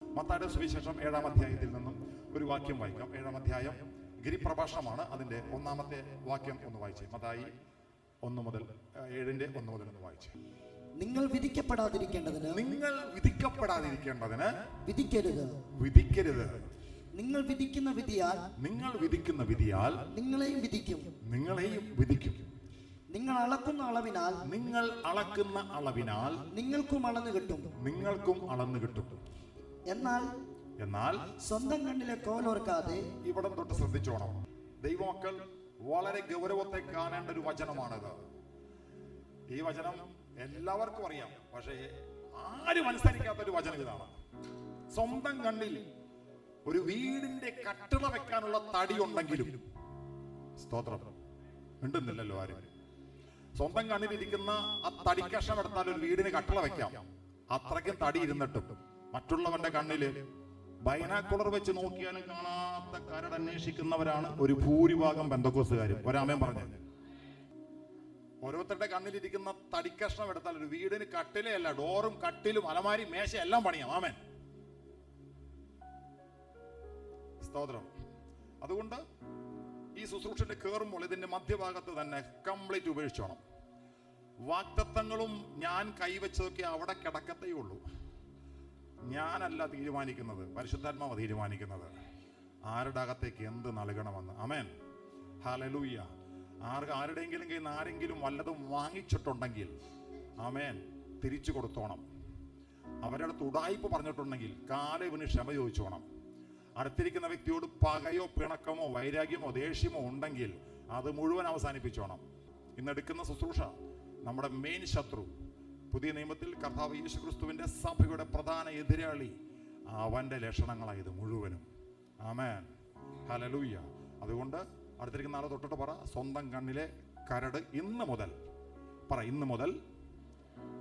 മത്തായിയുടെ സുവിശേഷം 7-ാം അധ്യായത്തിൽ നിന്നും ഒരു വാക്യം വായിക്കാം. 7-ാം അധ്യായം ഗിരിപ്രഭാഷണമാണ്. അതിന്റെ 1-ാമത്തെ വാക്യം ഒന്ന് വായിച്ചേ. മത്തായി 1 മുതൽ 7-ന്റെ 1 മുതൽ ഒന്ന് വായിച്ചേ. നിങ്ങൾ വിധിക്കപ്പെടാതിരിക്കേണ്ടതിന് വിധിക്കരുത്. നിങ്ങൾ വിധിക്കുന്ന വിധിയാൽ നിങ്ങളെയും വിധിക്കും. നിങ്ങൾ അളക്കുന്ന അളവിനാൽ നിങ്ങൾക്കും അളന്നു കിട്ടും. എന്നാൽ സ്വന്തം കണ്ണിലെ കോലോർക്കാതെ. ഇവിടം തൊട്ട് ശ്രദ്ധിച്ചോണം. ദൈവമക്കൾ വളരെ ഗൗരവത്തെ കാണേണ്ട ഒരു വചനമാണിത്. ഈ വചനം എല്ലാവർക്കും അറിയാം, പക്ഷേ ആരും അനുസരിക്കാത്ത ഒരു വചനം ഇതാണ്. സ്വന്തം കണ്ണിൽ ഒരു വീടിന്റെ കട്ടിള വെക്കാനുള്ള തടി ഉണ്ടെങ്കിലും, സ്തോത്രം, മിണ്ടുന്നില്ലല്ലോ ആരും. സ്വന്തം കണ്ണിലിരിക്കുന്ന ആ തടി കഷ്ണം എടുത്താൽ ഒരു വീടിന് കട്ടിള വെക്കാം. അത്രയ്ക്കും തടി ഇരുന്നിട്ടും മറ്റുള്ളവന്റെ കണ്ണില് ബൈനാക്കുലർ വെച്ച് നോക്കിയാലും കാണാത്ത കരട് അന്വേഷിക്കുന്നവരാണ് ഒരു ഭൂരിഭാഗം പെന്തക്കോസ്തുകാരും. ഒരാമേൻ പറഞ്ഞു. ഓരോരുത്തരുടെ കണ്ണിലിരിക്കുന്ന തടിക്കഷ്ണം എടുത്താൽ ഒരു വീടിന് കട്ടിലയല്ല, ഡോറും കട്ടിലും അലമാരി മേശ എല്ലാം പണിയാം. ആമേൻ, സ്തോത്രം. അതുകൊണ്ട് ഈ ശുശ്രൂഷന്റെ കയറുമ്പോൾ ഇതിന്റെ മധ്യഭാഗത്ത് തന്നെ കംപ്ലീറ്റ് ഉപേക്ഷിച്ചോണം. വാഗ്ദത്തങ്ങളും ഞാൻ കൈവച്ചതൊക്കെ അവിടെ കിടക്കത്തേ ഉള്ളൂ. ഞാനല്ല തീരുമാനിക്കുന്നത്, പരിശുദ്ധാത്മാവ് തീരുമാനിക്കുന്നത് ആരുടെ അകത്തേക്ക് എന്ത് നൽകണമെന്ന്. ആമേൻ, ഹല്ലേലൂയ. ആരുടെയെങ്കിലും കയ്യിൽ നിന്ന് ആരെങ്കിലും വല്ലതും വാങ്ങിച്ചിട്ടുണ്ടെങ്കിൽ ആമേൻ തിരിച്ചു കൊടുത്തോണം. അവരുടെ അടുത്ത് ഉടായിപ്പ് പറഞ്ഞിട്ടുണ്ടെങ്കിൽ കാലവിന് ക്ഷമ ചോദിച്ചോണം. അടുത്തിരിക്കുന്ന വ്യക്തിയോട് പകയോ പിണക്കമോ വൈരാഗ്യമോ ദേഷ്യമോ ഉണ്ടെങ്കിൽ അത് മുഴുവൻ അവസാനിപ്പിച്ചോണം. ഇന്നെടുക്കുന്ന ശുശ്രൂഷ നമ്മുടെ മെയിൻ ശത്രു, പുതിയ നിയമത്തിൽ കർത്താവ് യേശുക്രിസ്തുവിന്റെ സഭയുടെ പ്രധാന എതിരാളി, അവന്റെ ലക്ഷണങ്ങളായത് മുഴുവനും. ആമേൻ, ഹല്ലേലൂയ. അതുകൊണ്ട് അടുത്തിരിക്കുന്ന ആളെ തൊട്ടിട്ട് പറ, സ്വന്തം കണ്ണിലെ കരട് ഇന്ന് മുതൽ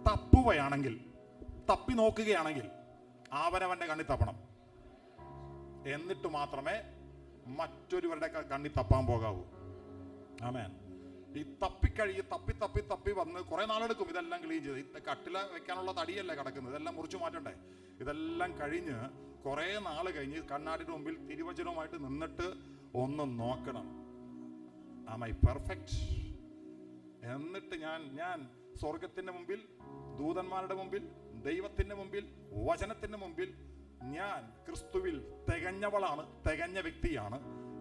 തപ്പുകയാണെങ്കിൽ, തപ്പി നോക്കുകയാണെങ്കിൽ അവനവന്റെ കണ്ണി തപ്പണം. എന്നിട്ട് മാത്രമേ മറ്റൊരുവരുടെ കണ്ണി തപ്പാൻ പോകാവൂ. ആമേൻ. ഈ തപ്പി വന്ന് കുറെ നാളെടുക്കും ഇതെല്ലാം ക്ലീൻ ചെയ്ത്. കട്ടില വെക്കാനുള്ള തടിയല്ലേ കിടക്കുന്നത്, ഇതെല്ലാം മുറിച്ചു മാറ്റണ്ടേ. ഇതെല്ലാം കഴിഞ്ഞ് കുറെ നാള് കഴിഞ്ഞ് കണ്ണാടിയുടെ മുമ്പിൽ തിരുവചനവുമായിട്ട് നിന്നിട്ട് ഒന്ന് നോക്കണം. Am I perfect? എന്നിട്ട് ഞാൻ സ്വർഗത്തിന്റെ മുമ്പിൽ, ദൂതന്മാരുടെ മുമ്പിൽ, ദൈവത്തിന്റെ മുമ്പിൽ, വചനത്തിന്റെ മുമ്പിൽ ഞാൻ ക്രിസ്തുവിൽ തികഞ്ഞവളാണ്, തികഞ്ഞ വ്യക്തിയാണ്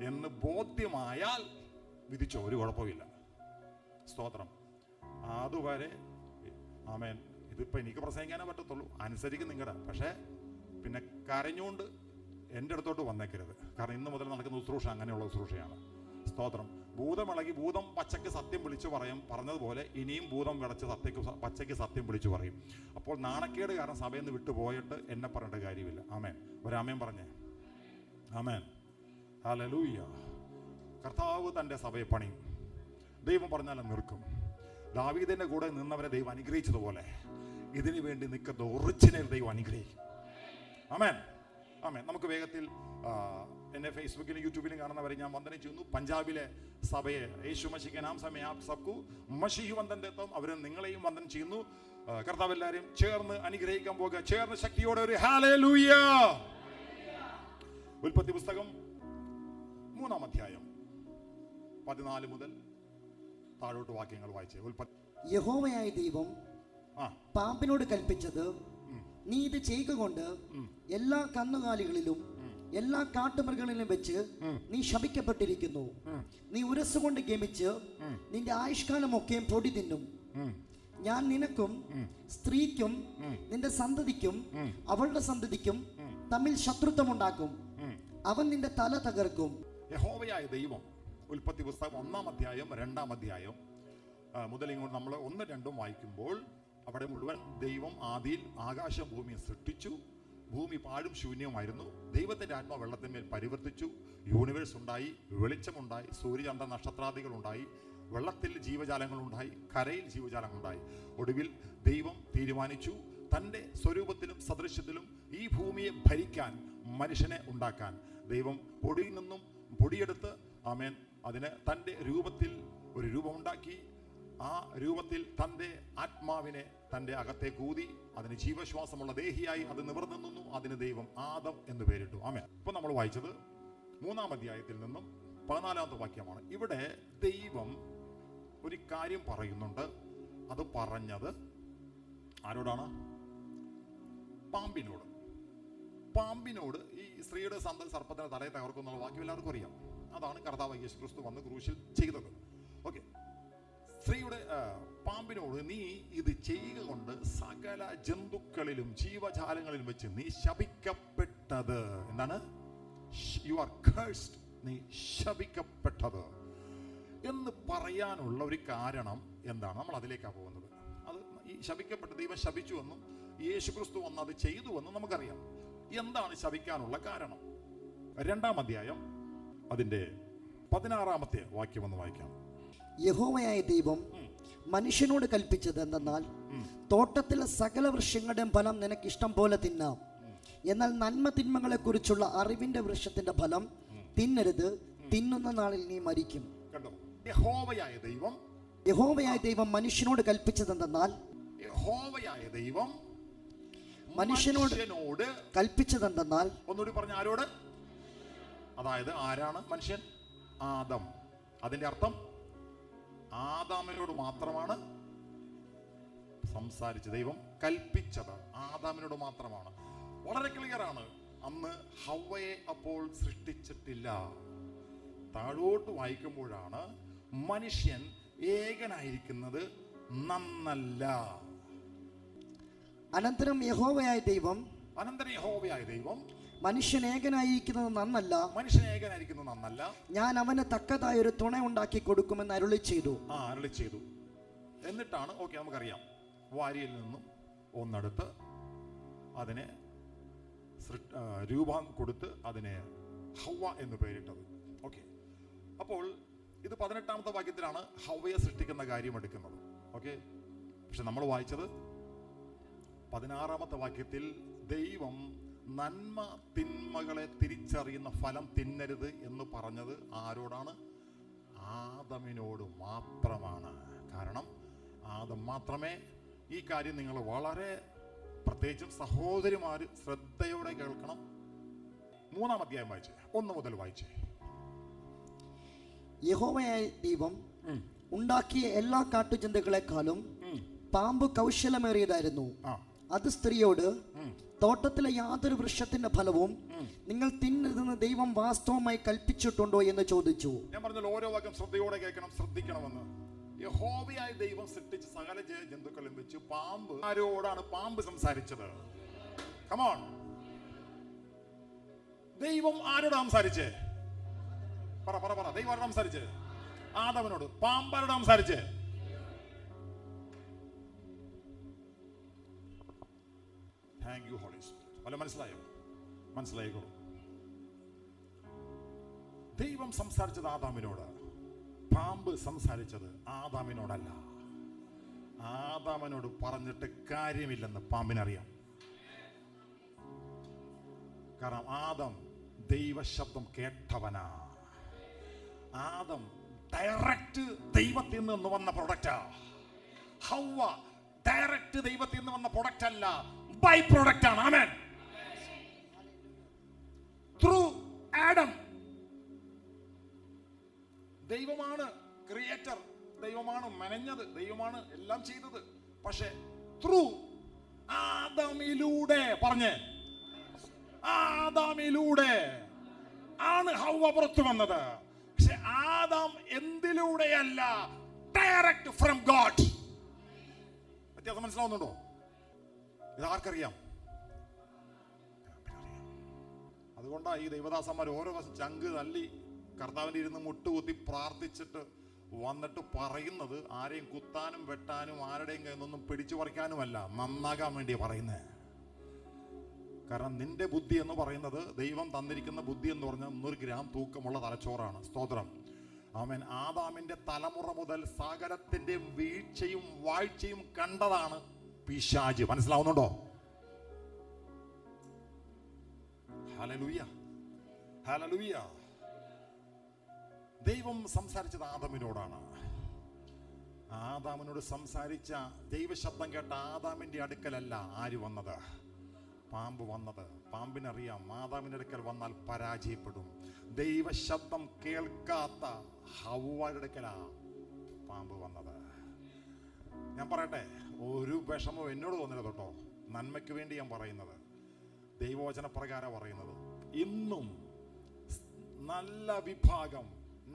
എന്ന് ബോധ്യമായാൽ വിധിച്ചോ, ഒരു കുഴപ്പമില്ല. സ്തോത്രം. അതുവരെ ആമേൻ. ഇതിപ്പോ എനിക്ക് പ്രസംഗിക്കാനേ പറ്റത്തുള്ളൂ, അനുസരിക്കും നിങ്ങളുടെ. പക്ഷേ പിന്നെ കരഞ്ഞുകൊണ്ട് എൻ്റെ അടുത്തോട്ട് വന്നേക്കരുത്. കാരണം ഇന്ന് മുതൽ നടക്കുന്ന ശുശ്രൂഷ അങ്ങനെയുള്ള ശുശ്രൂഷയാണ്. സ്തോത്രം. ഭൂതമിളകി ഭൂതം പച്ചയ്ക്ക് സത്യം വിളിച്ചു പറഞ്ഞതുപോലെ ഇനിയും ഭൂതം വിളച്ച് പച്ചയ്ക്ക് സത്യം വിളിച്ചു പറയും. അപ്പോൾ നാണക്കേട് കാരണം സഭയിൽ നിന്ന് വിട്ടുപോയിട്ട് എന്നെ പറയേണ്ട കാര്യമില്ല. ആമേൻ. ഒരാമേൻ പറഞ്ഞേ. ആമേൻ, ഹല്ലേലൂയ. കർത്താവ് തൻ്റെ സഭയെ പണിയും. ദൈവം പറഞ്ഞാലും നിൽക്കും. ദാവീദിന്റെ കൂടെ നിന്നവരെ ദൈവം അനുഗ്രഹിച്ചതുപോലെ ഇതിനു വേണ്ടി നിൽക്കുന്ന ഒറിജിനൽ ദൈവം അനുഗ്രഹിക്കും. ആമേൻ, ആമേൻ. നമുക്ക് വേഗത്തിൽ എന്നെ ഫേസ്ബുക്കിലും യൂട്യൂബിലും കാണുന്നവരെ ഞാൻ വന്ദനം ചെയ്യുന്നു. പഞ്ചാബിലെ സഭയെ യേശു മശിഹ് നാം സമയ ആപ് സബ്കു മശിഹ് വന്ദൻ ദേത്തം. അവരെ നിങ്ങളെയും വന്ദനം ചെയ്യുന്നു. കർത്താവ് എല്ലാവരെയും ചേർന്ന് അനുഗ്രഹിക്കാൻ പോകുക. ചേർന്ന് ശക്തിയോടെ ഒരു ഹല്ലേലൂയ. ഉൽപ്പത്തി പുസ്തകം 3-ാം അധ്യായം 14 മുതൽ താഴോട്ട് വാക്യങ്ങൾ വായിച്ചേ. യഹോവയായ ദൈവം പാമ്പിനോട് കൽപ്പിച്ചത്, നീ ഇത് ചെയ്യുക കൊണ്ട് എല്ലാ കന്നുകാലികളിലും എല്ലാ കാട്ടുമൃഗങ്ങളിലും വെച്ച് നീ ശപിക്കപ്പെട്ടിരിക്കുന്നു. നീ ഉരസുകൊണ്ട് ഗമിച്ച് നിന്റെ ആയുഷ്കാലമൊക്കെയും പൊടി തിന്നും. ഞാൻ നിനക്കും സ്ത്രീക്കും നിന്റെ സന്തതിക്കും അവളുടെ സന്തതിക്കും തമ്മിൽ ശത്രുത്വമുണ്ടാക്കും. അവൻ നിന്റെ തല തകർക്കും. യഹോവയായ ദൈവം, ഉൽപ്പത്തി പുസ്തകം 1-ാം അധ്യായം 2-ാം അധ്യായം മുതൽ ഇങ്ങോട്ട് നമ്മൾ 1-2 വായിക്കുമ്പോൾ അവിടെ മുഴുവൻ ദൈവം ആദിയിൽ ആകാശം ഭൂമിയെ സൃഷ്ടിച്ചു. ഭൂമി പാഴും ശൂന്യവുമായിരുന്നു. ദൈവത്തിന്റെ ആത്മാവ് വെള്ളത്തിന്മേൽ പരിവർത്തിച്ചു. യൂണിവേഴ്സ് ഉണ്ടായി, വെളിച്ചമുണ്ടായി, സൂര്യചന്ദ്ര നക്ഷത്രാദികൾ ഉണ്ടായി, വെള്ളത്തിൽ ജീവജാലങ്ങളുണ്ടായി, കരയിൽ ജീവജാലങ്ങളുണ്ടായി. ഒടുവിൽ ദൈവം തീരുമാനിച്ചു തൻ്റെ സ്വരൂപത്തിലും സദൃശ്യത്തിലും ഈ ഭൂമിയെ ഭരിക്കാൻ, മനുഷ്യനെ ഉണ്ടാക്കാൻ. ദൈവം പൊടിയിൽ നിന്നും പൊടിയെടുത്ത് ആമേൻ അതിന് തൻ്റെ രൂപത്തിൽ ഒരു രൂപമുണ്ടാക്കി. ആ രൂപത്തിൽ തൻ്റെ ആത്മാവിനെ തൻ്റെ അകത്തേക്ക് ഊതി അതിന് ജീവശ്വാസമുള്ള ദേഹിയായി അത് നിവർന്നു നിന്നു. അതിന് ദൈവം ആദം എന്ന് പേരിട്ടു. ആമേൻ. ഇപ്പൊ നമ്മൾ വായിച്ചത് 3-ാം അധ്യായത്തിൽ നിന്നും 14-ാമത്തെ വാക്യമാണ്. ഇവിടെ ദൈവം ഒരു കാര്യം പറയുന്നുണ്ട്. അത് പറഞ്ഞത് ആരോടാണ്? പാമ്പിനോട്. പാമ്പിനോട് ഈ സ്ത്രീയുടെ സന്തതി സർപ്പത്തിന്റെ തലയെ തകർക്കുന്നുള്ള വാക്യം എല്ലാവർക്കും അറിയാം. അതാണ് കർത്താവ് യേശു ക്രിസ്തു വന്ന് ക്രൂശിൽ ചെയ്തത്. ഓക്കെ, സ്ത്രീയുടെ പാമ്പിനോട് നീ ഇത് ചെയ്യുക കൊണ്ട് സകല ജന്തുക്കളിലും ജീവജാലങ്ങളിലും വെച്ച് നീ ശപിക്കപ്പെട്ടത്. എന്താണ്? You are cursed. നീ ശപിക്കപ്പെട്ടത് എന്ന് പറയാനുള്ള ഒരു കാരണം എന്താണ്? നമ്മൾ അതിലേക്കാണ് പോകുന്നത്. അത് ഈ ശപിക്കപ്പെട്ട ദൈവം ശപിച്ചുവെന്നും യേശു ക്രിസ്തു വന്ന് അത് ചെയ്തുവെന്നും നമുക്കറിയാം. എന്താണ് ശപിക്കാനുള്ള കാരണം? 2-ാം അധ്യായം അതിന്റെ 16-ാമത്തെ വാക്യം ഒന്ന് വായിക്കാം. യഹോവയായ ദൈവം മനുഷ്യനോട് കൽപ്പിച്ചത് എന്തെന്നാൽ, തോട്ടത്തിലെ സകല വൃക്ഷങ്ങളുടെയും ഫലം നിനക്ക് ഇഷ്ടം പോലെ തിന്നാം, എന്നാൽ നന്മ തിന്മകളെ കുറിച്ചുള്ള അറിവിന്റെ വൃക്ഷത്തിന്റെ ഫലം തിന്നരുത്, തിന്നുന്ന നാളിൽ നീ മരിക്കും. കണ്ടോ? യഹോവയായ ദൈവം മനുഷ്യനോട് കൽപ്പിച്ചത് എന്തെന്നാൽ, യഹോവയായ ദൈവം മനുഷ്യനോട് കൽപ്പിച്ചത് എന്തെന്നാൽ, ഒന്നുകൂടി പറഞ്ഞ ആരോട്? അതായത് ആരാണ് മനുഷ്യൻ? ആദം. അതിന്റെ അർത്ഥം ആദാമിനോട് മാത്രമാണ് സംസാരിച്ചത്. ദൈവം കൽപ്പിച്ചത് ആദാമിനോട് മാത്രമാണ്. വളരെ ക്ലിയർ ആണ്. അന്ന് ഹവ്വയെ അപ്പോൾ സൃഷ്ടിച്ചിട്ടില്ല. താഴോട്ട് വായിക്കുമ്പോഴാണ് മനുഷ്യൻ ഏകനായിരിക്കുന്നത് നന്നല്ല. അനന്തരം യഹോവയായ ദൈവം മനുഷ്യൻ ഏകനായിരിക്കുന്നത് നന്നല്ല, ഞാൻ അവന് തക്കതായ ഒരു തുണ ഉണ്ടാക്കി കൊടുക്കുമെന്ന് അരുളി ചെയ്തു. എന്നിട്ടാണ് ഓക്കെ, നമുക്കറിയാം, വാരിയിൽ നിന്നും ഒന്നെടുത്ത് അതിനെ രൂപം കൊടുത്ത് അതിനെ ഹവ്വ എന്ന് പേരിട്ടത്. ഓക്കെ, അപ്പോൾ ഇത് 18-ാമത്തെ വാക്യത്തിലാണ് ഹവ്വയെ സൃഷ്ടിക്കുന്ന കാര്യം എടുക്കുന്നത്. ഓക്കെ, പക്ഷെ നമ്മൾ വായിച്ചത് 16-ാമത്തെ വാക്യത്തിൽ ദൈവം നന്മ തിന്മകളെ തിരിച്ചറിയുന്ന ഫലം തിന്നരുത് എന്ന് പറഞ്ഞത് ആരോടാണ്? ആദമിനോട് മാത്രമാണ്. കാരണം ആദം മാത്രമേ ഈ കാര്യം നിങ്ങൾ വളരെ പ്രത്യേകിച്ചും സഹോദരിമാര് ശ്രദ്ധയോടെ കേൾക്കണം. 3-ാം അധ്യായം വായിച്ചേ, 1 മുതൽ വായിച്ചേ. യഹോവയായ ദൈവം ഉണ്ടാക്കിയ എല്ലാ കാട്ടുജന്തുക്കളെക്കാളും പാമ്പ് കൗശലമേറിയതായിരുന്നു. അത് സ്ത്രീയോട്, തോട്ടത്തിലെ യാതൊരു വൃക്ഷത്തിന്റെ ഫലവും നിങ്ങൾ തിന്നരുതെന്ന് ദൈവം വാസ്തവമായി കൽപ്പിച്ചിട്ടുണ്ടോ എന്ന് ചോദിച്ചു. ഞാൻ പറഞ്ഞല്ലോ, ഓരോ വാക്യം ശ്രദ്ധയോടെ കേൾക്കണം, ശ്രദ്ധിക്കണമെന്ന്. യഹോവയായ ദൈവം സൃഷ്ടിച്ച സകല ജന്തുക്കളും വെച്ച് പാമ്പ് ആരോടാണ് പാമ്പ് സംസാരിച്ചത്? കമോൺ, ദൈവം ആരോട് സംസാരിച്ചേ? പറ. ദൈവം ആരോട് സംസാരിച്ചേ? ആദാമിനോട്. പാമ്പ് ആരോട് സംസാരിച്ചേ? Thank you holy spirit. വല്ല മനസ്സിലായിക്കോളും. ദൈവം സംസാരിച്ചത് ആദാമിനോട്, പാമ്പ് സംസാരിച്ചത് ആദാമിനോടല്ല. ആദാമിനോട് പറഞ്ഞിട്ട് കാര്യമില്ലെന്ന് പാമ്പിനറിയാം. കാരണം ആദം ദൈവശബ്ദം കേട്ടവനാ. ആദം ഡയറക്റ്റ് ദൈവത്തിൽ നിന്ന് വന്ന പ്രൊഡക്റ്റാ. ഹവ്വ ഡയറക്റ്റ് ദൈവത്തിൽ നിന്ന് വന്ന പ്രൊഡക്റ്റ് അല്ല, ബൈ പ്രൊഡക്റ്റ് ആണ്. ആമേൻ. Through Adam. ദൈവമാണ് ക്രിയേറ്റർ, ദൈവമാണ് മെനഞ്ഞത്, ദൈവമാണ് എല്ലാം ചെയ്തത്. പക്ഷെ ത്രൂ ആദാമിലൂടെ ആദാമിലൂടെ ആണ് ഹവ്വ പുറത്തു വന്നത്. പക്ഷെ ആദാം എന്തിലൂടെയല്ല, ഡയറക്റ്റ് ഫ്രം ഗോഡ്. വ്യത്യാസം മനസ്സിലാവുന്നുണ്ടോ? ഇതാർക്കറിയാം? അതുകൊണ്ടാണ് ഈ ദൈവദാസന്മാർ ഓരോ ദിവസം ചങ്ക് തല്ലി കർത്താവിൻ്റെ ഇരുന്ന് മുട്ടുകുത്തി പ്രാർത്ഥിച്ചിട്ട് വന്നിട്ട് പറയുന്നത് ആരെയും കുത്താനും വെട്ടാനും ആരുടെയും കയ്യിൽ നിന്നൊന്നും പിടിച്ചു പറിക്കാനുമല്ല, നന്നാകാൻ വേണ്ടിയാണ് പറയുന്നത്. കാരണം നിന്റെ ബുദ്ധി എന്ന് പറയുന്നത്, ദൈവം തന്നിരിക്കുന്ന ബുദ്ധി എന്ന് പറഞ്ഞാൽ 100 ഗ്രാം തൂക്കമുള്ള തലച്ചോറാണ്. സ്തോത്രം. ആമേൻ. ആദാമിന്റെ തലമുറ മുതൽ സകലത്തിന്റെ വീഴ്ചയും വാഴ്ചയും കണ്ടതാണ് പിശാച്. മനസ്സിലാവുന്നുണ്ടോ? Hallelujah, hallelujah. ദൈവം സംസാരിച്ചത് ആദമിനോടാണ്. ആദാമിനോട് സംസാരിച്ച ദൈവശബ്ദം കേട്ട ആദാമിന്റെ അടുക്കലല്ല ആര് വന്നത്? പാമ്പ് വന്നത്. പാമ്പിനറിയാം ആദാമിന്റെ അടുക്കൽ വന്നാൽ പരാജയപ്പെടും. ദൈവശബ്ദം കേൾക്കാത്ത ഹവ്വയുടെ അടുക്കലാ പാമ്പ് വന്നത്. ഞാൻ പറയട്ടെ, ഒരു വിഷമവും എന്നോട് തോന്നരുത് കേട്ടോ. നന്മയ്ക്ക് വേണ്ടി ഞാൻ പറയുന്നത്, ദൈവവചന പ്രകാരം പറയുന്നത്. ഇന്നും നല്ല വിഭാഗം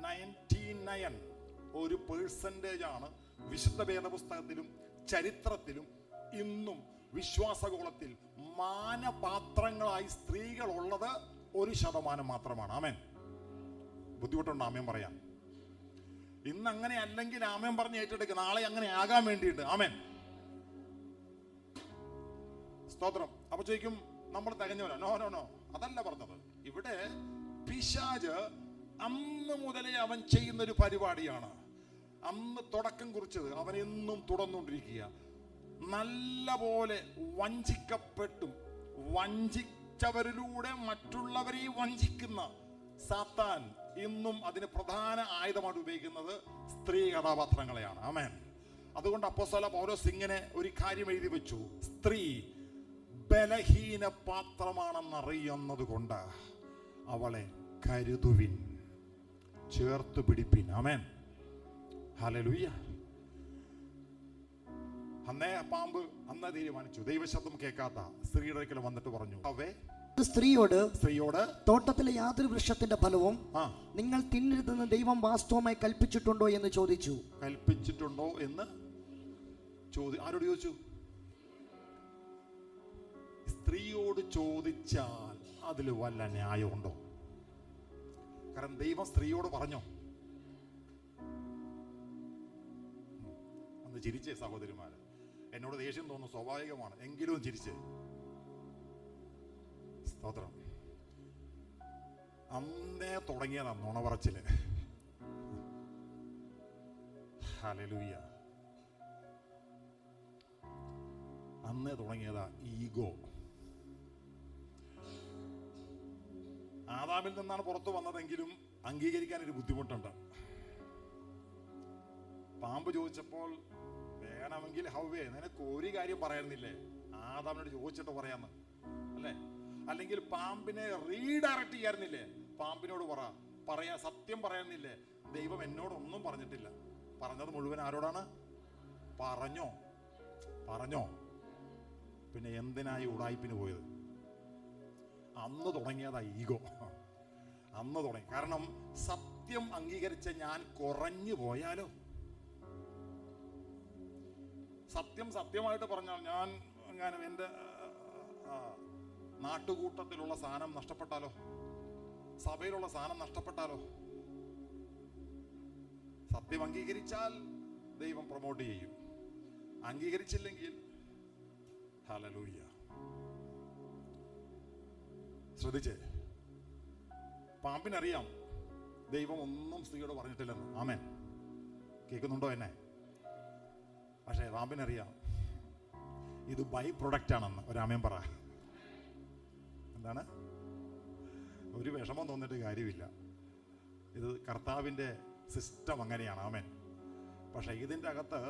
99% ആണ് വിശുദ്ധ വേദപുസ്തകത്തിലും ചരിത്രത്തിലും ഇന്നും വിശ്വാസഗോളത്തിൽ മാനപാത്രങ്ങളായി സ്ത്രീകൾ ഉള്ളത് 1% മാത്രമാണ്. ആമേൻ. ബുദ്ധിമുട്ടുണ്ട് ആമേൻ പറയാൻ. ഇന്ന് അങ്ങനെ അല്ലെങ്കിൽ ആമേൻ പറഞ്ഞ് ഏറ്റെടുക്കുക, നാളെ അങ്ങനെ ആകാൻ വേണ്ടിയിട്ട്. ആമേൻ, സ്തോത്രം. അപ്പൊ ചോദിക്കും നമ്മൾ തികഞ്ഞവനോ? നോ നോ നോ, അതല്ല പറഞ്ഞത്. ഇവിടെ പിശാച് അന്ന് മുതലേ അവൻ ചെയ്യുന്നൊരു പരിപാടിയാണ്. അന്ന് തുടക്കം കുറിച്ചത് അവൻ എന്നും തുടർന്നുകൊണ്ടിരിക്കുക. നല്ല പോലെ വഞ്ചിക്കപ്പെട്ടും വഞ്ചിച്ചവരിലൂടെ മറ്റുള്ളവരെ വഞ്ചിക്കുന്ന സാത്താൻ ഇന്നും അതിന് പ്രധാന ആയുധമായിട്ട് ഉപയോഗിക്കുന്നത് സ്ത്രീ കഥാപാത്രങ്ങളെയാണ്. ആമേൻ. അതുകൊണ്ട് അപ്പോസ്തലൻ പൗലോസ് ഇങ്ങനെ ഒരു കാര്യം എഴുതി വെച്ചു: സ്ത്രീ ബലഹീന പാത്രമാണെന്നറിയുന്നത് കൊണ്ട് അവളെ കരുതുവിൻ, ചേർത്ത് പിടിപ്പിൻ. ആമേൻ. ഹല്ലേലൂയ. അന്നേ പാമ്പ് അന്ന് തീരുമാനിച്ചു. ദൈവശബ്ദം കേൾക്കാത്ത സ്ത്രീയുടെ അടുക്കൽ വന്നിട്ട് പറഞ്ഞു, സ്ത്രീയോട് തോട്ടത്തിലെ യാതൊരു വൃക്ഷത്തിന്റെ ഫലവും നിങ്ങൾ തിന്നരുതെന്ന് ദൈവം വാസ്തവമായി കൽപ്പിച്ചിട്ടുണ്ടോ എന്ന് ചോദിച്ചു. കൽപ്പിച്ചിട്ടുണ്ടോ എന്ന് ആരോട് ചോദിച്ചു? സ്ത്രീയോട് ചോദിച്ചാൽ അതിൽ വല്ല ന്യായമുണ്ടോ? കാരണം ദൈവം സ്ത്രീയോട് പറഞ്ഞോ? അന്ന് ചിരിച്ചേ സഹോദരിമാര്. എന്നോട് ദേഷ്യം തോന്നുന്നു, സ്വാഭാവികമാണ്, എങ്കിലും ചിരിച്ചേ. സ്തോത്രം. അന്നേ തുടങ്ങിയതാ നുണ പറച്ചില്. ഹല്ലേലൂയ. അന്നേ തുടങ്ങിയതാ ഈഗോ. ആദാമിൽ നിന്നാണ് പുറത്തു വന്നതെങ്കിലും അംഗീകരിക്കാൻ ഒരു ബുദ്ധിമുട്ടുണ്ട്. പാമ്പ് ചോദിച്ചപ്പോൾ വേണമെങ്കിൽ ഹവ്വേ നിനക്ക് ഒരു കാര്യം പറയാനില്ലേ, ആദാമിനോട് ചോദിച്ചിട്ട് പറയാന്ന് അല്ലേ? അല്ലെങ്കിൽ പാമ്പിനെ റീഡയറക്ട് ചെയ്യാറുന്നില്ലേ? പാമ്പിനോട് പറയാ സത്യം പറയാനില്ലേ? ദൈവം എന്നോടൊന്നും പറഞ്ഞിട്ടില്ല. പറഞ്ഞത് മുഴുവൻ ആരോടാണ്? പറഞ്ഞോ പിന്നെ എന്തിനായി ഉടായ്പിന് പോയത്? അന്ന് തുടങ്ങിയതാ ഈഗോ. അന്ന് തുടങ്ങി. കാരണം സത്യം അംഗീകരിച്ച ഞാൻ കുറഞ്ഞു പോയാലോ? സത്യമായിട്ട് പറഞ്ഞാൽ ഞാൻ എങ്ങാനും എൻ്റെ നാട്ടുകൂട്ടത്തിലുള്ള സ്ഥാനം നഷ്ടപ്പെട്ടാലോ? സഭയിലുള്ള സ്ഥാനം നഷ്ടപ്പെട്ടാലോ? സത്യം അംഗീകരിച്ചാൽ ദൈവം പ്രൊമോട്ട് ചെയ്യും, അംഗീകരിച്ചില്ലെങ്കിൽ ഹല്ലേലൂയ. ശ്രദ്ധിച്ചേ, പാമ്പിനറിയാം ദൈവം ഒന്നും സ്ത്രീയോട് പറഞ്ഞിട്ടില്ലെന്ന്. ആമേൻ. കേൾക്കുന്നുണ്ടോ എന്നെ? പക്ഷേ പാമ്പിനറിയാം ഇത് ബൈ പ്രൊഡക്റ്റ് ആണെന്ന്. ഒരാമേൻ പറ. എന്താണ്? ഒരു വിഷമം തോന്നിട്ട് കാര്യമില്ല. ഇത് കർത്താവിൻ്റെ സിസ്റ്റം അങ്ങനെയാണ്. ആമേൻ. പക്ഷെ ഇതിൻ്റെ അകത്ത്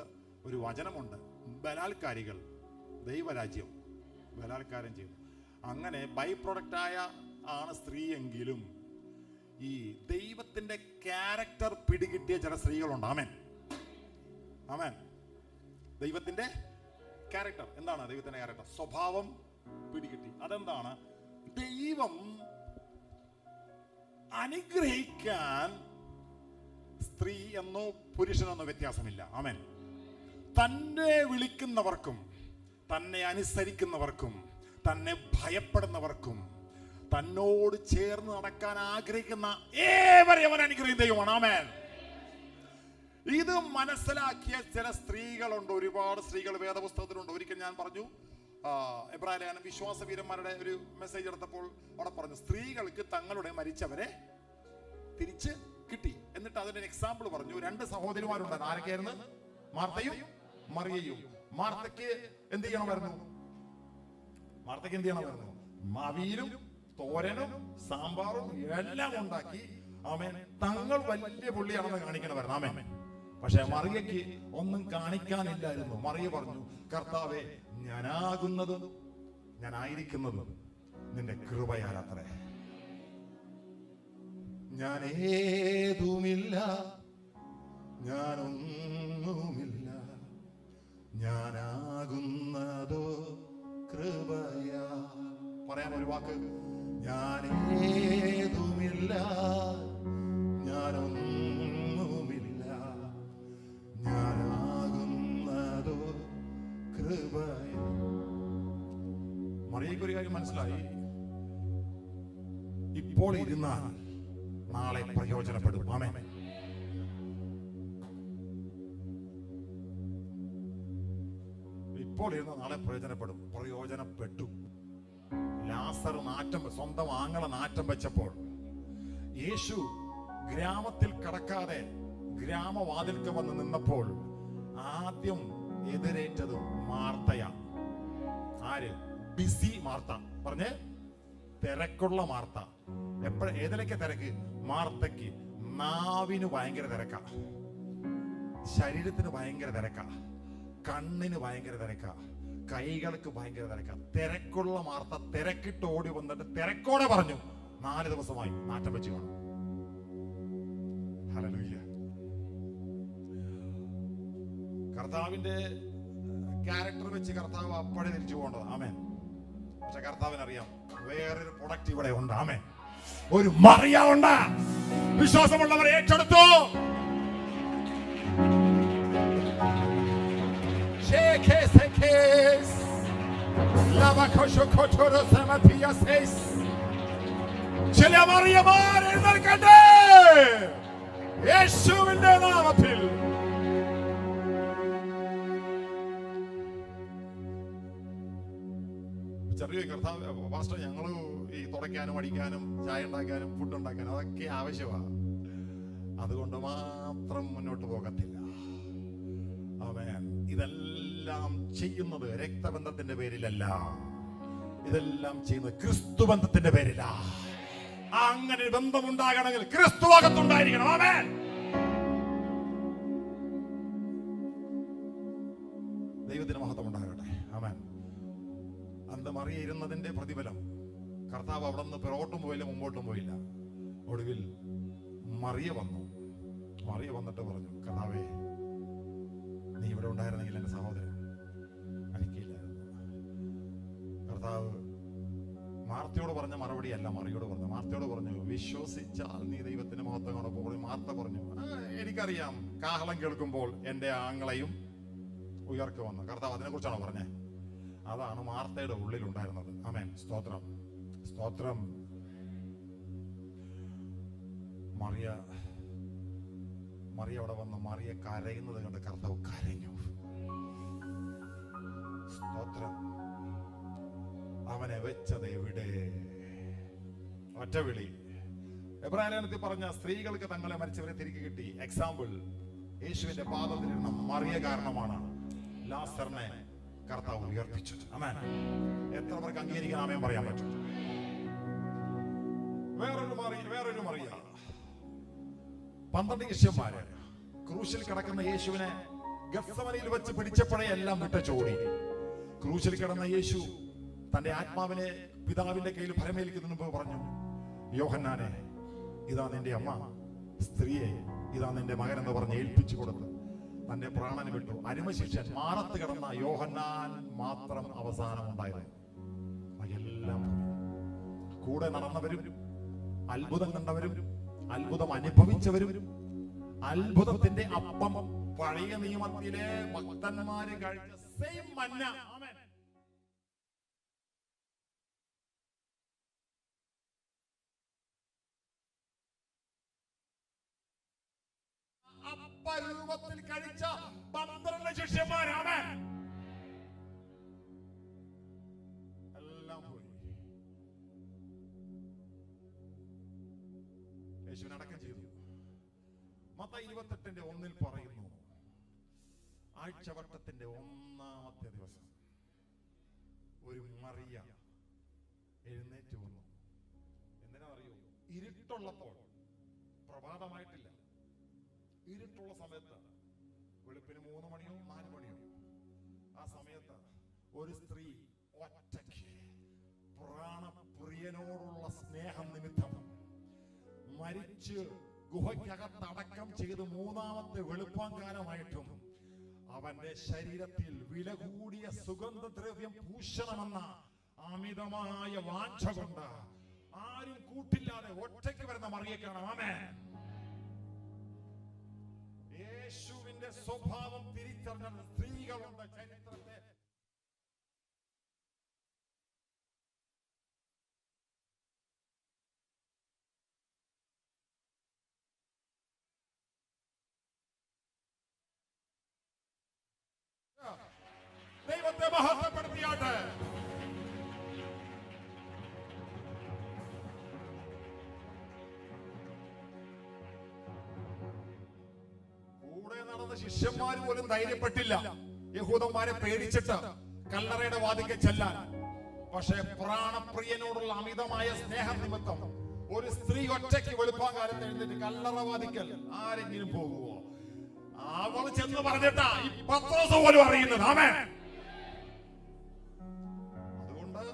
ഒരു വചനമുണ്ട്: ബലാത്കാരികൾ ദൈവരാജ്യം ബലാത്കാരം ചെയ്തു. അങ്ങനെ ബൈ പ്രൊഡക്റ്റായ ആണ് സ്ത്രീ എങ്കിലും ഈ ദൈവത്തിന്റെ ക്യാരക്ടർ പിടികിട്ടിയ ചില സ്ത്രീകളുണ്ട്. ആമേൻ. ദൈവത്തിന്റെ ക്യാരക്ടർ എന്താണ്? ദൈവത്തിന്റെ ക്യാരക്ടർ, സ്വഭാവം പിടികിട്ടി. അതെന്താണ്? ദൈവം അനുഗ്രഹിക്കാൻ സ്ത്രീ എന്നോ പുരുഷനെന്നോ വ്യത്യാസമില്ല. ആമേൻ. തന്നെ വിളിക്കുന്നവർക്കും തന്നെ അനുസരിക്കുന്നവർക്കും തന്നെ ഭയപ്പെടുന്നവർക്കും തന്നോട് ചേർന്ന് നടക്കാൻ ആഗ്രഹിക്കുന്ന ഏവരെയും അവൻ അനുഗ്രഹിക്കുന്ന ദൈവമാണ്. ആമേൻ. ഇത് മനസ്സിലാക്കിയ ചില സ്ത്രീകളുണ്ട്, ഒരുപാട് സ്ത്രീകൾ വേദപുസ്തകത്തിലുണ്ട്. ഒരിക്കൽ ഞാൻ പറഞ്ഞു, എബ്രായലേഖനം വിശ്വാസവീരന്മാരുടെ ഒരു മെസ്സേജ് എടുത്തപ്പോൾ അവിടെ പറഞ്ഞു സ്ത്രീകൾക്ക് തങ്ങളുടെ മരിച്ചവരെ തിരിച്ച് കിട്ടി. എന്നിട്ട് അതിന്റെ എക്സാമ്പിൾ പറഞ്ഞു. 2 സഹോദരിമാരുണ്ട്. ആരൊക്കെയായിരുന്നു? മാർത്തയും മറിയയും. മാർത്തയ്ക്ക് എന്ത് ചെയ്യണമായിരുന്നു? അവിയലും തോരനും സാമ്പാറും എല്ലാം ഉണ്ടാക്കി ആമേൻ തങ്ങൾ വലിയ പുള്ളിയാണെന്ന് കാണിക്കണമായിരുന്നു. ആമേൻ. പക്ഷെ മറിയയ്ക്ക് ഒന്നും കാണിക്കാനില്ലായിരുന്നു. മറിയ പറഞ്ഞു, കർത്താവേ, ഞാനാകുന്നതും ഞാനായിരിക്കുന്നതും നിന്റെ കൃപയാലത്രേ. ഞാൻ ഏതുമില്ല, ഞാനൊന്നുമില്ല, ഞാനാകുന്നതോ കൃപയാ. പറയാൻ ഒരു വാക്ക്, ഞാൻ ഏതുമില്ല, ഞാനൊന്നുമില്ല, ഞാനാകുന്നതോ കൃപയാ. മറിയയ്ക്ക് ഒരു കാര്യം മനസ്സിലായി, ഇപ്പോൾ ഇരുന്നാൽ നാളെ പ്രയോജനപ്പെടും. ആമേൻ. ഇപ്പോൾ ഇരുന്ന നാളെ പ്രയോജനപ്പെട്ടു. ലാസർ സ്വന്തം ആങ്ങളെ നാറ്റം വെച്ചപ്പോൾ യേശു ഗ്രാമത്തിൽ കടക്കാതെ ഗ്രാമവാതിൽക്ക് വന്ന് നിന്നപ്പോൾ ആദ്യം എതിരേറ്റത് മാർത്തയാ. ആര്? Busy Martha. പറഞ്ഞേ, തിരക്കുള്ള മാർത്ത. ഏതിലൊക്കെ തിരക്ക്? മാർത്തയ്ക്ക് നാവിന് ഭയങ്കര തിരക്ക, ശരീരത്തിന് ഭയങ്കര തിരക്ക, കണ്ണിന് ഭയങ്കര തിരക്ക, കൈകൾക്ക് ഭയങ്കര തിരക്ക. തിരക്കുള്ള മാർത്ത തിരക്കിട്ട് ഓടി വന്നിട്ട് തിരക്കോടെ പറഞ്ഞു, 4 ദിവസമായി നാറ്റം വെച്ച് കാണും. ഹല്ലേലൂയ. കർത്താവിന്റെ ക്യാരക്ടർ വെച്ച് കർത്താവ് അപ്പഴേ തിരിച്ചു പോകേണ്ടത്. ആമേൻ. പക്ഷെ കർത്താവിനറിയാം വേറൊരു പ്രൊഡക്റ്റ് ഇവിടെ ഉണ്ട്. ആമേൻ. ഒരു മറിയ ഉണ്ട്. വിശ്വാസമുള്ളവരെ ഏറ്റെടുത്തു. ചില മറിയമാർ എഴുന്നേൽക്കട്ടെ യേശുവിന്റെ നാമത്തിൽ. ചെറിയ കർത്താവ് പാസ്റ്റർ, ഞങ്ങള് ഈ തുടയ്ക്കാനും അടിക്കാനും ചായ ഉണ്ടാക്കാനും ഫുഡ് ഉണ്ടാക്കാനും അതൊക്കെ ആവശ്യമാണ്. അതുകൊണ്ട് മാത്രം മുന്നോട്ട് പോകത്തില്ല. ആമേൻ. ഇതെല്ലാം ചെയ്യുന്നത് രക്തബന്ധത്തിന്റെ പേരിലല്ല, ഇതെല്ലാം ചെയ്യുന്നത് ക്രിസ്തു ബന്ധത്തിന്റെ പേരിലാ. അങ്ങനെ ബന്ധമുണ്ടാകണമെങ്കിൽ ക്രിസ്തു അകത്തുണ്ടായിരിക്കണം. ആമേൻ. ദൈവത്തിന് മഹത്വം ഉണ്ടാകട്ടെ. ആമേൻ. അന്ന് മറിയ ഇരുന്നതിന്റെ പ്രതിഫലം കർത്താവ് അവിടെ നിന്ന് പിറകോട്ടും പോയില്ല, മുമ്പോട്ടും പോയില്ല. ഒടുവിൽ മറിയ വന്നു. മറിയ വന്നിട്ട് പറഞ്ഞു, കർത്താവേ, നീ ഇവിടെ ഉണ്ടായിരുന്നെങ്കിൽ എന്റെ സഹോദരൻ മരിക്കില്ലായിരുന്നു. കർത്താവ് മാർത്തയോട് പറഞ്ഞ മറുപടി അല്ല മറിയോട് പറഞ്ഞു. മാർത്തയോട് പറഞ്ഞു, വിശ്വസിച്ചാൽ നീ ദൈവത്തിന്റെ മഹത്വം കാണുമ്പോൾ. മാർത്ത പറഞ്ഞു, എനിക്കറിയാം, കാഹളം കേൾക്കുമ്പോൾ എന്റെ ആങ്ങളെയും ഉയർക്ക് വന്നു. കർത്താവ് അതിനെ കുറിച്ചാണോ പറഞ്ഞേ? അതാണ് മാർത്തയുടെ ഉള്ളിൽ ഉണ്ടായിരുന്നത്. ആമേൻ. സ്തോത്രം, സ്തോത്രം. മറിയ അവിടെ വന്ന് മറിയ കരയുന്നത് കണ്ട് കർത്താവ് കരഞ്ഞു. സ്തോത്രം. അവനെ വെച്ചത് എവിടെ? ഒറ്റ വിളി. എബ്രായത്തിൽ പറഞ്ഞ സ്ത്രീകൾക്ക് തങ്ങളെ മരിച്ചവരെ തിരികെ കിട്ടി. എക്സാമ്പിൾ, യേശുവിന്റെ പാദത്തിലിരുന്ന മറിയ കാരണമാണ് ലാസറിനെ കർത്താവ് ഉയർപ്പിച്ചത്. ആമേൻ. എത്ര പേർക്ക് അംഗീകരിക്കാൻ ആമേൻ പറയാൻ പറ്റും? വേറൊരു മറിയ. 12 ശിഷ്യന്മാര് ക്രൂശിൽ കിടക്കുന്ന യേശുവിനെ ഗത്സമനയിൽ വെച്ച് പിടിച്ചപ്പോഴേ എല്ലാം വിട്ടച്ചോടി. ക്രൂശിൽ കിടന്ന യേശു തന്റെ ആത്മാവിനെ പിതാവിന്റെ കയ്യിൽ ഫലമേൽക്കുന്നതിന് മുമ്പ് പറഞ്ഞു, യോഹന്നാനെ, ഇതാ നിന്റെ അമ്മ, സ്ത്രീയെ ഇതാ നിന്റെ മകൻ എന്ന് പറഞ്ഞ് ഏൽപ്പിച്ചു കൊടുത്തു തന്റെ പ്രാണന് വിട്ടു. അരുമശിഷ്യൻ മാറത്ത് കിടന്ന യോഹന്നാൻ മാത്രം അവസാനം ഉണ്ടായത്. എല്ലാം കൂടെ നടന്നവരും അത്ഭുതം കണ്ടവരും അത്ഭുതം അനുഭവിച്ചവരും അത്ഭുതത്തിന്റെ അപ്പം പഴയ നിയമത്തിലെ ഭക്തന്മാര് കഴിച്ച സെയിം മന്ന. ആമേൻ. അപ്പരൂപത്തിൽ കഴിച്ച 12 ശിഷ്യന്മാരാണ്. എല്ലാം പോയി. യേശുവിനെ അടക്കം ചെയ്തു. മത്തായി 28:1 പറയുന്നു, ആഴ്ചവട്ടത്തിന്റെ 1-ാമത്തെ ദിവസം ഒരു മറിയ എഴുന്നേറ്റ് വന്നു. എന്തിനാ അറിയോ? ഇരുട്ടുള്ളപ്പോൾ, പ്രഭാതമായിട്ടില്ല, ഇരുട്ടുള്ള സമയത്ത് വെളുപ്പിന് 3 മണിയോ 4 മണിയോ ആ സമയത്ത് ഒരു സ്ത്രീ ഒറ്റയ്ക്ക് പ്രാണപ്രിയനോടുള്ള സ്നേഹം നിമിത്തം മരിച്ച് ഗുഹയ്ക്കകത്ത് അടക്കം ചെയ്ത് 3-ാമത്തെ വെളുപ്പാങ്കാലമായിട്ടും അവന്റെ ശരീരത്തിൽ വില കൂടിയ സുഗന്ധദ്രവ്യം പൂശണമെന്ന അമിതമായ വാഞ്ച കൊണ്ട് ആരും കൂട്ടില്ലാതെ ഒറ്റയ്ക്ക് വരുന്ന മറിയെ കാണാം. ആമേൻ. യേശുവിന്റെ സ്വഭാവം തിരിച്ചറിഞ്ഞ സ്ത്രീകളുണ്ട് ചരിത്രത്തെ. ദൈവത്തെ മഹത്വപ്പെടുത്തിയാട്ടെ. കൂടെ നടന്ന ശിഷ്യന്മാർ പോലും ധൈര്യപ്പെട്ടില്ല യഹൂദന്മാരെ പേടിച്ചിട്ട് കല്ലറയുടെ വാതിൽക്കൽ ചെല്ലാൻ. പക്ഷേ പ്രാണപ്രിയനോടുള്ള അമിതമായ സ്നേഹം നിമിത്തം ഒരു സ്ത്രീ ഒറ്റയ്ക്ക് വെളുപ്പാങ്കാലത്ത് എഴുന്നേറ്റ് കല്ലറ വാതിൽക്കൽ ആരെങ്കിലും പോകുമോ? അവൾ ചെന്ന് പറഞ്ഞിട്ടാ ഈ പത്രോസ് പോലും അറിയുന്നത്. ആമേൻ. അതുകൊണ്ട്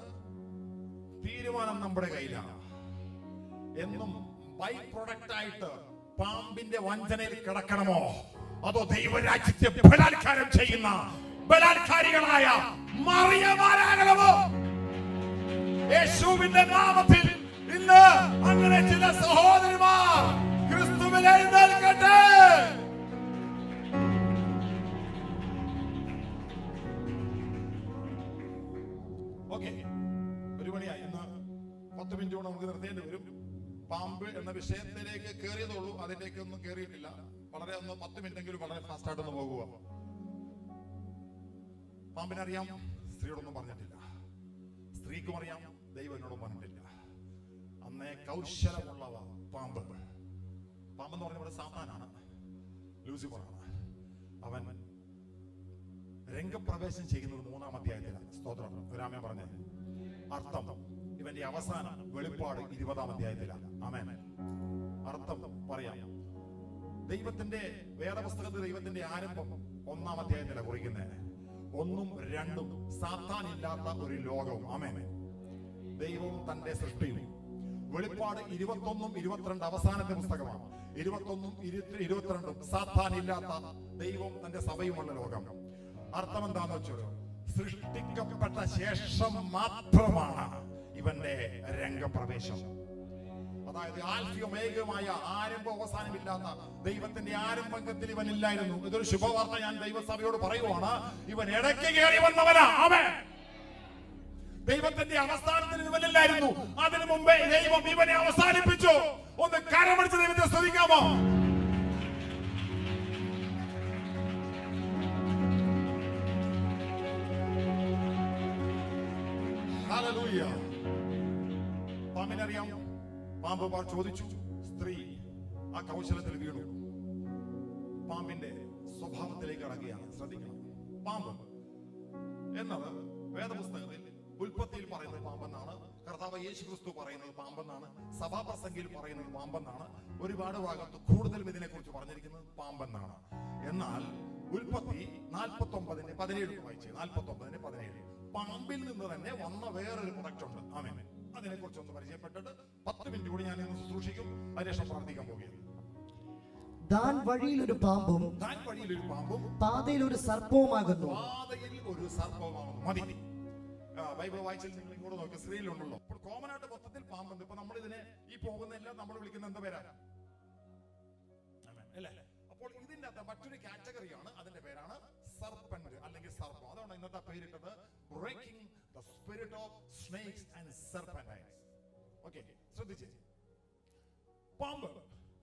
തീരുമാനം നമ്മുടെ കയ്യിലാണ്. എന്നും ബൈ പ്രൊഡക്റ്റ് ആയിട്ട് പാമ്പിന്റെ വഞ്ചനയിൽ കിടക്കണമോ, അതോ ദൈവരാജ്യത്തെ ബലാത്കാരം ചെയ്യുന്ന ബലാത്കാരികളായ മറിയമാരാകണമോ? യേശുവിന്റെ നാമത്തിൽ ഇന്ന് അങ്ങനെ ചില സഹോദരിമാർ ക്രിസ്തുവിൽ എഴുന്നേൽക്കട്ടെ. ഓക്കെ, 1 മണിയായി. ഇന്ന് 10 മിനിറ്റ് കൊണ്ട് നമുക്ക് നിർത്തേണ്ടി വരും. പാമ്പ് എന്ന വിഷയത്തിലേക്ക് കയറിയതുള്ളൂ, അതിലേക്ക് ഒന്നും കയറിയിട്ടില്ല. വളരെ 10 മിനിറ്റെങ്കിലും വളരെ ഫാസ്റ്റ് ആയിട്ടൊന്ന് പോകുക. പാമ്പിനറിയാം, സ്ത്രീയോടൊന്നും പറഞ്ഞിട്ടില്ല. സ്ത്രീക്കും അറിയാം, ദൈവം എന്നോടും പറഞ്ഞിട്ടില്ല. അന്നേ കൗശലമുള്ളവ പാമ്പ്. പാമ്പെന്ന് പറഞ്ഞ ഇവിടെ സാത്താനാണ്, ലൂസിഫറാണ്. അവൻ രംഗപ്രവേശം ചെയ്യുന്നത് 3-ാം അധ്യായത്തിലാണ്. സ്തോത്രം. ഒരാമേ പറഞ്ഞേ. അർത്ഥം ഇവന്റെ അവസാനം വെളിപ്പാട് 20-ാം അധ്യായത്തിലാണ്. ആമേൻ. അർത്ഥം പറയാം. ദൈവത്തിന്റെ വേദപുസ്തകത്തിൽ ദൈവത്തിന്റെ ആരംഭം 1-ാം അധ്യായത്തിലാണ് കുറിക്കുന്നത്. 1ഉം 2ഉം സാത്താൻ ഇല്ലാത്ത ഒരു ലോകവും. ആമേൻ. ദൈവവും തന്റെ സൃഷ്ടിയും. വെളിപ്പാട് 21ഉം 22 അവസാനത്തെ പുസ്തകമാണ്. 21ഉം 22ഉം സാത്താൻ ഇല്ലാത്ത ദൈവവും തന്റെ സഭയുമുള്ള ലോകം. അർത്ഥം എന്താന്ന് വെച്ചോ, സൃഷ്ടിക്കപ്പെട്ട ശേഷം മാത്രമാണ് ഇവന്റെ രംഗപ്രവേശം. അതായത് ആൽഫ്യമേഘമായ ആരംഭം അവസാനമില്ലാത്ത ദൈവത്തിന്റെ ആരംഭത്തിൽ ഇവൻ ഇല്ലായിരുന്നു. ഇതൊരു ശുഭവാർത്ത ഞാൻ ദൈവസഭയോട് പറയുവാണ്. ഇവൻ ഇടയ്ക്ക് കയറി വന്നവനാ. ആമേൻ. ദൈവത്തിന്റെ അവസാനത്തിന് ഇവനില്ലായിരുന്നു. അതിനു മുമ്പേ ദൈവം ഇവനെ അവസാനിപ്പിച്ചു. ഒന്ന് കരമടിച്ച് ദൈവത്തെ സ്തുതിക്കാമോ? ഹല്ലേലൂയ. പാമ്പിനറിയാം. പാമ്പ് ചോദിച്ചു. സ്ത്രീ ആ കൗശലത്തിൽ വീണു. പാമ്പിന്റെ സ്വഭാവത്തിലേക്ക് അടങ്ങുകയാണ്. ശ്രദ്ധിക്കണം. പാമ്പ് എന്നത് വേദപുസ്തകത്തിൽ ഉൽപ്പത്തിയിൽ പറയുന്നത് പാമ്പെന്നാണ്. കർത്താവ് യേശു ക്രിസ്തു പറയുന്നത് പാമ്പെന്നാണ്. സഭാപ്രസംഗിയിൽ പറയുന്നത് പാമ്പെന്നാണ്. ഒരുപാട് ഭാഗത്ത് കൂടുതലും ഇതിനെ കുറിച്ച് പറഞ്ഞിരിക്കുന്നത് പാമ്പെന്നാണ്. എന്നാൽ ഉൽപ്പത്തി 49:17 വായിച്ചേ. 49:17 പാമ്പിൽ നിന്ന് തന്നെ വന്ന വേറൊരു പ്രൊഡക്റ്റ് ഉണ്ട്. ആമേൻ. അതിനെ കുറിച്ച് ഒന്ന് പരിചയപ്പെട്ടിട്ട് 10 മിനിറ്റ് കൂടി ഞാൻ ഇന്ന് ശുശ്രൂഷിക്കും. അതിനുശേഷം പ്രാർത്ഥിക്കാൻ പോകുകയാണ്. താൻ വഴിയിൽ ഒരു പാമ്പും പാതയിൽ ഒരു സർപ്പവുമാകുന്നു. മതി. ബൈബിൾ വായിച്ചാൽ നിങ്ങൾ ഇങ്ങോട്ട് നോക്കി, സ്ത്രീയിലുണ്ടല്ലോ. ഇപ്പോൾ കോമൺ ആയിട്ട് മൊത്തത്തിൽ പാമ്പുണ്ട്. ഇപ്പൊ നമ്മൾ ഇതിനെ ഈ പോകുന്ന എല്ലാം നമ്മൾ വിളിക്കുന്ന എന്താ പേരാ? അല്ലേ? അപ്പോൾ ഇതിന്റെ അകത്ത് മറ്റൊരു കാറ്റഗറിയാണ്. അതിന്റെ പേരാണ് സർപ്പന്റ് അല്ലെങ്കിൽ സർപ്പം. അതുകൊണ്ട് ഇന്നത്തെ പേരിട്ടത് breaking the spirit of snakes and serpentines. Okay, ശ്രദ്ധിച്ചേ. പാമ്പ്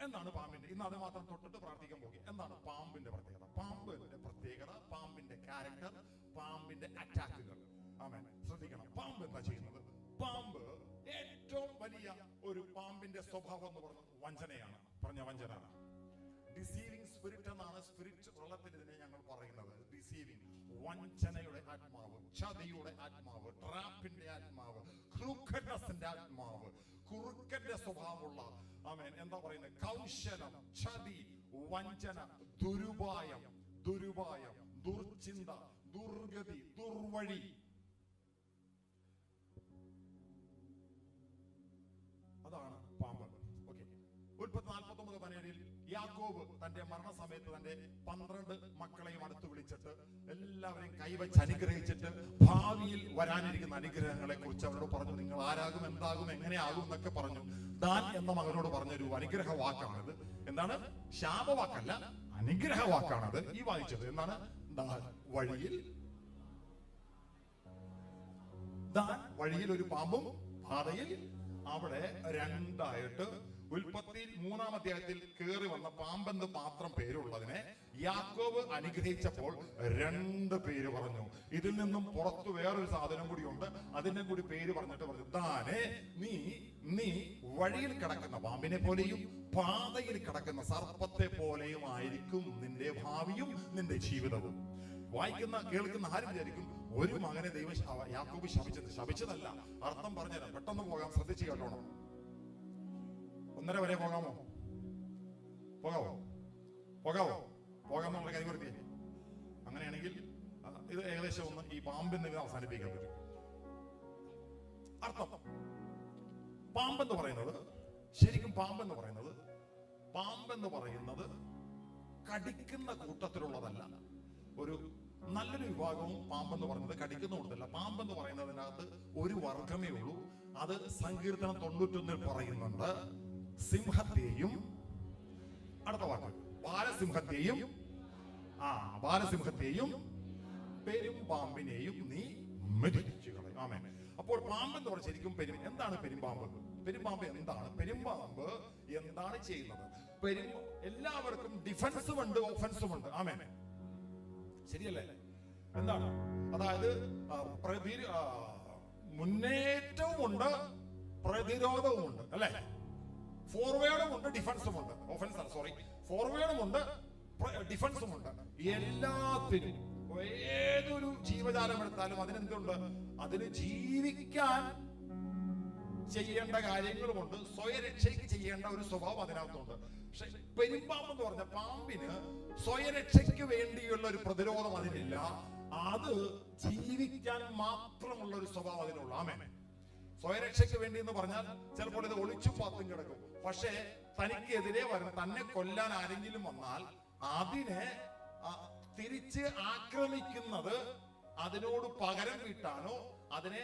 എന്താണ് പാമ്പിന്റെ? ഇന്ന് അത് മാത്രം തൊട്ടിട്ട് പ്രാർത്ഥിക്കാൻ പോകും. എന്താണ് പാമ്പിന്റെ പ്രത്യേകത? പാമ്പിന്റെ പ്രത്യേകത, പാമ്പിന്റെ ക്യാരക്ടർ, പാമ്പിന്റെ അറ്റാക്കുകൾ. ആമേൻ. ശ്രദ്ധിക്കണം. പാമ്പ് എന്താ ചെയ്യുന്നത്? പാമ്പ് ഏറ്റവും വലിയ ഒരു പാമ്പിന്റെ സ്വഭാവം എന്ന് പറയുന്നത് വഞ്ചനയാണ്. പറഞ്ഞ വഞ്ചന. ഡിസീവിംഗ് സ്പിരിറ്റ് എന്നാണ് സ്പിരിറ്റ് വെള്ളത്തിൽ ഇതിനെ ഞങ്ങൾ പറയുന്നത്. ഡിസീവിംഗ്, വഞ്ചനയുടെ ആത്മാവ്, ചതിയുടെ ആത്മാവ്, ട്രാപ്പിന്റെ ആത്മാവ്, ക്രൂക്കഡ്നെസിന്റെ ആത്മാവ്, കുറുക്കന്റെ സ്വഭാവമുള്ള, ആമേൻ, എന്താ പറയുന്നത്, കൗശലം, ചതി, വഞ്ചന, ദുരുപായം, ദുരുപായം, ദുർചിന്ത, ദുർഗതി, ദുർവഴി. അതാണ് പാമ്പ്. ഓക്കെ. ഉൽപ്പത്തി 49:17 യാക്കോബ് തന്റെ മരണസമയത്ത് തന്റെ 12 മക്കളെയും അടുത്ത് വിളിച്ചിട്ട് എല്ലാവരെയും കൈവച്ച് അനുഗ്രഹിച്ചിട്ട് ഭാവിയിൽ വരാനിരിക്കുന്ന അനുഗ്രഹങ്ങളെ കുറിച്ച് അവരോട് പറഞ്ഞു. നിങ്ങൾ ആരാകും, എന്താകും, എങ്ങനെയാകും എന്നൊക്കെ പറഞ്ഞു. ദാൻ എന്ന മകനോട് പറഞ്ഞൊരു അനുഗ്രഹ വാക്കാണിത്. എന്താണ്? ശാപവാക്കല്ല, അനുഗ്രഹ വാക്കാണത്. ഈ വായിച്ചത് എന്താണ്? വഴിയിൽ ഒരു പാമ്പും പാതയിൽ അവിടെ രണ്ടായിട്ട്. ഉൽപ്പത്തി 3-ാം അധ്യായത്തിൽ കയറി വന്ന പാമ്പെന്ന് മാത്രം പേരുള്ളതിനെ യാക്കോബ് അനുഗ്രഹിച്ചപ്പോൾ 2 പേര് പറഞ്ഞു. ഇതിൽ നിന്നും പുറത്തു വേറൊരു സാധനം കൂടി ഉണ്ട്, അതിന്റെ കൂടി പേര് പറഞ്ഞിട്ട് പറഞ്ഞു, ദാനെ നീ വഴിയിൽ കിടക്കുന്ന പാമ്പിനെ പോലെയും പാതയിൽ കിടക്കുന്ന സർപ്പത്തെ പോലെയും ആയിരിക്കും നിന്റെ ഭാവിയും നിന്റെ ജീവിതവും. വായിക്കുന്ന കേൾക്കുന്ന ആരും വിചാരിക്കും ഒരു മകനെ ദൈവം യാക്കോബ് ശപിച്ചതല്ല. അർത്ഥം പറഞ്ഞുതരാം, പെട്ടെന്ന് പോകാം, ശ്രദ്ധിച്ച് കേട്ടോണം. 1:30 വരെ പോകാമോ? പോകാമെന്നുള്ള കൈവരുത്തി. അങ്ങനെയാണെങ്കിൽ ഇത് ഏകദേശം ഒന്ന് ഈ പാമ്പിന് അവസാനിപ്പിക്കാൻ പറ്റും. അർത്ഥം, പാമ്പെന്ന് പറയുന്നത് ശരിക്കും പാമ്പെന്ന് പറയുന്നത് കടിക്കുന്ന കൂട്ടത്തിലുള്ളതല്ല. ഒരു നല്ലൊരു വിഭാഗവും പാമ്പെന്ന് പറയുന്നത് കടിക്കുന്ന കൂട്ടത്തില്ല. പാമ്പെന്ന് പറയുന്നതിനകത്ത് ഒരു വർഗമേ ഉള്ളൂ. അത് സങ്കീർത്തനം 91 പറയുന്നുണ്ട്. സിംഹത്തെയും, അടുത്ത വാക്ക് ബാലസിംഹത്തെയും പെരുമ്പാമ്പിനെയും നീ മെതിച്ചു കളയും. ആമേൻ. അപ്പോൾ പാമ്പെന്ന് പറഞ്ഞ ശരിക്കും എന്താണ് പെരുമ്പാമ്പ്? പെരുമ്പാമ്പ് എന്താണ് ചെയ്യുന്നത്? എല്ലാവർക്കും ഡിഫൻസും ഉണ്ട്, ഓഫൻസും ഉണ്ട്. ആമേൻ, ശരിയല്ലേ? എന്താണ്? അതായത് മുന്നേറ്റവും ഉണ്ട്, പ്രതിരോധവും ഉണ്ട്, അല്ലെ? ഫോർവേഡും ഉണ്ട്, ഡിഫൻസും ഉണ്ട്. ഫോർവേഡും ഉണ്ട്, ഡിഫൻസും ഉണ്ട്. എല്ലാത്തിനും ഏതൊരു ജീവജാലം എടുത്താലും അതിനെന്തുണ്ട്? അതിന് ജീവിക്കാൻ ചെയ്യേണ്ട കാര്യങ്ങളുമുണ്ട്, സ്വയരക്ഷയ്ക്ക് ചെയ്യേണ്ട ഒരു സ്വഭാവം അതിനകത്തുണ്ട്. പക്ഷെ പെരുമ്പാമ്പ് എന്ന് പറഞ്ഞ പാമ്പിന് സ്വയരക്ഷയ്ക്ക് വേണ്ടിയുള്ള ഒരു പ്രതിരോധം അതിനില്ല. അത് ജീവിക്കാൻ മാത്രമുള്ള ഒരു സ്വഭാവം അതിനുള്ള. ആമേൻ. സ്വയരക്ഷയ്ക്ക് വേണ്ടി എന്ന് പറഞ്ഞാൽ ചിലപ്പോൾ ഇത് ഒളിച്ചും പാത്തും കിടക്കും. പക്ഷേ തനിക്കെതിരെ തന്നെ കൊല്ലാൻ ആരെങ്കിലും വന്നാൽ അതിനെ തിരിച്ച് ആക്രമിക്കുന്നത് അതിനോട് പകരം വീട്ടാനോ അതിനെ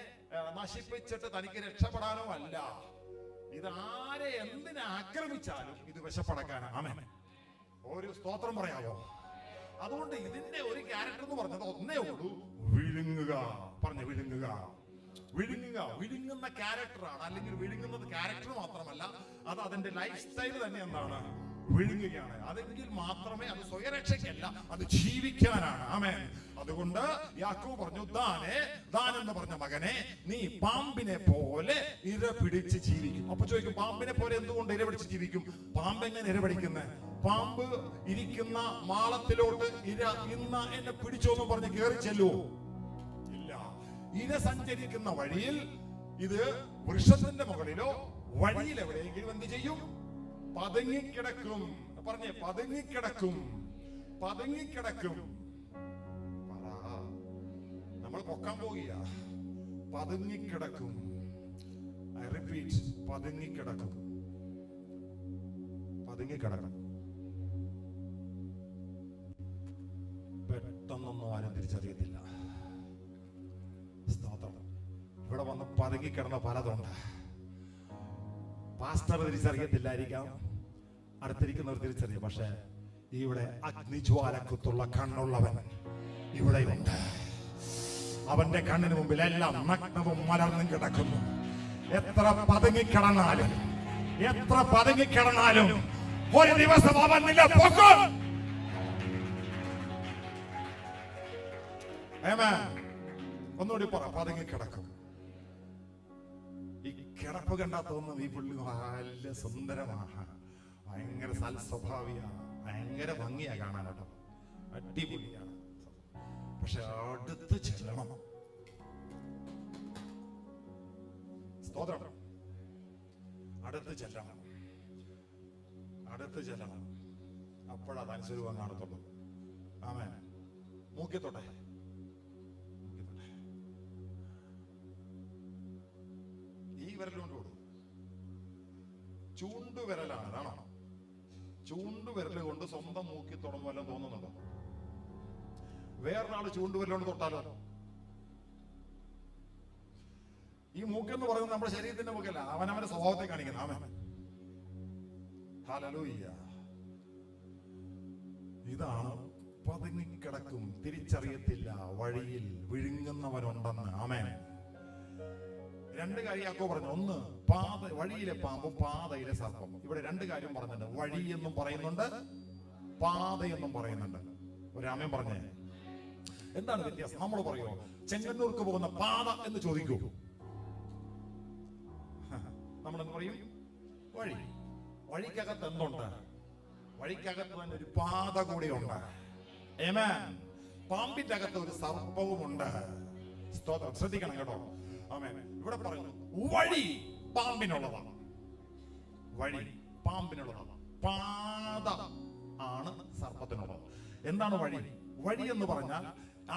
നശിപ്പിച്ചിട്ട് തനിക്ക് രക്ഷപ്പെടാനോ അല്ല. ഇത് ആരെ എന്തിനെ ആക്രമിച്ചാലും ഇത് വിശപ്പടക്കാനാണ്. ആമേൻ. ഒരു സ്തോത്രം പറയാമോ? അതുകൊണ്ട് ഇതിന്റെ ഒരു ക്യാരക്ടർ എന്ന് പറഞ്ഞത് ഒന്നേ ഉള്ളൂ, വിഴുങ്ങുക. പറഞ്ഞ വിഴുങ്ങുന്ന ക്യാരക്ടറാണ്. അല്ലെങ്കിൽ വിഴുങ്ങുന്നത് ക്യാരക്ടർ മാത്രമല്ല, അത് അതിന്റെ ലൈഫ് സ്റ്റൈൽ തന്നെ എന്താണ്? വിഴുങ്ങുകയാണ്. അതെങ്കിൽ മാത്രമേ അത് സ്വയരക്ഷയ്ക്കല്ല, അത് ജീവിക്കാനാണ്. ആമേൻ. അതുകൊണ്ട് യാക്കോബ് പറഞ്ഞു, ദാൻ എന്ന് പറഞ്ഞ മകനെ, നീ പാമ്പിനെ പോലെ ഇര പിടിച്ച് ജീവിക്കും. അപ്പൊ ചോദിക്കും, പാമ്പിനെ പോലെ എന്തുകൊണ്ട് ഇര പിടിച്ച് ജീവിക്കും? പാമ്പ് എങ്ങനെ ഇര പിടിക്കുന്നത്? പാമ്പ് ഇരിക്കുന്ന മാളത്തിലോട്ട് ഇന്ന് എന്നെ പിടിച്ചോന്ന് പറഞ്ഞ് കയറി ചെല്ലുവോ? ഇല്ല. ഇര സഞ്ചരിക്കുന്ന വഴിയിൽ ഇത് വൃക്ഷത്തിന്റെ മുകളിലോ വഴിയിൽ എവിടെയെങ്കിലും എന്ത് ചെയ്യും? പതുങ്ങിക്കിടക്കും. പറഞ്ഞേ, പതുങ്ങിക്കിടക്കും. നമ്മൾ പൊക്കാൻ പോവുക. പതുങ്ങിക്കിടക്കും. ഐ റിപ്പീറ്റ്, പതുങ്ങിക്കിടക്കും. പെട്ടെന്നൊന്നും ആരും തിരിച്ചറിയത്തില്ല. സ്തോത്രം. ഇവിടെ വന്ന് പതുങ്ങിക്കിടന്ന പലതുണ്ട്. പാസ്റ്റർ തിരിച്ചറിയത്തില്ലായിരിക്കാം, അടുത്തിരിക്കുന്നവർ തിരിച്ചറിയാം. പക്ഷെ ഇവിടെ അഗ്നിജ്വാലക്കുത്തുള്ള കണ്ണുള്ളവൻ ഇവിടെയുണ്ട്. അവന്റെ കണ്ണിന് മുമ്പിൽ എല്ലാം നഗ്നവും മലർന്നും കിടക്കുന്നു. എത്ര പതുങ്ങിക്കിടന്നാലും ഒരു ദിവസം അവൻ നിന്നെ പൊക്കും. ഒന്നുകൂടി പറ, പതുങ്ങിക്കിടക്കും. ഈ കിടപ്പ് കണ്ടാ തോന്നുന്നത് ഈ പുള്ളി നല്ല സുന്ദരമാണ്, ഭയങ്കര സൽസ്വഭാവിയാണ്, ഭയങ്കര ഭംഗിയാ കാണാനോ, അടിപൊളിയാണ്. പക്ഷെ അടുത്ത് ചെല്ലണം. സ്തോത്രം. അടുത്ത് ചെല്ലണം. അപ്പോഴത് അനുസരിക്കാൻ കാണത്തുള്ളൂ. ആമേൻ. മൂക്കിത്തോട്ടെ. ഈ വിരലുകൊണ്ട് കൊടുക്കും. ചൂണ്ടുവിരലാണ്, അതാണോ? ചൂണ്ടുവിരൽ കൊണ്ട് സ്വന്തം മൂക്കി തൊടുമ്പോ വല്ലതും തോന്നുന്നുണ്ടോ? വേറൊരാള് ചൂണ്ടുവിരലോണ്ട് തൊട്ടാലോ? ഈ മൂക്കെന്ന് പറയുന്നത് നമ്മുടെ ശരീരത്തിന്റെ മൂക്കല്ല, അവനവന്റെ സ്വഭാവത്തെ കാണിക്കുന്നത്. ആമേൻ. ഹല്ലേലൂയ. ഇതാണ് പതുങ്ങിക്കിടക്കും, തിരിച്ചറിയത്തില്ല, വഴിയിൽ വിഴുങ്ങുന്നവനുണ്ടെന്ന്. ആമേൻ. രണ്ട് കാര്യം യാക്കോബ് പറഞ്ഞു. ഒന്ന്, വഴിയിലെ പാമ്പും പാതയിലെ സർപ്പം. ഇവിടെ രണ്ട് കാര്യം പറഞ്ഞിട്ടുണ്ട്. വഴി എന്നും പറയുന്നുണ്ട്, പാതയെന്നും പറയുന്നുണ്ട്. ഒരു ആമേൻ പറഞ്ഞേ. എന്താണ് വ്യത്യാസം? നമ്മൾ പറയുമോ ചെങ്ങന്നൂർക്ക് പോകുന്ന പാത എന്ന് ചോദിക്കൂ? നമ്മളെന്ന് പറയും വഴി. വഴിക്കകത്ത് എന്തുണ്ട്? വഴിക്കകത്ത് തന്നെ ഒരു പാത കൂടി ഉണ്ട്. ആമേൻ. പാമ്പിന്റെ അകത്ത് ഒരു സർപ്പവുമുണ്ട്. സ്തോത്രം. ശ്രദ്ധിക്കണം കേട്ടോ. ആമേൻ. ഇവിടെ പറയുന്നു വഴി പാമ്പിനുള്ളതാണ്. വഴി പാമ്പിനുള്ളതാണ്, പാത ആണ് സർപ്പത്തിനുള്ളത്. എന്താണ് വഴി? വഴി എന്ന് പറഞ്ഞാൽ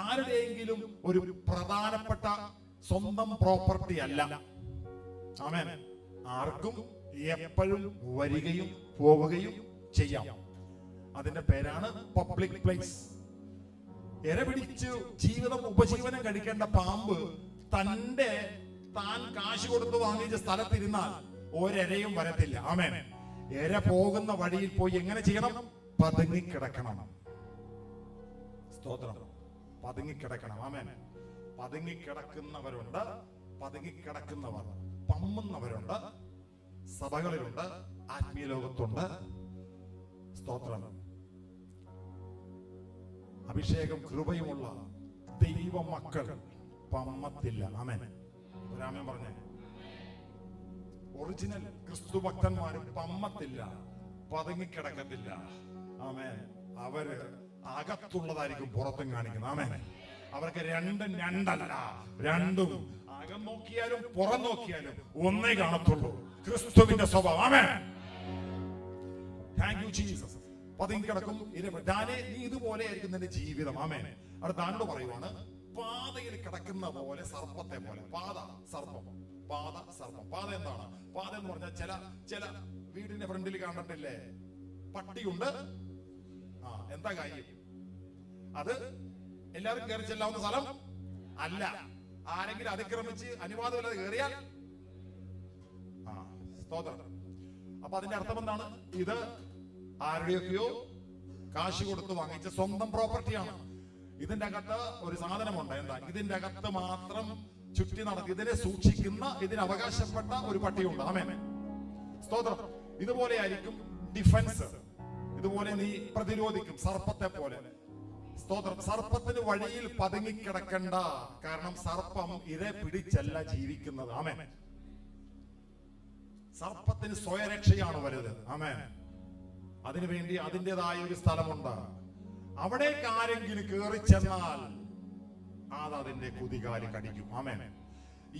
ആരുടെയെങ്കിലും ഒരു പ്രധാനപ്പെട്ട സ്വന്തം പ്രോപ്പർട്ടി അല്ല. ആമേൻ. ആർക്കും എപ്പോഴും വരികയും പോവുകയും ചെയ്യാം. അതിന്റെ പേരാണ് പബ്ലിക് പ്ലേസ്. ഇര പിടിച്ച് ജീവിതം ഉപജീവനം കഴിക്കേണ്ട പാമ്പ് താൻ കാശ് കൊടുത്ത് വാങ്ങിച്ച സ്ഥലത്തിരുന്നാൽ ഒരെരയും വരത്തില്ല. ആമേൻ. എര പോകുന്ന വഴിയിൽ പോയി എങ്ങനെ ചെയ്യണം? പതുങ്ങിക്കിടക്കണം. സ്തോത്രം. പതുങ്ങിക്കിടക്കണം. ആമേൻ. പതുങ്ങിക്കിടക്കുന്നവരുണ്ട്, പതുങ്ങിക്കിടക്കുന്നവർ പമ്മുന്നവരുണ്ട്, സഭകളിലുണ്ട്, ആത്മീയ ലോകത്തുണ്ട്. സ്തോത്രം. അഭിഷേകം കൃപയുമുള്ള ദൈവ മക്കൾ പമ്മത്തില്ല. ആമേൻ. ഒരാമേൻ പറഞ്ഞേ. ഒറിജിനൽ ക്രിസ്തു ഭക്തന്മാരും പമ്മത്തില്ല, പതുങ്ങിക്കിടക്കത്തില്ല. ആമേൻ. അവര് അകത്തുള്ളതായിരിക്കും പുറത്തും കാണിക്കുന്നത്. ആമേൻ. അവർക്ക് രണ്ടല്ല, രണ്ടും അകം നോക്കിയാലും പുറം നോക്കിയാലും ഒന്നേ കാണത്തുള്ളൂ, ക്രിസ്തുവിന്റെ സ്വഭാവം. ആമേൻ. Thank you Jesus. പതുങ്ങിക്കിടക്കും. ദാനേ, നീ ഇതുപോലെ ആയിരിക്കും നിന്റെ ജീവിതം. ആമേൻ. അവിടെ ദാനോട് പറയുവാണ്, പാതയിൽ കിടക്കുന്ന പോലെ, സർപ്പത്തെ പോലെ. പാത, സർപ്പം. പാത, സർപ്പം. പാത എന്താണ്? പാത എന്ന് പറഞ്ഞാൽ ചില വീടിന്റെ ഫ്രണ്ടിൽ കണ്ടിട്ടില്ലേ പട്ടിയുണ്ട്. എന്താ കാര്യം? അത് എല്ലാവരും കയറി ചെല്ലാവുന്ന സ്ഥലം അല്ല. ആരെങ്കിലും അതിക്രമിച്ച് അനുവാദമില്ലാതെ കയറിയാൽ സ്തോത്രം. അപ്പൊ അതിന്റെ അർത്ഥം എന്താണ്? ഇത് ആരുടെയൊക്കെയോ കാശ് കൊടുത്ത് വാങ്ങിച്ച സ്വന്തം പ്രോപ്പർട്ടിയാണ്. ഇതിന്റെ അകത്ത് ഒരു സാധനമുണ്ട്. എന്താ? ഇതിന്റെ അകത്ത് മാത്രം ചുറ്റി നടത്തി ഇതിനെ സൂക്ഷിക്കുന്ന, ഇതിന് അവകാശപ്പെട്ട ഒരു പട്ടിയുണ്ട്. ആമേൻ. സ്തോത്രം. ഇതുപോലെ ആയിരിക്കും ഡിഫൻസ്. ഇതുപോലെ നീ പ്രതിരോധിക്കും, സർപ്പത്തെ പോലെ. സ്തോത്രം. സർപ്പത്തിന് വഴിയിൽ പതുങ്ങിക്കിടക്കണ്ട. കാരണം സർപ്പം ഇര പിടിച്ചല്ല ജീവിക്കുന്നത്. ആമേൻ. സർപ്പത്തിന് സ്വയരക്ഷയാണ് വലുത്. ആമേൻ. അതിനുവേണ്ടി അതിൻ്റെതായ ഒരു സ്ഥലമുണ്ട്. അവിടേക്ക് ആരെങ്കിലും കയറി ചെന്നാൽ അതിന്റെ കുതികാല് കടിക്കും. ആമേൻ.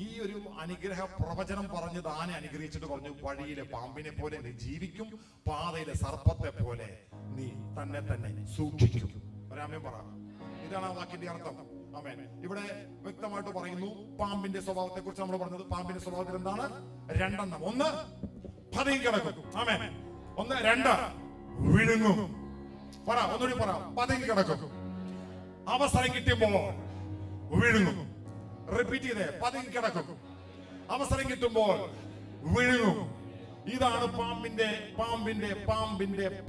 ഈ ഒരു അനുഗ്രഹ പ്രവചനം പറഞ്ഞ് താനെ അനുഗ്രഹിച്ചിട്ട് പറഞ്ഞു, വഴിയിലെ പാമ്പിനെ പോലെ നീ ജീവിക്കും, പാതയിലെ സർപ്പത്തെ പോലെ നീ തന്നെ സൂക്ഷിക്കും. ഒരാമേൻ പറ. ഇതാണ് ആ വാക്കിന്റെ അർത്ഥം. ആമേൻ. ഇവിടെ വ്യക്തമായിട്ട് പറയുന്നു പാമ്പിന്റെ സ്വഭാവത്തെ കുറിച്ച്. നമ്മൾ പറഞ്ഞത് പാമ്പിന്റെ സ്വഭാവത്തിൽ എന്താണ്? രണ്ടെണ്ണം. ഒന്ന്, പതുങ്ങിക്കിടക്കും. ആമേൻ. ഒന്ന്, രണ്ട്, വിഴുങ്ങും. പറ, ഒന്നുകൂടി പറ. പതുങ്ങിക്കിടക്കും. അവസരം കിട്ടുമ്പോൾ വിഴുങ്ങും. റിപ്പീറ്റ് ചെയ്തേ. പതുങ്ങിക്കിടക്കും. അവസരം കിട്ടുമ്പോൾ വിഴുങ്ങും. ഇതാണ് പാമ്പിന്റെ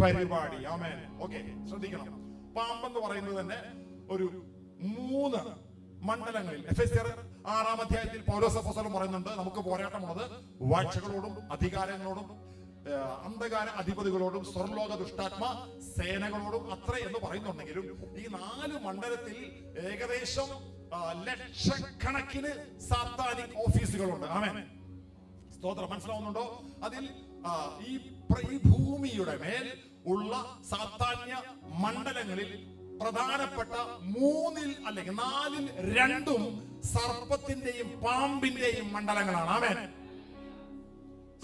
പരിപാടി. ആമേൻ. ഓക്കെ, ശ്രദ്ധിക്കണം. പാമ്പെന്ന് പറയുന്നത് തന്നെ ഒരു 3 മണ്ഡലങ്ങളിൽ. എഫെസ്യർ 6-ാം അധ്യായത്തിൽ പൗലോസ് അപ്പോസ്തലൻ പറയുന്നുണ്ട്, നമുക്ക് പോരാട്ടമുള്ളത് വാഴ്ചകളോടും അധികാരങ്ങളോടും അന്ധകാര അധിപതികളോടും സ്വർലോക ദുഷ്ടാത്മ സേനകളോടും അത്ര എന്ന് പറയുന്നുണ്ടെങ്കിലും ഈ 4 മണ്ഡലത്തിൽ ഏകദേശം ലക്ഷക്കണക്കിന് സാത്താനിക് ഓഫീസുകളുണ്ട്. ആമേൻ. സ്തോത്രം. മനസ്സിലാവുന്നുണ്ടോ? അതിൽ ഈ ഭൂമിയുടെ മേൽ ഉള്ള സാത്താന്യ മണ്ഡലങ്ങളിൽ പ്രധാനപ്പെട്ട 3-ൽ അല്ലെങ്കിൽ 4-ൽ 2 സർപ്പത്തിന്റെയും പാമ്പിന്റെയും മണ്ഡലങ്ങളാണ്. ആമേൻ.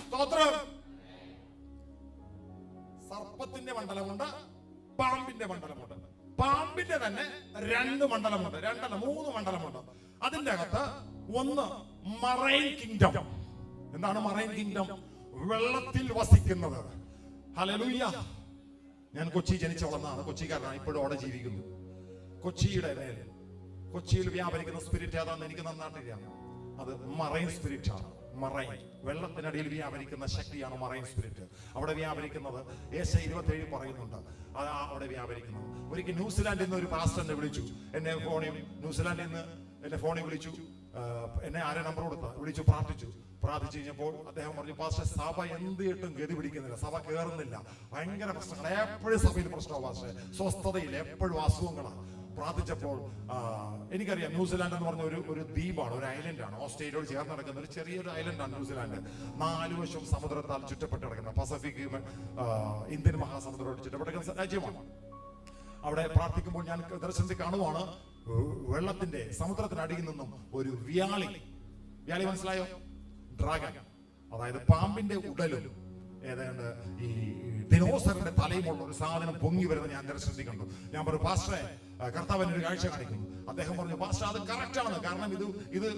സ്തോത്രം. സർപ്പത്തിന്റെ മണ്ഡലമുണ്ട്, പാമ്പിന്റെ മണ്ഡലമുണ്ട്. പാമ്പിന്റെ തന്നെ 2 മണ്ഡലമുണ്ട്, 3 മണ്ഡലമുണ്ട്. അതിന്റെ അകത്ത് ഒന്ന് മറൈൻ കിങ്ഡം. എന്താണ് മറൈൻ കിങ്ഡം? വെള്ളത്തിൽ വസിക്കുന്നത്. ഹല്ലേലൂയ. ഞാൻ കൊച്ചി ജനിച്ചു വളർന്നതാണ്, കൊച്ചിക്കാരനാണ്, ഇപ്പോഴും അവിടെ ജീവിക്കുന്നു. കൊച്ചിയിൽ വ്യാപരിക്കുന്ന സ്പിരിറ്റ് ഏതാണെന്ന് എനിക്ക് നന്നായിട്ട് അറിയാം. അത് മറൈൻ സ്പിരിറ്റ് ആണ്. മറൈൻ, വെള്ളത്തിനടിയിൽ വ്യാപരിക്കുന്ന ശക്തിയാണ് മറൈൻ സ്പിരിറ്റ്. അവിടെ വ്യാപരിക്കുന്നത് ഏശയ്യാ 27 പറയുന്നുണ്ട്, അവിടെ വ്യാപരിക്കുന്നത്. ഒരിക്കൽ ന്യൂസിലാൻഡിൽ നിന്ന് ഒരു പാസ്റ്റർ എന്നെ വിളിച്ചു, ന്യൂസിലാൻഡിൽ നിന്ന് എന്നെ ഫോണിൽ വിളിച്ചു. എന്നെ ആരെ നമ്പർ കൊടുത്ത വിളിച്ചു, പ്രാർത്ഥിച്ചു കഴിഞ്ഞപ്പോൾ അദ്ദേഹം പറഞ്ഞു, പാസ്റ്റർ സഭ എന്തിട്ടും ഗതി പിടിക്കുന്നില്ല, സഭ കയറുന്നില്ല, ഭയങ്കര പ്രശ്നങ്ങൾ, എപ്പോഴും സഭയിൽ പ്രശ്നമാണ് പാസ്റ്റർ, സ്വസ്ഥതയിൽ എപ്പോഴും അസുഖങ്ങളാണ്. പ്രാർത്ഥിച്ചപ്പോൾ എനിക്കറിയാം, ന്യൂസിലാൻഡ് എന്ന് പറഞ്ഞ ഒരു ദ്വീപാണ്, ഒരു ഐലൻഡാണ്, ഓസ്ട്രേലിയയോട് ചേർന്ന് കിടക്കുന്ന ഒരു ചെറിയൊരു ഐലൻഡാണ് ന്യൂസിലാൻഡ്. 4 വശവും സമുദ്രത്താൽ ചുറ്റപ്പെട്ട് കിടക്കുന്ന, പസഫിക് ഇന്ത്യൻ മഹാസമുദ്രത്തോട് ചുറ്റപ്പെട്ട് കിടക്കുന്ന രാജ്യമാണ്. അവിടെ പ്രാർത്ഥിക്കുമ്പോൾ ഞാൻ ദർശനത്തിൽ കാണുവാണ്, വെള്ളത്തിന്റെ സമുദ്രത്തിനടിയിൽ നിന്നും ഒരു വ്യാളി മനസ്സിലായോ? ഡ്രാഗൺ, അതായത് പാമ്പിന്റെ ഉടലും ഏതാണ്ട് ഈ ദിനോസറിന്റെ തലയുമുള്ള ഒരു സാധനം പൊങ്ങി വരുന്നത് ഞാൻ ദർശനത്തിൽ കണ്ടു. ഞാൻ പറഞ്ഞു, പാസ്റ്ററെ, കർത്താവിന് ഒരു കാഴ്ച കാണിക്കുന്നു. അദ്ദേഹം പറഞ്ഞു, പാസ്റ്റർ അത് കറക്റ്റ് ആണ്, കാരണം ഇത്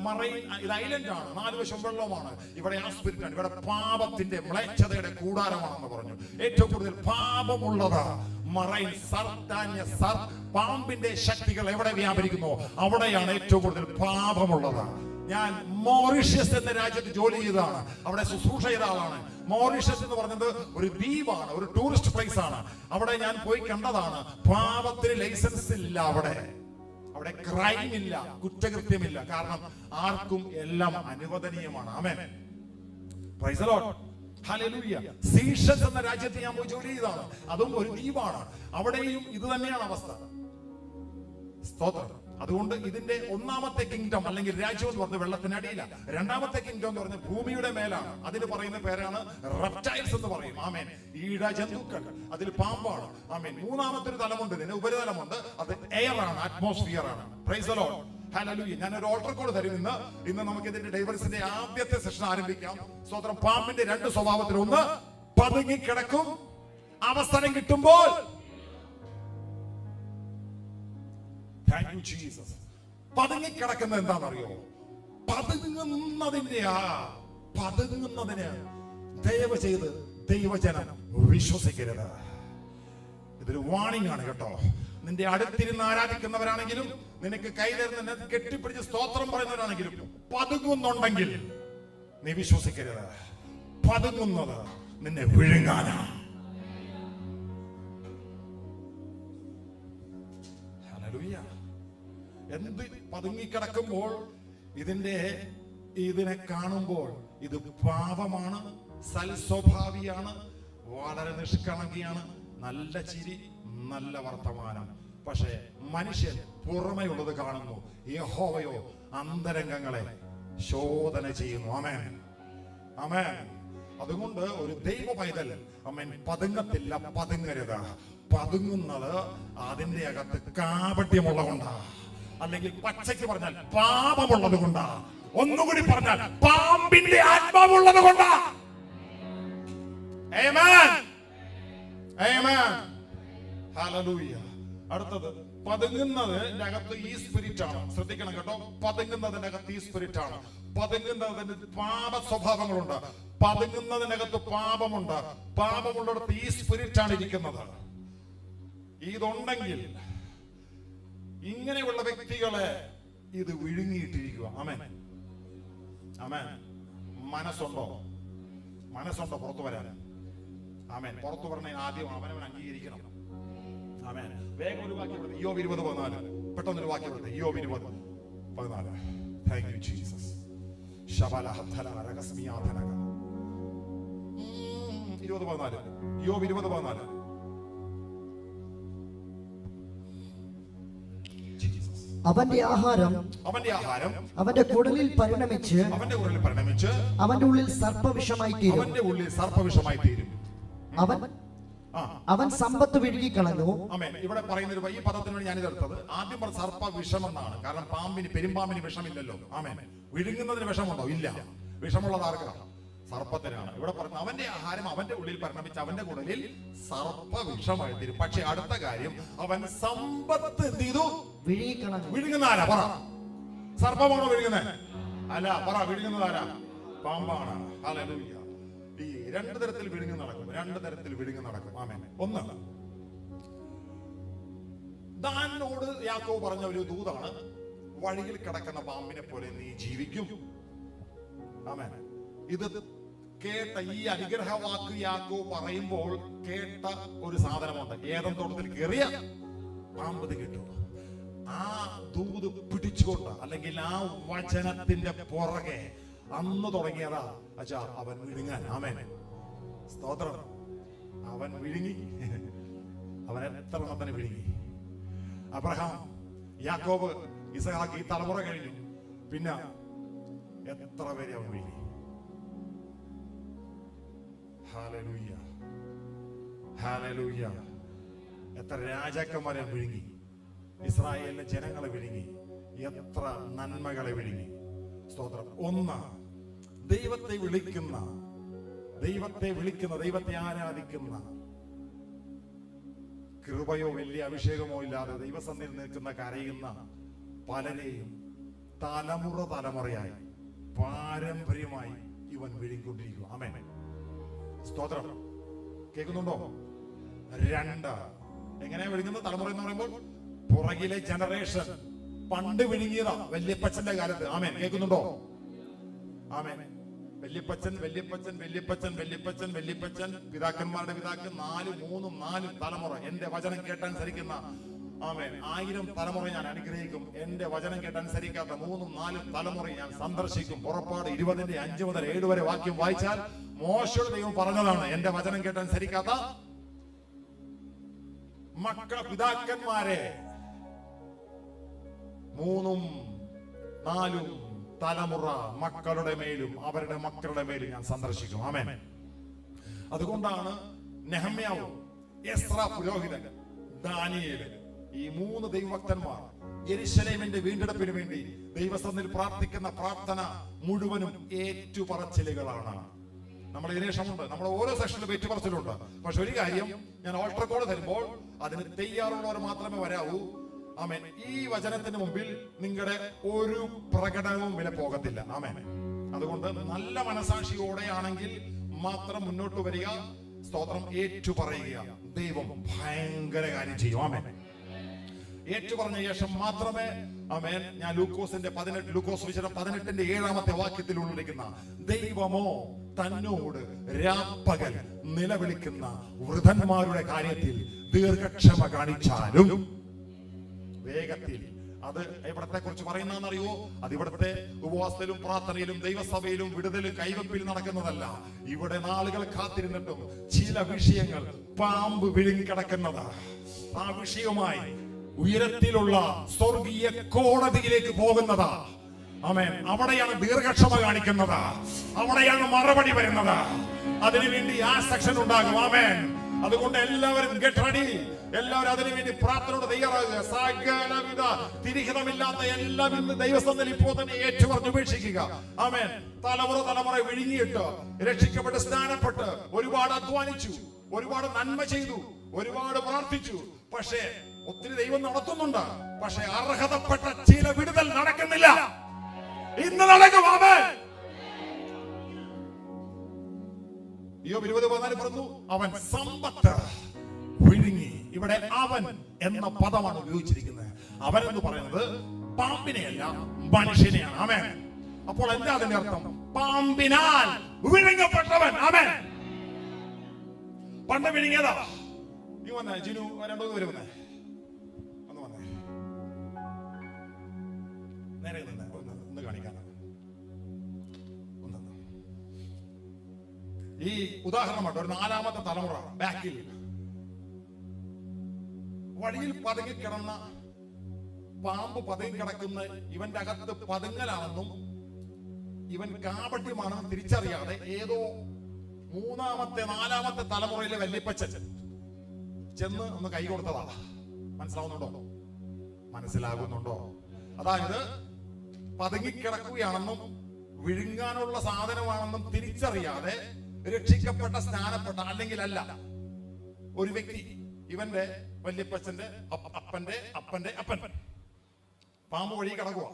മറൈൻ, ഇത് ഐലൻഡ് ആണ്, 4 വശം വെള്ളമാണ്, ഇവിടെ ആ സ്പിരിറ്റ് ആണ്, ഇവിടെ പാപത്തിന്റെ മ്ലേച്ഛതയുടെ കൂടാരമാണെന്ന് പറഞ്ഞു. ഏറ്റവും കൂടുതൽ പാപമുള്ളത് മറൈൻ പാമ്പിന്റെ ശക്തികൾ എവിടെ വ്യാപരിക്കുന്നു അവിടെയാണ് ഏറ്റവും കൂടുതൽ പാപമുള്ളത്. ഞാൻ മോറീഷ്യസ് എന്ന രാജ്യത്ത് ജോലി ചെയ്തതാണ്, അവിടെ ശുശ്രൂഷ ചെയ്ത ആളാണ്. മോറീഷ്യസ് എന്ന് പറഞ്ഞത് ഒരു ദ്വീപാണ്, ഒരു ടൂറിസ്റ്റ് പ്ലേസ് ആണ്. അവിടെ ഞാൻ പോയി കണ്ടതാണ്, പാപത്തിന് ലൈസൻസ് ഇല്ല, അവിടെ ക്രൈം ഇല്ല, കുറ്റകൃത്യമില്ല, കാരണം ആർക്കും എല്ലാം അനുവദനീയമാണ്. Amen, praise the Lord, hallelujah. Seychelles എന്ന രാജ്യത്ത് ഞാൻ പോയി ജോലി ചെയ്തതാണ്, അതും ഒരു ദ്വീപാണ്. അവിടെയും ഇത് തന്നെയാണ് അവസ്ഥ. സ്തോത്രം. അതുകൊണ്ട് ഇതിന്റെ ഒന്നാമത്തെ കിങ്ഡം അല്ലെങ്കിൽ രാജ്യം എന്ന് പറഞ്ഞത് വെള്ളത്തിനടിയില്ല. രണ്ടാമത്തെ കിങ്ഡം എന്ന് പറഞ്ഞത് ഭൂമിയുടെ മേലാണ്. അതിന് പറയുന്ന പേരാണ് റെപ്റ്റൈൽസ് എന്ന് പറയും. ആമേൻ, ഈട ജന്തുക്കൾ, അതിൽ പാമ്പാണ്. ആമേൻ. മൂന്നാമത്തെ ഒരു തലമുണ്ട്, ഇതിന് ഉപരിതലമുണ്ട്, അത് എയർ ആണ്, അറ്റ്മോസ്ഫിയർ ആണ്. Price the Lord, hallelujah. ഞാൻ ഒരു ഓൾട്ടർ കോഡ് തരും ഇന്ന് നമുക്ക് ഇതിന്റെ ഡൈവേഴ്സിന്റെ ആദ്യത്തെ സെഷൻ ആരംഭിക്കാം. സ്തോത്രം. പാമ്പിന്റെ 2 സ്വഭാവത്തിൽ, ഒന്ന് പതുങ്ങിക്കിടക്കും, അവസരം കിട്ടുമ്പോൾ. Thank you, Jesus. പതുങ്ങിക്കിടക്കുന്നത് എന്താണെന്നറിയോ? പതുങ്ങുന്നതിന് ദയവ് ചെയ്ത് ദൈവജനം വിശ്വസിക്കരുത്. ഇതൊരു വാണിംഗ് ആണ് കേട്ടോ. നിന്റെ അടുത്തിരുന്ന് ആരാധിക്കുന്നവരാണെങ്കിലും, നിനക്ക് കൈതരുന്ന കെട്ടിപ്പിടിച്ച് സ്തോത്രം പറയുന്നവരാണെങ്കിലും, പതുങ്ങുന്നുണ്ടെങ്കിൽ നീ വിശ്വസിക്കരുത്. പതുങ്ങുന്നത് നിന്നെ വിഴുങ്ങാനാണ്. ഹല്ലേലൂയ. എന്ത് പതുങ്ങിക്കിടക്കുമ്പോൾ ഇതിനെ കാണുമ്പോൾ ഇത് പാപമാണ്, സൽസ്വഭാവിയാണ്, വളരെ നിഷ്കളങ്കിയാണ്, നല്ല ചിരി, നല്ല വർത്തമാനം. പക്ഷേ മനുഷ്യൻ പുറമേ ഉള്ളത് കാണുന്നു, യഹോവയോ അന്തരംഗങ്ങളെ ശോധന ചെയ്യുന്നു. ആമേൻ, ആമേൻ. അതുകൊണ്ട് ഒരു ദൈവ പൈതൽ ആമേൻ പതുങ്ങത്തില്ല, പതുങ്ങരുത്. പതുങ്ങുന്നത് അതിന്റെ അകത്ത് കാപട്യമുള്ളത് കൊണ്ടാ, അല്ലെങ്കിൽ പച്ചയ്ക്ക് പറഞ്ഞാൽ പാപമുള്ളത് കൊണ്ടാ, ഒന്നുകൂടി പറഞ്ഞാൽ പാമ്പിന്റെ ആത്മാവുള്ളത് കൊണ്ടാ. ആമേൻ, ആമേൻ, ഹല്ലേലൂയ. അടുത്തത് പതുങ്ങുന്നതിന്റെ അകത്ത് ഈ സ്പിരിറ്റ് ആണ്. ശ്രദ്ധിക്കണം കേട്ടോ, പതുങ്ങുന്നതിന്റെ അകത്ത് ഈ സ്പിരിറ്റ് ആണ്. പതുങ്ങുന്നതിന് പാപ സ്വഭാവങ്ങളുണ്ട്, പതുങ്ങുന്നതിനകത്ത് പാപമുണ്ട്. പാപമുള്ളിടത്ത് ഈ സ്പിരിറ്റ് ആണ് ഇരിക്കുന്നത്. ഇതുണ്ടെങ്കിൽ ഇങ്ങനെയുള്ള വ്യക്തികളെ ഇത് വിഴുങ്ങിയിട്ടിരിക്കുക. ആമേൻ, ആമേൻ. മനസ്സുണ്ടോ പുറത്തു വരാൻ? ആമേൻ. പുറത്തു പറഞ്ഞ ആദ്യം അവനവൻ അംഗീകരിക്കണം. ആമേൻ. വേഗം ഒരു വാക്യം കൊടുത്ത് യോബ് 20:14. പെട്ടെന്നൊരു വാക്യം കൊടുത്ത് യോബ് 20:14. Thank you Jesus. ശബലഹത്തല രഹസ്മിയാധനക 20:14. യോബ് 20:14. അവന്റെ ആഹാരം അവന്റെ കുടലിൽ പരിണമിച്ച് അവന്റെ ഉള്ളിൽ സർപ്പവിഷമായി തീരും. അവൻ സമ്പത്ത് വിഴുങ്ങിക്കളഞ്ഞു. ആമേൻ. ഇവിടെ പറയുന്ന ഈ പദത്തിനാണ് ഞാൻ ഇതെടുത്തത്. ആദ്യം പറഞ്ഞ സർപ്പ വിഷം എന്നാണ്, കാരണം പെരുമ്പാമ്പിന് വിഷമില്ലല്ലോ. ആമേൻ. വിഴുങ്ങുന്നതിന് വിഷമുണ്ടോ? ഇല്ല. വിഷമുള്ളത് ആർക്കാണ്? സർപ്പത്തിനാണ്. ഇവിടെ പറഞ്ഞ അവന്റെ ആഹാരം അവന്റെ ഉള്ളിൽ പരിണമിച്ച് അവന്റെ കുടലിൽ സർപ്പവിഷമായി തീരും. പക്ഷെ അടുത്ത കാര്യം, അവൻ സമ്പത്ത് എന്ത് ചെയ്തു? വിഴുങ്ങുന്ന ആരാ? പറ. സർപ്പമാണോ വിഴുങ്ങുന്നത്? അല്ല. പറ, വിഴുങ്ങുന്നത് ആരാ? പാമ്പാണ്. ഹല്ലേലൂയ. ഈ രണ്ടു തരത്തിൽ വിഴുങ്ങി നടക്കും, രണ്ടു തരത്തിൽ വിഴുങ്ങി നടക്കും. ആമേൻ. ഒന്ന്, ദാനോട് യാക്കോബ് പറഞ്ഞ ഒരു ദൂതാണ്, വഴിയിൽ കിടക്കുന്ന പാമ്പിനെ പോലെ നീ ജീവിക്കും. ആമേൻ. ഇത് കേട്ട ഈ അനുഗ്രഹവാക്ക് യാക്കോബ് പറയുമ്പോൾ കേട്ട ഒരു സാധനമുണ്ട്. ഏദൻ തോട്ടത്തിൽ കയറിയ പാമ്പ് കിട്ടും. ആ ദൂത് പിടിച്ചുകൊണ്ട്, അല്ലെങ്കിൽ ആ വചനത്തിന്റെ പുറകെ അന്ന് തുടങ്ങിയതാ അച്ഛാ അവൻ വിഴുങ്ങാൻ. ആമേൻ. സ്തോത്രം. അവൻ വിഴുങ്ങി. അവൻ എത്ര എണ്ണത്തിന് വിഴുങ്ങി? അബ്രഹാം, യാക്കോബ്, ഇസഹാക്ക്, ഈ തലമുറ കഴിഞ്ഞു. പിന്നെ എത്ര പേരെ അവൻ വിഴുങ്ങി? Hallelujah, hallelujah. എത്ര രാജാക്കന്മാരെ വിഴുങ്ങി? ഇസ്രായേലിലെ ജനങ്ങളെ വിഴുങ്ങി. എത്ര നന്മകളെ വിഴുങ്ങി. സ്തോത്രം. ഒന്ന്, ദൈവത്തെ വിളിക്കുന്ന, ദൈവത്തെ ആരാധിക്കുന്ന, കൃപയോ വലിയ അഭിഷേകമോ ഇല്ലാതെ ദൈവസന്നിധിയിൽ നിൽക്കുന്ന, കരയുന്ന പലരെയും തലമുറയായി പാരമ്പര്യമായി ഇവൻ വിഴുങ്ങിക്കൊണ്ടിരിക്കുക. ആമേൻ. സ്തോത്രം. കേൾക്കുന്നുണ്ടോ? രണ്ട്, എങ്ങനെയാ വിഴുങ്ങുന്നത്? തലമുറ എന്ന് പറയുമ്പോൾ പുറകിലെ ജനറേഷൻ പണ്ട് വിഴുങ്ങിയതാ, വല്യപ്പച്ചന്റെ കാലത്ത്. ആമേൻ. കേൾക്കുന്നുണ്ടോ? ആമേൻ. വല്യപ്പച്ചൻ, പിതാക്കന്മാരുടെ പിതാക്കൻ, 4 തലമുറ എന്റെ വചനം കേട്ടനുസരിക്കുന്ന, ആമേൻ, 1000 തലമുറ ഞാൻ അനുഗ്രഹിക്കും. എന്റെ വചനം കേട്ടനുസരിക്കാത്ത 3-4 തലമുറ ഞാൻ സന്ദർശിക്കും. പുറപ്പാട് 20:5 മുതൽ 7 വരെ വാക്യം വായിച്ചാൽ മോശയുടെ ദൈവം പറഞ്ഞതാണ്, എന്റെ വചനം കേട്ടനുസരിക്കാത്ത പിതാക്കന്മാരെ 3-4 തലമുറ മക്കളുടെ മേലും അവരുടെ മക്കളുടെ മേലും ഞാൻ സന്ദർശിക്കും. ആമേൻ. അതുകൊണ്ടാണ് നെഹമ്യാവ്, എസ്രാ പുരോഹിതൻ, ദാനിയേൽ, ഈ 3 ദൈവഭക്തന്മാർ യെരൂശലേമിന്റെ വീണ്ടെടുപ്പിന് വേണ്ടി ദൈവസന്നിധിയിൽ പ്രാർത്ഥിക്കുന്ന പ്രാർത്ഥന മുഴുവനും ഏറ്റുപറച്ചിലുകളാണ്. നമ്മൾ ഇതിനേഷമുണ്ട്, നമ്മുടെ ഓരോ സെഷനിലും ഏറ്റുപറച്ചിലുണ്ട്. പക്ഷെ ഒരു കാര്യം, ഞാൻ ഓൾട്ടർ കോഡ് തരുമ്പോൾ അതിന് തയ്യാറുള്ളവർ മാത്രമേ വരാവൂ. ആമേൻ. ഈ വചനത്തിന് മുമ്പിൽ നിങ്ങളുടെ ഒരു പ്രകടനവും വില പോകത്തില്ല. ആമേൻ. അതുകൊണ്ട് നല്ല മനസാക്ഷിയോടെയാണെങ്കിൽ മാത്രം മുന്നോട്ട് വരിക. സ്തോത്രം. ഏറ്റുപറയുക. ദൈവം ഭയങ്കര കാര്യം ചെയ്യും. ആമേൻ. ഏറ്റുപറഞ്ഞ ശേഷം മാത്രമേ, ആമേൻ, ഞാൻ ലൂക്കോസ് 18:7 വാക്യത്തിൽ ഉള്ളിരിക്കുന്ന ദൈവമോ തന്നോട് രാപ്പകൽ നിലവിളിക്കുന്ന വൃദ്ധന്മാരുടെ കാര്യത്തിൽ ദീർഘക്ഷമ കാണിച്ചാലും വേഗത്തിൽ. അത് എവിടത്തെ കുറിച്ച് പറയുന്നറിയോ? അത് ഇവിടുത്തെ ഉപവാസത്തിലും പ്രാർത്ഥനയിലും ദൈവസഭയിലും വിടുതലും കൈവപ്പിൽ നടക്കുന്നതല്ല. ഇവിടെ നാളുകൾ കാത്തിരുന്നിട്ടും ചില വിഷയങ്ങൾ പാമ്പ് വിഴുങ്ങിക്കിടക്കുന്നത്, ആ വിഷയവുമായി ഉയരത്തിലുള്ള സ്വർഗീയ കോടതിയിലേക്ക് പോകുന്നത്. ആമേൻ. അവിടെയാണ് ദീർഘക്ഷമ കാണിക്കുന്നത്, അവിടെയാണ് മറുപടി വരുന്നത്. അതിനുവേണ്ടി ആ സെക്ഷൻ ഉണ്ടാകും. ആമേൻ. അതുകൊണ്ട് എല്ലാവരും ഗെറ്റ് റെഡി. എല്ലാവരും അതിനുവേണ്ടി പ്രാർത്ഥനയോട് തയ്യാറാകുക. സകലവിധ തിരിഹിതമില്ലാത്ത എല്ലാം ഇന്ന് ദൈവസന്നിധിയിൽ ഇപ്പോൾ തന്നെ ഏറ്റുപറഞ്ഞുപേക്ഷിക്കുക. ആമേൻ. തലമുറ വിഴുങ്ങിയിട്ട് രക്ഷിക്കപ്പെട്ട് സ്നാനപ്പെട്ട് ഒരുപാട് അധ്വാനിച്ചു, ഒരുപാട് നന്മ ചെയ്തു, ഒരുപാട് പ്രാർത്ഥിച്ചു. പക്ഷേ ഒത്തിരി ദൈവം നടത്തുന്നുണ്ട്. പക്ഷെ അർഹതപ്പെട്ട ചില വിടുതൽ നടക്കുന്നില്ല. ഇന്ന് നടക്കും. ആമേൻ. യോബ് 20:14 പറഞ്ഞു, അവൻ സമ്പത്ത് വിഴുങ്ങി. ഇവിടെ അവൻ എന്ന പദമാണ് ഉപയോഗിച്ചിരിക്കുന്നത്. അവൻ എന്ന് പറയുന്നത് പാമ്പിനെയല്ല, മനുഷ്യനെയാണ്. ആമേൻ. അപ്പോൾ എന്താ അതിന്റെ അർത്ഥം? പാമ്പിനാൽ വിഴുങ്ങപ്പെട്ടവൻ. ആമേൻ. പണ്ട് വിഴുങ്ങിയതാ. നീ വന്നേ ജിനു, 2 പേര് വന്നേ, ഒന്ന് വന്നേ, നേരെ നിന്ന് ഒന്ന് കാണിക്കാൻ. ഈ ഉദാഹരണമായിട്ട് ഒരു 4ാമത്തെ തലമുറ ബാക്കിൽ വഴിയിൽ പതുങ്ങിക്കിടന്ന പാമ്പ് പതുങ്ങിക്കിടക്കുന്ന ഇവന്റെ അകത്ത് പതുങ്ങലാണെന്നും ഇവൻ കാപട്യമാണെന്ന് തിരിച്ചറിയാതെ ഏതോ 3ാമത്തെ 4ാമത്തെ തലമുറയിലെ വല്യപ്പച്ചൻ ചെന്ന് ഒന്ന് കൈ കൊടുത്തതാ. മനസ്സിലാകുന്നുണ്ടോ? അതായത് പതുങ്ങിക്കിടക്കുകയാണെന്നും വിഴുങ്ങാനുള്ള സാധനമാണെന്നും തിരിച്ചറിയാതെ രക്ഷിക്കപ്പെട്ട സ്നാനപ്പെട്ട അല്ലെങ്കിൽ അല്ല ഒരു വ്യക്തി, ഇവന്റെ വല്യപ്പച്ചന്റെ അപ്പന്റെ അപ്പന്റെ അപ്പൻ പാമ്പ് വഴി കടക്കുക,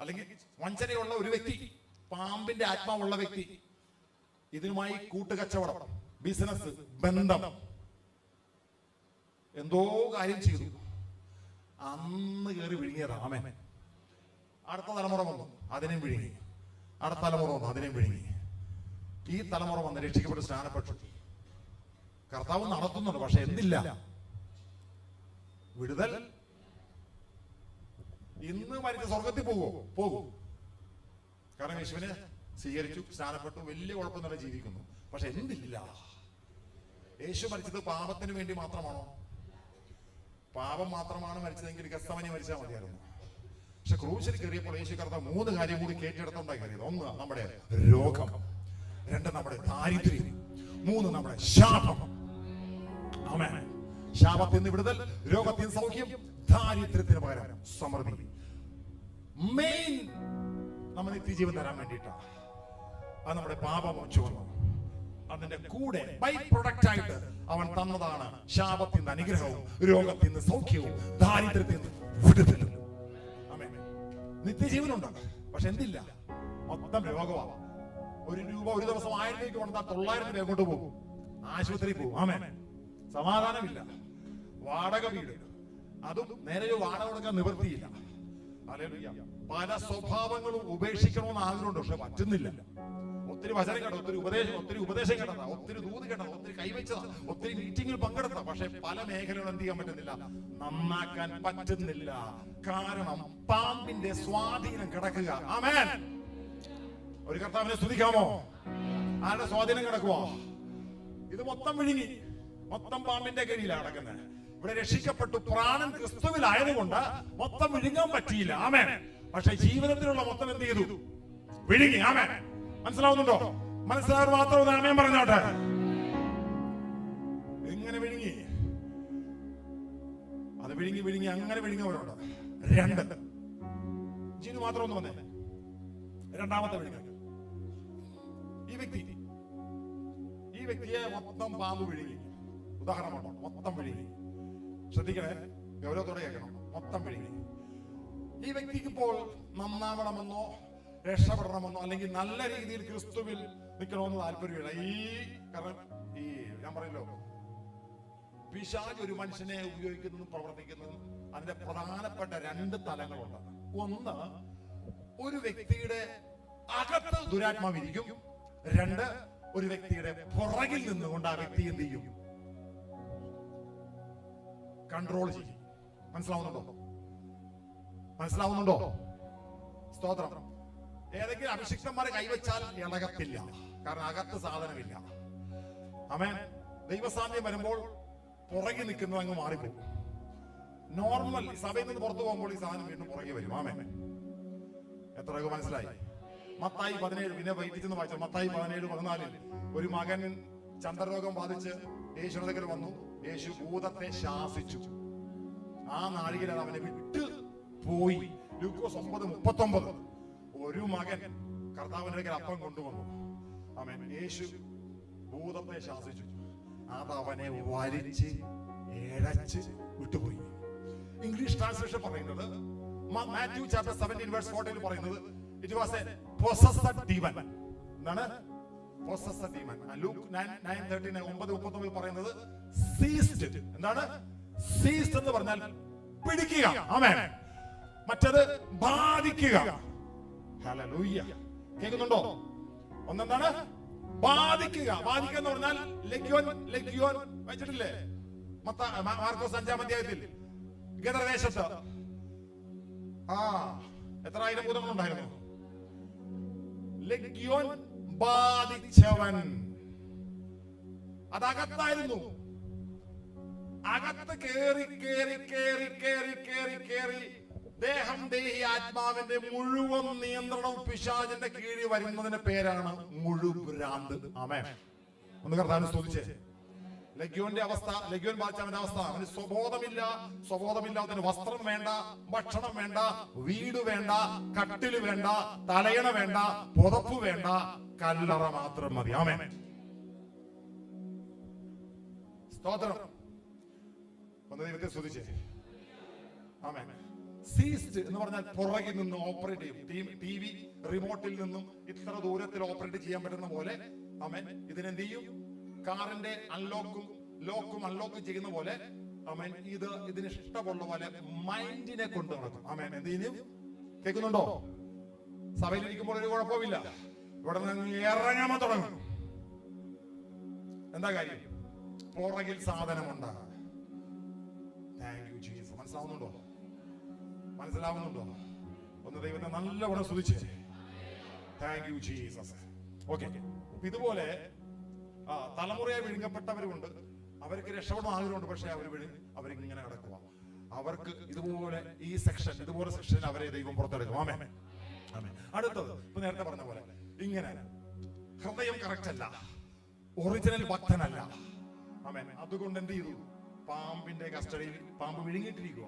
അല്ലെങ്കിൽ വഞ്ചനയുള്ള ഒരു വ്യക്തി, പാമ്പിന്റെ ആത്മാവുള്ള വ്യക്തി, ഇതിനുമായി കൂട്ടുകച്ചവടം, ബിസിനസ്, ബന്ധം, എന്തോ കാര്യം ചെയ്തു, അന്ന് കയറി വിഴുങ്ങിയതാ. ആമേൻ. അടുത്ത തലമുറ വന്നു, അതിനെയും വിഴുങ്ങി. അടുത്ത തലമുറ വന്നു, അതിനെയും വിഴുങ്ങി. ഈ തലമുറ വന്ന് രക്ഷിക്കപ്പെട്ട് സ്നാനപ്പെട്ടു. കർത്താവ് നടത്തുന്നുണ്ട്, പക്ഷെ എന്തില്ല? വിടുതൽ. ഇന്ന് മരിച്ച സ്വർഗത്തിൽ പോകും. കാരണം യേശുവിനെ സ്വീകരിച്ചു, സ്നാനപ്പെട്ടു, വലിയ കുഴപ്പമൊന്നുമില്ല, ജീവിക്കുന്നു. പക്ഷെ എന്തില്ല? യേശു മരിച്ചത് പാപത്തിന് വേണ്ടി മാത്രമാണോ? പാപം മാത്രമാണ് മരിച്ചതെങ്കിൽ ഗസ്തമനി മരിച്ചാൽ മതിയായിരുന്നു. പക്ഷെ ക്രൂശിൽ കയറിയപ്പോൾ യേശു കർത്താവ് 3 കാര്യം കൂടി കേട്ടിടത്തുണ്ടായി കയറിയത്. 1 നമ്മുടെ രോഗം, 2 നമ്മുടെ ദാരിദ്ര്യം, 3 നമ്മുടെ ശാപം. ആമേൻ. ശാപത്തിൽ നിന്ന് വിടുതൽ, രോഗത്തിൽ നിന്ന് സൗഖ്യം, ദാരിദ്ര്യത്തിന് പകരം സമൃദ്ധി. മെയിൻ നമ്മൾ നിത്യജീവൻ തരാൻ വേണ്ടിയിട്ടാണ്. അത് നമ്മുടെ പാപമോചനം വന്നു. അതിന്റെ കൂടെ ബൈ പ്രൊഡക്റ്റ് ആയിട്ട് അവൻ തന്നതാണ് ശാപത്തിൽ നിന്ന് അനുഗ്രഹവും, രോഗത്തിൽ നിന്ന് സൗഖ്യവും, ദാരിദ്ര്യത്തിൽ നിന്ന് വിടുതലും. ആമേൻ. നിത്യജീവനുണ്ട്, പക്ഷെ എന്തില്ല? മൊത്തം രോഗമാണ്. 1 രൂപ ഒരു ദിവസം 1000 രൂപയ്ക്ക് കൊണ്ടാൽ 900 രൂപ എങ്ങോട്ട് പോകും? ആശുപത്രി പോകും. ആമേൻ. സമാധാനമില്ല. വാടക വീട്, അതും നേരെ വാടക കൊടുക്കാൻ നിവൃത്തിയില്ല. ഹല്ലേലൂയ. പല സ്വഭാവങ്ങളും ഉപേക്ഷിക്കണമെന്ന് ആഗ്രഹമുണ്ട്, പക്ഷെ പറ്റുന്നില്ല. ഒത്തിരി വചനം കേട്ടോ, ഒത്തിരി ഉപദേശം കേട്ടതാ, ഒത്തിരി ദൂത് കേട്ടതാ, ഒത്തിരി കൈവച്ചതാ, ഒത്തിരി മീറ്റിംഗിൽ പങ്കെടുത്ത, പക്ഷെ പല മേഖലകളും എന്ത് ചെയ്യാൻ പറ്റുന്നില്ല? നന്നാക്കാൻ പറ്റുന്നില്ല. കാരണം പാമ്പിന്റെ സ്വാധീനം കിടക്കുക. ആമേൻ. ഒരു കർത്താവിനെ സ്തുതിക്കാമോ? ആരുടെ സ്വാധീനം കിടക്കുക? ഇത് മൊത്തം വിഴുങ്ങി, മൊത്തം പാമ്പിന്റെ കീഴിലാണ് കിടക്കുന്നത്. ഇവിടെ രക്ഷിക്കപ്പെട്ടു, പ്രാണൻ ക്രിസ്തുവിലായതുകൊണ്ട് മൊത്തം വിഴുങ്ങാൻ പറ്റിയില്ല. ആമേൻ. പക്ഷെ ജീവിതത്തിലുള്ള മൊത്തം എന്ത് ചെയ്തു? വിഴുങ്ങി. ആമേൻ. മനസ്സിലാവുന്നുണ്ടോ? മനസ്സിലാവർ മാത്രം ആമേൻ പറഞ്ഞോട്ടെ. എങ്ങനെ വിഴുങ്ങി? അത് വിഴുങ്ങി അങ്ങനെ വിഴുങ്ങവരുണ്ട്. 2 ജീവന് മാത്രം ഒന്ന് വന്നേ. രണ്ടാമത്തെ വിഴുങ്ങ ഈ വ്യക്തിയെ മൊത്തം പാമ്പ് വിഴുങ്ങി. ഉദാഹരണമുണ്ടോ? മൊത്തം വിഴുങ്ങി. ശ്രദ്ധിക്കണേ, ഗൗരവത്തോടെ കേൾക്കണം. മൊത്തം വിഴുങ്ങി. ഈ വ്യക്തിക്ക് ഇപ്പോൾ നന്നാവണമെന്നോ രക്ഷപ്പെടണമെന്നോ അല്ലെങ്കിൽ നല്ല രീതിയിൽ ക്രിസ്തുവിൽ നിൽക്കണമെന്ന് താല്പര്യമില്ല. കാരണം ഞാൻ പറയല്ലോ, പിശാച് ഒരു മനുഷ്യനെ ഉപയോഗിക്കുന്നതും പ്രവർത്തിക്കുന്നതും അതിന്റെ പ്രധാനപ്പെട്ട 2 തലങ്ങളുണ്ട്. ഒന്ന്, ഒരു വ്യക്തിയുടെ അകത്ത് ദുരാത്മാവിരിക്കും. 2, ഒരു വ്യക്തിയുടെ പുറകിൽ നിന്നുകൊണ്ട് ആ വ്യക്തി എന്ത് ചെയ്യും? കൺട്രോൾ ചെയ്യും. മനസ്സിലാവുന്നുണ്ടോ? സ്തോത്രം. ഏതെങ്കിലും അഭിഷിക്തന്മാരെ കൈവച്ചാൽ ഇളകത്തില്ല, കാരണം അകത്ത് സാധനമില്ല. ആമേൻ. ദൈവസാന്നിധ്യം വരുമ്പോൾ പുറകെ നിൽക്കുന്നത് അങ്ങ് മാറിപ്പോകും. നോർമൽ സഭയിൽ നിന്ന് പുറത്തു പോകുമ്പോൾ ഈ സാധനം വീണ്ടും പുറകെ വരും. ആമേൻ. എത്രയൊക്കെ മനസ്സിലായി? മത്തായി 17, പിന്നെ വൈകിച്ചെന്ന് വായിച്ചു. മത്തായി 17:14 ഒരു മകൻ ചന്ദ്രരോഗം ബാധിച്ച് യേശുവിന്റെ വന്നു. യേശു ഭൂതത്തെ ശാസിച്ചു. ആ നാഴികയിൽ അവനെ വിട്ട് പോയി. ലൂക്കോസ് 9:39 ഒരു മകൻ കർത്താവിന്റെ അപ്പം കൊണ്ടുവന്നു. ആമേൻ. യേശു ഭൂതത്തെ ശാസിച്ചു. അത് അവനെ വലിച്ച് ഇഴച്ച് വിട്ടുപോയി. ഇംഗ്ലീഷ് ട്രാൻസ്ലേഷൻ പറയുന്നത്, മാത്യു ചാപ്റ്റർ 17:14 പറയുന്നത്, it was a possessed demon. എന്താണ്? possessed demon. ലൂക്ക് 9:39 9:39 പറയുന്നത് seized. എന്താണ്? seized എന്ന് പറഞ്ഞാൽ പിടിക്കുക. ആമേൻ. മറ്റത് ബാധിക്കുക. ഹല്ലേലൂയ. കേൾക്കുന്നുണ്ടോ? ഒന്നെന്താണ്? ബാധിക്കുക. ബാധിക്കുക എന്ന് പറഞ്ഞാൽ ലെഗ്യോൻ വായിച്ചിട്ടില്ലേ? മാർക്കോസ് 5-ാം അധ്യായത്തിൽ ഗദരദേശത്ത് എത്ര 1000 ഭൂതങ്ങളുണ്ടായിരുന്നു? ലെഗ്യോൻ ബാധിച്ചവൻ അതകത്തായിരുന്നു. അകത്ത് കേറി ദേഹം, ദേഹി, ആത്മാവിന്റെ മുഴുവൻ നിയന്ത്രണവും പിശാചിന്റെ കീഴിൽ വരുന്നതിന്റെ പേരാണ് മുഴുഭ്രാന്ത്. ആമേൻ. ഒന്ന് കർത്താവിനെ സ്തുതിച്ചേ. ലഗ്യോന്റെ അവസ്ഥ, ലഗ്യോൻ ബാധിച്ചവന്റെ അവസ്ഥ, അവന് സ്വബോധമില്ലാത്തതിന് വസ്ത്രം വേണ്ട, ഭക്ഷണം വേണ്ട, വീട് വേണ്ട, കട്ടില് വേണ്ട, തലയണ വേണ്ട, പുതപ്പ് വേണ്ട, കല്ലറ മാത്രം മതി. ആമേൻ. സ്തോത്രം. ഒന്ന് ദൈവത്തെ സ്തുതിച്ചേ. ആമേൻ. സീസ്റ്റ് എന്ന് പറഞ്ഞാൽ പുറകിൽ നിന്ന് ഓപ്പറേറ്റ് ചെയ്യും. TV റിമോട്ടിൽ നിന്നും ഇത്ര ദൂരത്തിൽ ഓപ്പറേറ്റ് ചെയ്യാൻ പറ്റുന്ന പോലെ ആമേൻ ഇതിനെന്ത് ചെയ്യും? കാറിന്റെ ലോക്കും അൺലോക്കും ചെയ്യുന്ന പോലെ ആമേൻ ഇതിന് ഇഷ്ടമുള്ള പോലെ മൈൻഡിനെ കൊണ്ട് നടക്കും. ആമേൻ. എന്ത് ചെയ്യും? കേൾക്കുന്നുണ്ടോ? സഭയിലിരിക്കുമ്പോൾ ഒരു കുഴപ്പമില്ല, ഇവിടെ നിന്ന് ഇറങ്ങാൻ തുടങ്ങും. എന്താ കാര്യം? പുറകിൽ സാധനമുണ്ട്. Thank you Jesus. മനസ്സിലാവുന്നുണ്ടോ? ഒന്ന് ദൈവത്തെ നല്ലവണ്ണം സ്തുതിച്ചേ. Thank you Jesus. ഓക്കെ. ഇതുപോലെ തലമുറയായി വിഴുങ്ങപ്പെട്ടവരുണ്ട്. അവർക്ക് രക്ഷപ്പെടണം ആഗ്രഹമുണ്ട്, പക്ഷെ അവരിങ്ങനെ കിടക്കുക. അവർക്ക് ഇതുപോലെ ഇതുപോലെ സെക്ഷൻ അവരെ ദൈവം പുറത്തെടുക്കും. ആമേൻ. ആമേൻ. അടുത്തത് ഇപ്പൊ നേരത്തെ പറഞ്ഞ പോലെ ഇങ്ങനെ ഹൃദയം കറക്റ്റ് അല്ല, ഒറിജിനൽ ഭക്തനല്ല. ആമേൻ. അതുകൊണ്ട് എന്ത് ചെയ്തു? പാമ്പിന്റെ കസ്റ്റഡിയിൽ പാമ്പ് വിഴുങ്ങിയിട്ടിരിക്കുക.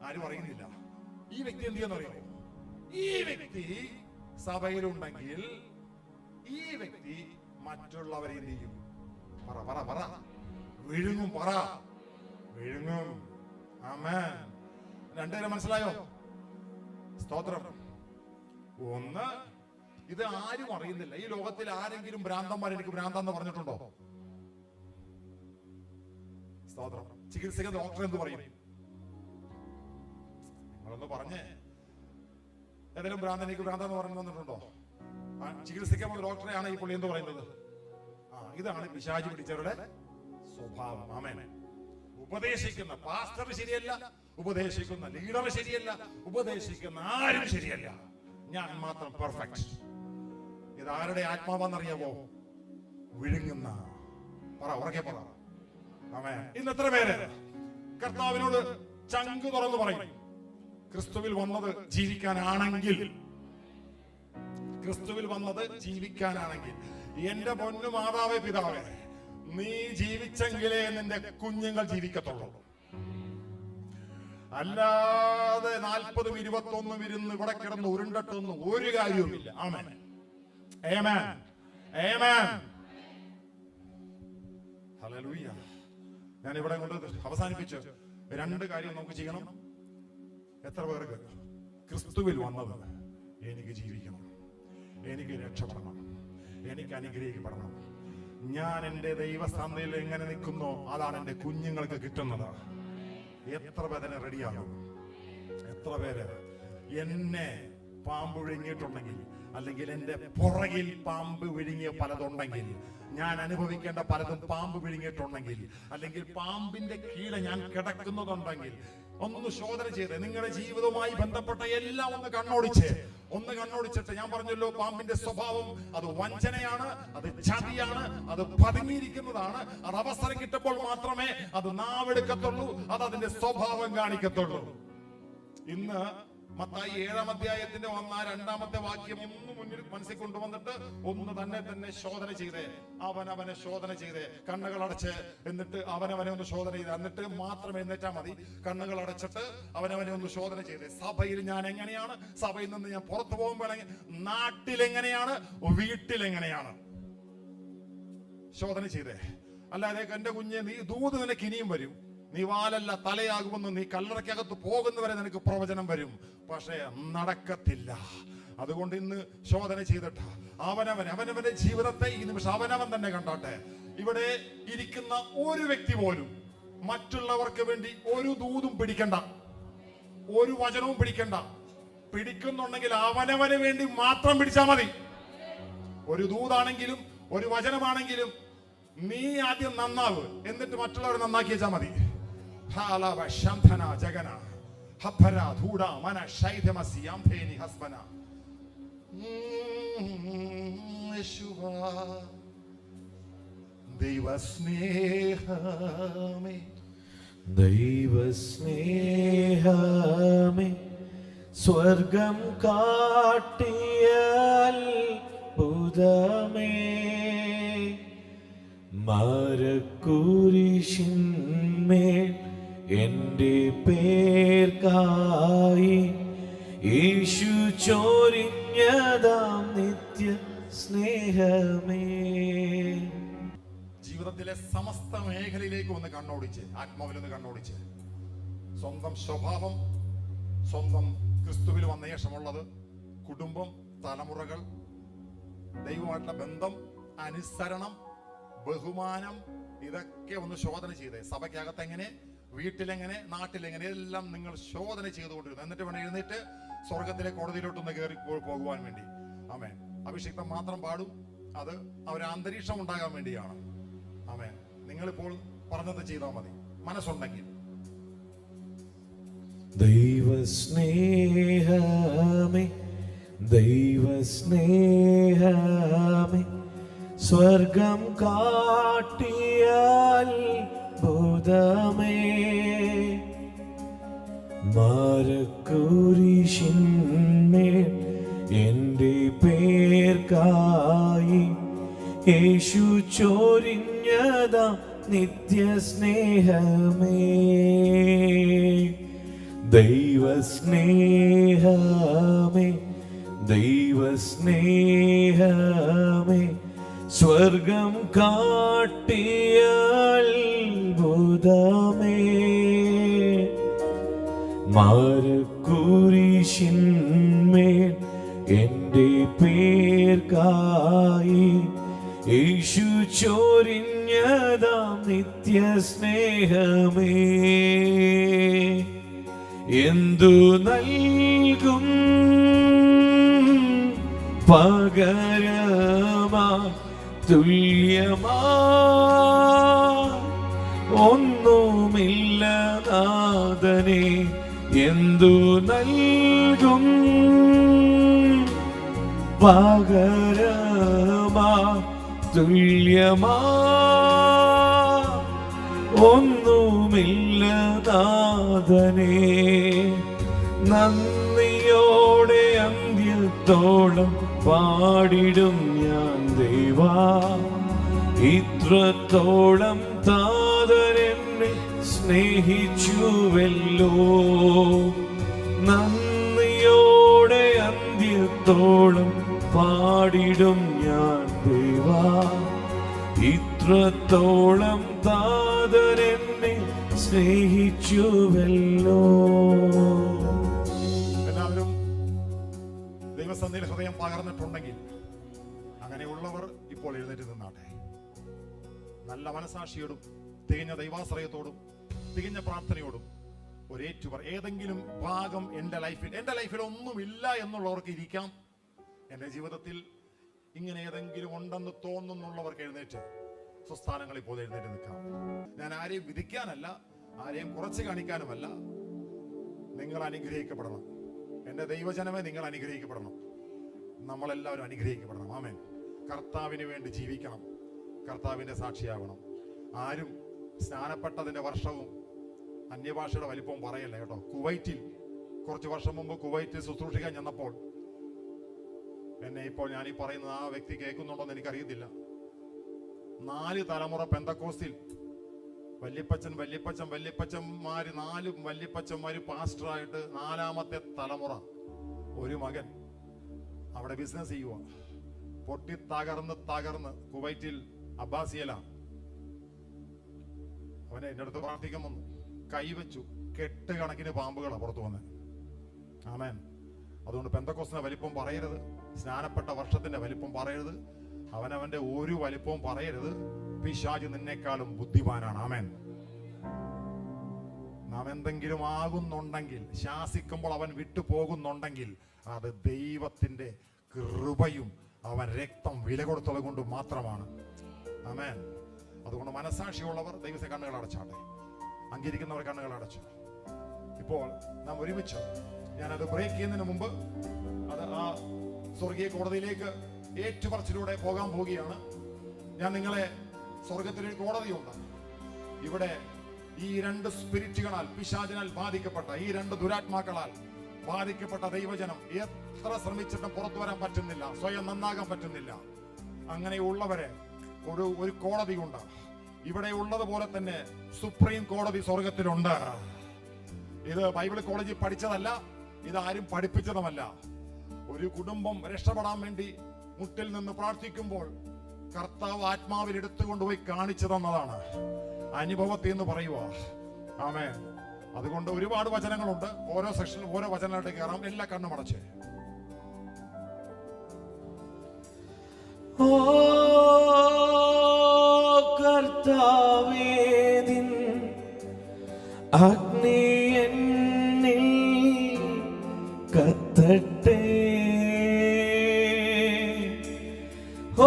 ആരും അറിയുന്നില്ല. ഈ വ്യക്തി എന്ത് ചെയ്യാന്ന് അറിയാമോ? ഈ വ്യക്തി സഭയിലുണ്ടെങ്കിൽ ഈ വ്യക്തി മറ്റുള്ളവരെ എന്ത് ചെയ്യും? പറ വിഴുങ്ങും. വിഴുങ്ങും. ആമേൻ. രണ്ടുപേരും മനസ്സിലായോ? സ്തോത്രം. ഒന്ന്, ഇത് ആരും അറിയുന്നില്ല. ഈ ലോകത്തിൽ ആരെങ്കിലും ഭ്രാന്തന്മാർ എനിക്ക് ഭ്രാന്താന്ന് പറഞ്ഞിട്ടുണ്ടോ? സ്തോത്രം. ചികിത്സക ഡോക്ടർ എന്ത് പറയും? നിങ്ങളൊന്ന് പറഞ്ഞേ. ഏതെങ്കിലും ഭ്രാന്തൻ എനിക്ക് ഭ്രാന്തെന്ന് പറഞ്ഞു തന്നിട്ടുണ്ടോ? ചികിത്സിക്കാൻ ഡോക്ടറെയാണ് ഈ പുള്ളി എന്ന് പറയുന്നത്. ഇതാണ് പിശാച് പിടിച്ചവരുടെ സ്വഭാവം. ആമേൻ. ഉപദേശിക്കുന്ന പാസ്റ്റർ ശരിയല്ല, ഉപദേശിക്കുന്ന ലീഡർ ശരിയല്ല, ഉപദേശിക്കുന്ന ആരും ശരിയല്ല, ഞാൻ മാത്രം പെർഫെക്റ്റ്. ഇതാരുടെ ആത്മാവെന്നറിയാമോ? വിഴുങ്ങുന്ന. ഉറക്കെ പറ. ആമേൻ. ഇന്ന് എത്ര പേര് കർത്താവിനോട് ചങ്ക് തുറന്നു പറയും? ക്രിസ്തുവിൽ വന്നത് ജീവിക്കാനാണെങ്കിൽ, എന്റെ പൊന്നു മാതാവേ പിതാവേ, നീ ജീവിച്ചെങ്കിലേ നിന്റെ കുഞ്ഞുങ്ങൾ ജീവിക്കത്തുള്ളൂ. അല്ലാതെ 40 21 ഇരുന്ന് ഇവിടെ കിടന്ന് ഉരുണ്ടട്ടൊന്നും ഒരു കാര്യവുമില്ല. ആമേൻ. ആമേൻ. ആമേൻ. ഹല്ലേലൂയ. ഞാൻ ഇവിടെ കൊണ്ട് അവസാനിപ്പിച്ചു. 2 കാര്യം നമുക്ക് ചെയ്യണം. എത്ര പേർക്ക് ക്രിസ്തുവിൽ വന്നത് എനിക്ക് ജീവിക്കണം, എനിക്ക് രക്ഷപ്പെടണം, എനിക്ക് അനുഗ്രഹിക്കപ്പെടണം. ഞാൻ എന്റെ ദൈവസ്ഥാനത്തിൽ എങ്ങനെ നിൽക്കുന്നോ അതാണ് എന്റെ കുഞ്ഞുങ്ങൾക്ക് കിട്ടുന്നത്. എത്ര പേര് റെഡിയാകും? എത്ര പേര് എന്നെ പാമ്പ് വിഴുങ്ങിയിട്ടുണ്ടെങ്കിൽ, അല്ലെങ്കിൽ എന്റെ പുറകിൽ പാമ്പ് വിഴുങ്ങിയ പലതുണ്ടെങ്കിൽ, ഞാൻ അനുഭവിക്കേണ്ട പലതും പാമ്പ് വിഴുങ്ങിയിട്ടുണ്ടെങ്കിൽ, അല്ലെങ്കിൽ പാമ്പിന്റെ കീഴെ ഞാൻ കിടക്കുന്നതുണ്ടെങ്കിൽ, ഒന്ന് ശോധന ചെയ്ത് നിങ്ങളുടെ ജീവിതവുമായി ബന്ധപ്പെട്ട എല്ലാം ഒന്ന് കണ്ണോടിച്ചിട്ട്, ഞാൻ പറഞ്ഞല്ലോ പാമ്പിന്റെ സ്വഭാവം അത് വഞ്ചനയാണ്, അത് ചതിയാണ്, അത് പതുങ്ങിയിരിക്കുന്നതാണ്. അത് അവസരം കിട്ടുമ്പോൾ മാത്രമേ അത് നാവെടുക്കത്തുള്ളൂ, അത് അതിന്റെ സ്വഭാവം കാണിക്കത്തുള്ളൂ. ഇന്ന് മത്തായി 7-ാം അധ്യായത്തിന്റെ 1-2 വാക്യം ഒന്ന് മുന്നിൽ മനസ്സിൽ കൊണ്ടുവന്നിട്ട് ഒന്ന് തന്നെ ശോധന ചെയ്തേ. അവനവനെ ശോധന ചെയ്തേ. കണ്ണുകൾ അടച്ച് എന്നിട്ട് അവനവനെ ഒന്ന് ശോധന ചെയ്ത് എന്നിട്ട് മാത്രം എഴുന്നേറ്റാ മതി. കണ്ണുകൾ അടച്ചിട്ട് അവനവനെ ഒന്ന് ശോധന ചെയ്തേ. സഭയിൽ ഞാൻ എങ്ങനെയാണ്? സഭയിൽ നിന്ന് ഞാൻ പുറത്തു പോകുമ്പോൾ നാട്ടിലെങ്ങനെയാണ്? വീട്ടിലെങ്ങനെയാണ്? ശോധന ചെയ്തേ. അല്ലാതെ എന്റെ കുഞ്ഞെ, നീ ദൂത് നിനക്ക് ഇനിയും വരും. നീ വാലല്ല തലയാകുമെന്ന്, നീ കല്ലറയ്ക്കകത്ത് പോകുന്നവരെ നിനക്ക് പ്രവചനം വരും, പക്ഷേ നടക്കത്തില്ല. അതുകൊണ്ട് ഇന്ന് ശോധന ചെയ്തിട്ട് അവനവന്റെ ജീവിതത്തെ ഈ നിമിഷം അവനവൻ തന്നെ കണ്ടാട്ടെ. ഇവിടെ ഇരിക്കുന്ന ഒരു വ്യക്തി പോലും മറ്റുള്ളവർക്ക് വേണ്ടി ഒരു ദൂതും പിടിക്കണ്ട, ഒരു വചനവും പിടിക്കണ്ട. പിടിക്കുന്നുണ്ടെങ്കിൽ അവനവന് വേണ്ടി മാത്രം പിടിച്ചാൽ മതി. ഒരു ദൂതാണെങ്കിലും ഒരു വചനമാണെങ്കിലും നീ ആദ്യം നന്നാവ്, എന്നിട്ട് മറ്റുള്ളവരെ നന്നാക്കി വെച്ചാൽ മതി. ദൈവസ്നേഹമേ സ്വർഗം കാട്ടിയ അത്ഭുതമേ, മരക്കുരിശിന്മേൽ എൻ്റെ പേർക്കായി യേശു ചോരിഞ്ഞതാം നിത്യ സ്നേഹമേ. ജീവിതത്തിലെ സമസ്ത മേഖലയിലേക്ക് ഒന്ന് കണ്ണോടിച്ച്, ആത്മാവിലൊന്ന് കണ്ണോടിച്ച്, സ്വന്തം സ്വഭാവം, സ്വന്തം ക്രിസ്തുവിൽ വന്ന ശേഷമുള്ളത്, കുടുംബം, തലമുറകൾ, ദൈവമായിട്ടുള്ള ബന്ധം, അനുസരണം, ബഹുമാനം, ഇതൊക്കെ ഒന്ന് ശോധന ചെയ്തേ. സഭയ്ക്കകത്ത് എങ്ങനെ, വീട്ടിലെങ്ങനെ, നാട്ടിലെങ്ങനെ, എല്ലാം നിങ്ങൾ ശോധന ചെയ്തുകൊണ്ടിരുന്നു. എന്നിട്ട് വേണം എഴുന്നേറ്റ് സ്വർഗത്തിലെ കോടതിയിലോട്ടൊന്ന് കയറി പോകുവാൻ വേണ്ടി. ആമേൻ. അഭിഷിക്തം മാത്രം പാടും, അത് ഒരു അന്തരീക്ഷം ഉണ്ടാകാൻ വേണ്ടിയാണ്. ആമേൻ. നിങ്ങളിപ്പോൾ പറഞ്ഞത് ചെയ്താൽ മതി, മനസ്സുണ്ടെങ്കിൽ. ദൈവസ്നേഹമേ, ദൈവസ്നേഹമേ, സ്വർഗം കാട്ടിയ അത്ഭുതമേ, മരക്കുരിശിന്മേൽ എൻ്റെ പേർക്കായി യേശു ചോരിഞ്ഞതാ നിത്യസ്നേഹമേ. ദൈവസ്നേഹമേ, ദൈവസ്നേഹമേ, സ്വർഗം കാട്ടിയ അത്ഭുതമേ, മരക്കുരിശിന്മേൽ എൻ്റെ പേർക്കായി യേശു ചോരിഞ്ഞതാം നിത്യസ്നേഹമേ. എന്തു നൽകും പകരമാ തുല്യമാ, ഒന്നുമില്ല നാഥനേ. എന്തു നൽകും പകരമാ തുല്യമാ, ഒന്നുമില്ല നാഥനേ. നന്ദിയോടെ അന്ത്യത്തോളം പാടിടും ഞാൻ ദേവാ, ഇത്രത്തോളം താതനെന്നെ സ്നേഹിച്ചുവല്ലോ. നന്ദിയോടെ അന്ത്യത്തോളം പാടിടും ഞാൻ ദേവാ, ഇത്രത്തോളം താതനെന്നെ സ്നേഹിച്ചുവല്ലോ. എല്ലാവരും ദൈവസന്നിധിയിൽ ഹൃദയം പകർന്നിട്ടുണ്ടെങ്കിൽ അങ്ങനെയുള്ളവർ ഇപ്പോൾ എഴുന്നേറ്റ് നിന്നാട്ടെ. നല്ല മനസാക്ഷിയോടും തികഞ്ഞ ദൈവാശ്രയത്തോടും തികഞ്ഞ പ്രാർത്ഥനയോടും ഏതെങ്കിലും ഭാഗം എൻ്റെ ലൈഫിൽ ഒന്നുമില്ല എന്നുള്ളവർക്ക് ഇരിക്കാം. എൻ്റെ ജീവിതത്തിൽ ഇങ്ങനെ ഏതെങ്കിലും ഉണ്ടെന്ന് തോന്നുന്നുള്ളവർക്ക് എഴുന്നേറ്റ് സ്വസ്ഥാനങ്ങളിൽ ഇപ്പോൾ എഴുന്നേറ്റ് നിൽക്കാം. ഞാൻ ആരെയും വിധിക്കാനല്ല, ആരെയും കുറച്ച് കാണിക്കാനുമല്ല. നിങ്ങൾ അനുഗ്രഹിക്കപ്പെടണം. എൻ്റെ ദൈവജനമേ, നിങ്ങൾ അനുഗ്രഹിക്കപ്പെടണം. നമ്മളെല്ലാവരും അനുഗ്രഹിക്കപ്പെടണം. ആമേൻ. കർത്താവിന് വേണ്ടി ജീവിക്കണം, കർത്താവിൻ്റെ സാക്ഷിയാവണം. ആരും സ്നാനപ്പെട്ടതിൻ്റെ വർഷവും അന്യഭാഷയുടെ വലിപ്പവും പറയല്ല കേട്ടോ. കുവൈറ്റിൽ കുറച്ച് വർഷം മുമ്പ് കുവൈറ്റിൽ ശുശ്രൂഷിക്കാൻ ചെന്നപ്പോൾ എന്നെ ഇപ്പോൾ ഞാൻ ഈ പറയുന്നത് ആ വ്യക്തി കേൾക്കുന്നുണ്ടോന്ന് എനിക്കറിയത്തില്ല. 4 തലമുറ പെന്തക്കോസ്തിൽ വല്യപ്പച്ചന്മാര് 4 വല്യപ്പച്ചന്മാര് പാസ്റ്ററായിട്ട് 4ാമത്തെ തലമുറ ഒരു മകൻ അവിടെ ബിസിനസ് ചെയ്യുക. പൊട്ടി തകർന്ന് കുവൈറ്റിൽ അബ്ബാസിയല അവനെ എൻ്റെ അടുത്ത് പ്രാർത്ഥിക്കാൻ വന്നു. കൈവച്ചു, കെട്ടുകണക്കിന് പാമ്പുകളാണ് പുറത്തു വന്നത്. ആമേൻ. അതുകൊണ്ട് പെന്തക്കോസ്തിന്റെ വലിപ്പം പറയരുത്, സ്നാനപ്പെട്ട വർഷത്തിന്റെ വലിപ്പം പറയരുത്, അവനവന്റെ ഒരു വലിപ്പവും പറയരുത്. പിശാച് നിന്നേക്കാളും ബുദ്ധിമാനാണ്. ആമേൻ. നാം എന്തെങ്കിലും ആകുന്നുണ്ടെങ്കിൽ, ശാസിക്കുമ്പോൾ അവൻ വിട്ടുപോകുന്നുണ്ടെങ്കിൽ അത് ദൈവത്തിന്റെ കൃപയും അവൻ രക്തം വില കൊടുത്തത് കൊണ്ട് മാത്രമാണ്. ആമേൻ. അതുകൊണ്ട് മനസാക്ഷിയുള്ളവർ ദൈവത്തെ കണ്ണുകൾ അടച്ചാട്ടെ. അംഗീകരിക്കുന്നവർ കണ്ണുകൾ അടച്ചു. ഇപ്പോൾ നാം ഒരുമിച്ച് ഞാനത് ബ്രേക്ക് ചെയ്യുന്നതിന് മുമ്പ് അത് ആ സ്വർഗീയ കോടതിയിലേക്ക് ഏറ്റുപറച്ചിലൂടെ പോകാൻ പോവുകയാണ്. ഞാൻ നിങ്ങളെ സ്വർഗത്തിലൊരു കോടതിയുണ്ട്. ഇവിടെ ഈ 2 സ്പിരിറ്റുകളാൽ, പിശാചിനാൽ ബാധിക്കപ്പെട്ട ഈ 2 ദുരാത്മാക്കളാൽ ബാധിക്കപ്പെട്ട ദൈവജനം എത്ര ശ്രമിച്ചിട്ടും പുറത്തു വരാൻ പറ്റുന്നില്ല, സ്വയം നന്നാകാൻ പറ്റുന്നില്ല. അങ്ങനെയുള്ളവരെ ഒരു കോടതിയുണ്ട്. ഇവിടെ ഉള്ളതുപോലെ തന്നെ സുപ്രീം കോടതി സ്വർഗത്തിലുണ്ട്. ഇത് ബൈബിൾ കോളേജിൽ പഠിച്ചതല്ല, ഇത് ആരും പഠിപ്പിച്ചതുമല്ല. ഒരു കുടുംബം രക്ഷപ്പെടാൻ വേണ്ടി മുട്ടിൽ നിന്ന് പ്രാർത്ഥിക്കുമ്പോൾ കർത്താവ് ആത്മാവിൽ എടുത്തുകൊണ്ടുപോയി കാണിച്ചു തന്നതാണ് അനുഭവത്തിൽ എന്ന് പറയുക. ആമേൻ. അതുകൊണ്ട് ഒരുപാട് വചനങ്ങളുണ്ട്. ഓരോ സെക്ഷനിലും ഓരോ വചനമായിട്ട് കയറാം. എല്ലാ കണ്ണും അടച്ച്. ഓ കർത്താവേ, നിൻ അഗ്നി എന്നിൽ കത്തട്ടെ.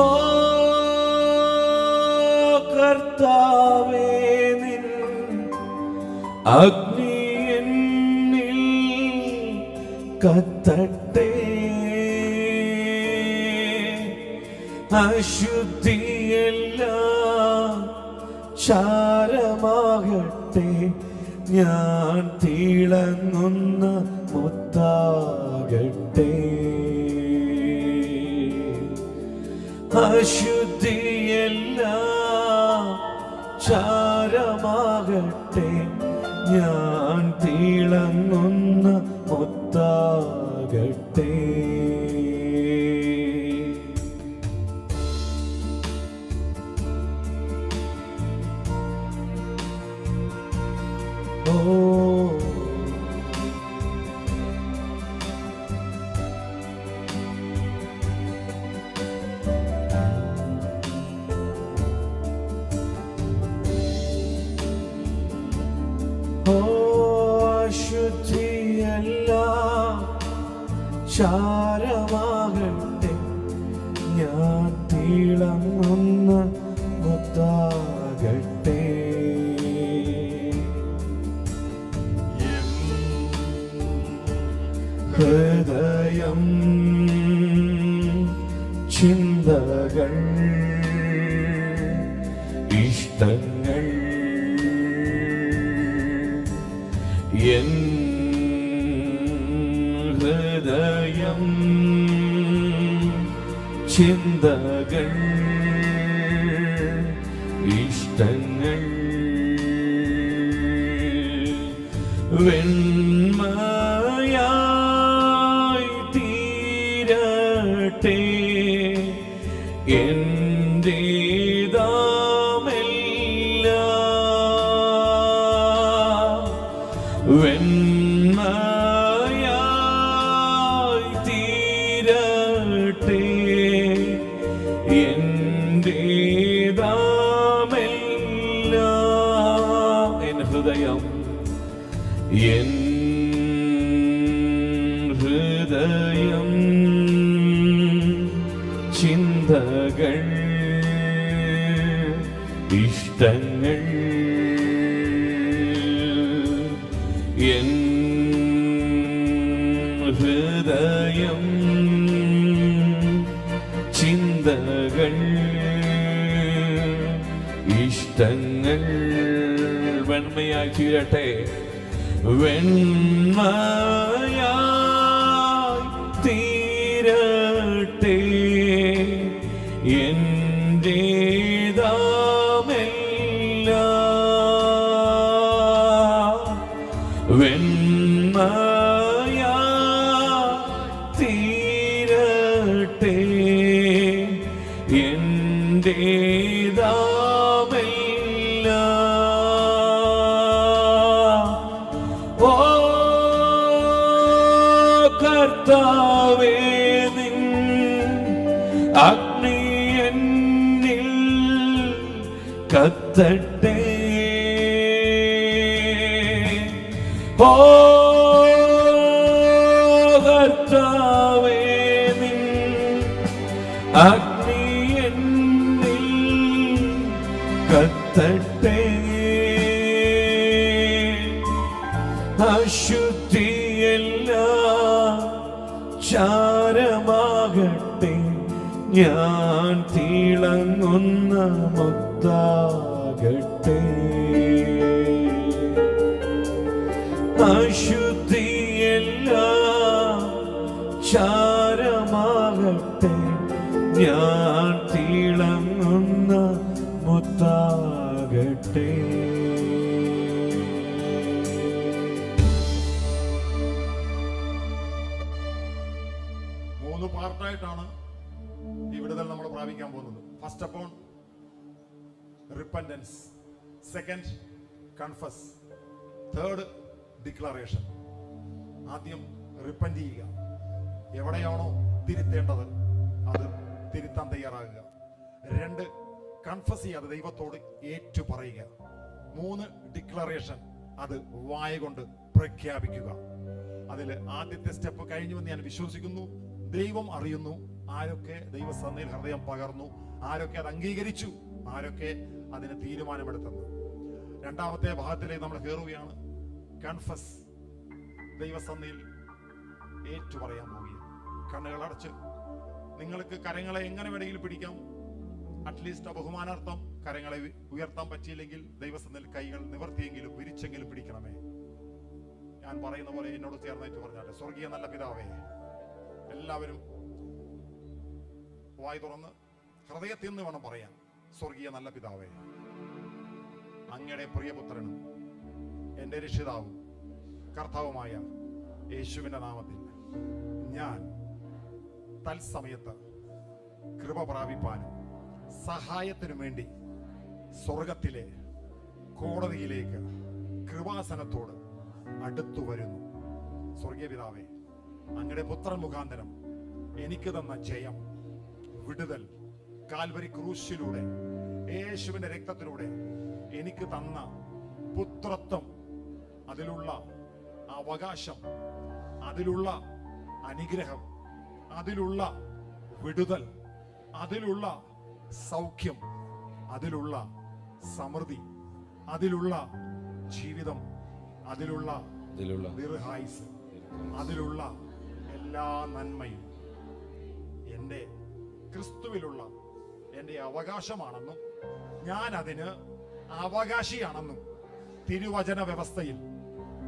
ഓ കർത്താവേ, നിൻ അഗ്നി എന്നിൽ കത്തട്ടെ. അശുദ്ധിയെല്ലാം ചാരമാകട്ടെ, ഞാൻ തിളങ്ങുന്ന മുത്താകട്ടെ. അശുദ്ധിയെല്ലാം ചാരമാകട്ടെ, ഞാൻ തിളങ്ങുന്ന മുത്താകട്ടെ. അശുദ്ധിയെല്ലാം ചാരമാകട്ടെ, ഞാൻ തിളങ്ങുന്ന മുത്താകട്ടെ. ഹൃദയം, ചിന്തകൾ, ഇഷ്ടങ്ങൾ എൻ ഹൃദയം, ചിന്തകൾ, ഇഷ്ടങ്ങൾ വെണ്മയായി തീരട്ടെ. വെണ്മയായി തീരട്ടെ എന്റേതാമെല്ലാം. എൻ ഹൃദയം, എൻ ഹൃദയം, ചിന്തകൾ, ഇഷ്ടങ്ങൾ എൻ ഹൃദയം, ചിന്തകൾ, ഇഷ്ടങ്ങൾ വെണ്മയായി തീരട്ടെ. വെണ്മയായി തീരട്ടെ എന്റേതാമെല്ലാം. വെണ്മയായി തീരട്ടെ എന്റേതാമെല്ലാം. ഓ കർത്താവേ, നിൻ അഗ്നി എന്നിൽ കത്തട്ടെ. ഓ കർത്താവേ, നിൻ അഗ്നി എന്നിൽ കത്തട്ടെ. അശുദ്ധിയെല്ലാം ചാരമാകട്ടെ, ഞാൻ തിളങ്ങുന്ന മുത്താകട്ടെ. അശുദ്ധിയെല്ലാം ചാരമാകട്ടെ, ഞാൻ തിളങ്ങുന്ന മുത്താകട്ടെ. മൂന്ന് പാർട്ടായിട്ടാണ് ഈ വിടുതൽ നമ്മൾ പ്രാപിക്കാൻ പോകുന്നത്. First upon repentance, second confess, third declaration. ആദ്യം റിപ്പന്റ് ചെയ്യുക, എവിടെയാണോ തിരുത്തേണ്ടത് അത് തിരുത്താൻ തയ്യാറാകുക. രണ്ട്, കൺഫസ് ചെയ്യാതെ ദൈവത്തോട് ഏറ്റു പറയുക. മൂന്ന്, ഡിക്ലറേഷൻ, അത് വായ കൊണ്ട് പ്രഖ്യാപിക്കുക. അതിൽ ആദ്യത്തെ സ്റ്റെപ്പ് കഴിഞ്ഞുവെന്ന് ഞാൻ വിശ്വസിക്കുന്നു. ദൈവം അറിയുന്നു ആരൊക്കെ ദൈവസന്നിധിയിൽ ഹൃദയം പകർന്നു, ആരൊക്കെ അത് അംഗീകരിച്ചു, ആരൊക്കെ അതിന് തീരുമാനമെടുത്തെന്ന്. രണ്ടാമത്തെ ഭാഗത്തിലേക്ക് നമ്മൾ കയറുകയാണ്. കൺഫസ്, ദൈവസന്നിധിയിൽ ഏറ്റു പറയാൻ പോവുക. കണ്ണുകൾ അടച്ച് നിങ്ങൾക്ക് കരങ്ങളെ എങ്ങനെ വേണമെങ്കിലും പിടിക്കാം. അറ്റ്ലീസ്റ്റ് ബഹുമാനാർത്ഥം കരങ്ങളെ ഉയർത്താൻ പറ്റിയില്ലെങ്കിൽ ദൈവസന്നിധിയിൽ കൈകൾ നിവർത്തിയെങ്കിലും വിരിച്ചെങ്കിലും പിടിക്കണമേ. ഞാൻ പറയുന്ന പോലെ എന്നോട് ചേർന്നേറ്റ് പറഞ്ഞാട്ടെ. സ്വർഗീയ നല്ല പിതാവേ, എല്ലാവരും വായി തുറന്ന് ഹൃദയത്തിൽ നിന്ന് വേണം പറയാൻ. സ്വർഗീയ നല്ല പിതാവേ, അങ്ങയുടെ പ്രിയപുത്രനും എൻ്റെ രക്ഷിതാവും കർത്താവുമായ യേശുവിന്റെ നാമത്തിൽ ഞാൻ തത്സമയത്ത് കൃപ പ്രാപിപ്പാനും സഹായത്തിനു വേണ്ടി സ്വർഗത്തിലെ കോടതിയിലേക്ക് കൃപാസനത്തോട് അടുത്തു വരുന്നു. സ്വർഗീയ പിതാവേ, അങ്ങയുടെ പുത്രൻ മുഖാന്തരം എനിക്ക് തന്ന ജയം, വിടുതൽ, കാൽവരി ക്രൂശിലൂടെ യേശുവിന്റെ രക്തത്തിലൂടെ എനിക്ക് തന്ന പുത്രത്വം, അതിലുള്ള അവകാശം, അതിലുള്ള അനുഗ്രഹം, അതിലുള്ള വിടുതൽ, അതിലുള്ള സൗഖ്യം, അതിലുള്ള സമൃദ്ധി, അതിലുള്ള ജീവിതം, അതിലുള്ള ദീർഘായുസ്, അതിലുള്ള എല്ലാ നന്മയും എൻ്റെ ക്രിസ്തുവിലുള്ള എൻ്റെ അവകാശമാണെന്നും ഞാൻ അതിന് അവകാശിയാണെന്നും തിരുവചന വ്യവസ്ഥയിൽ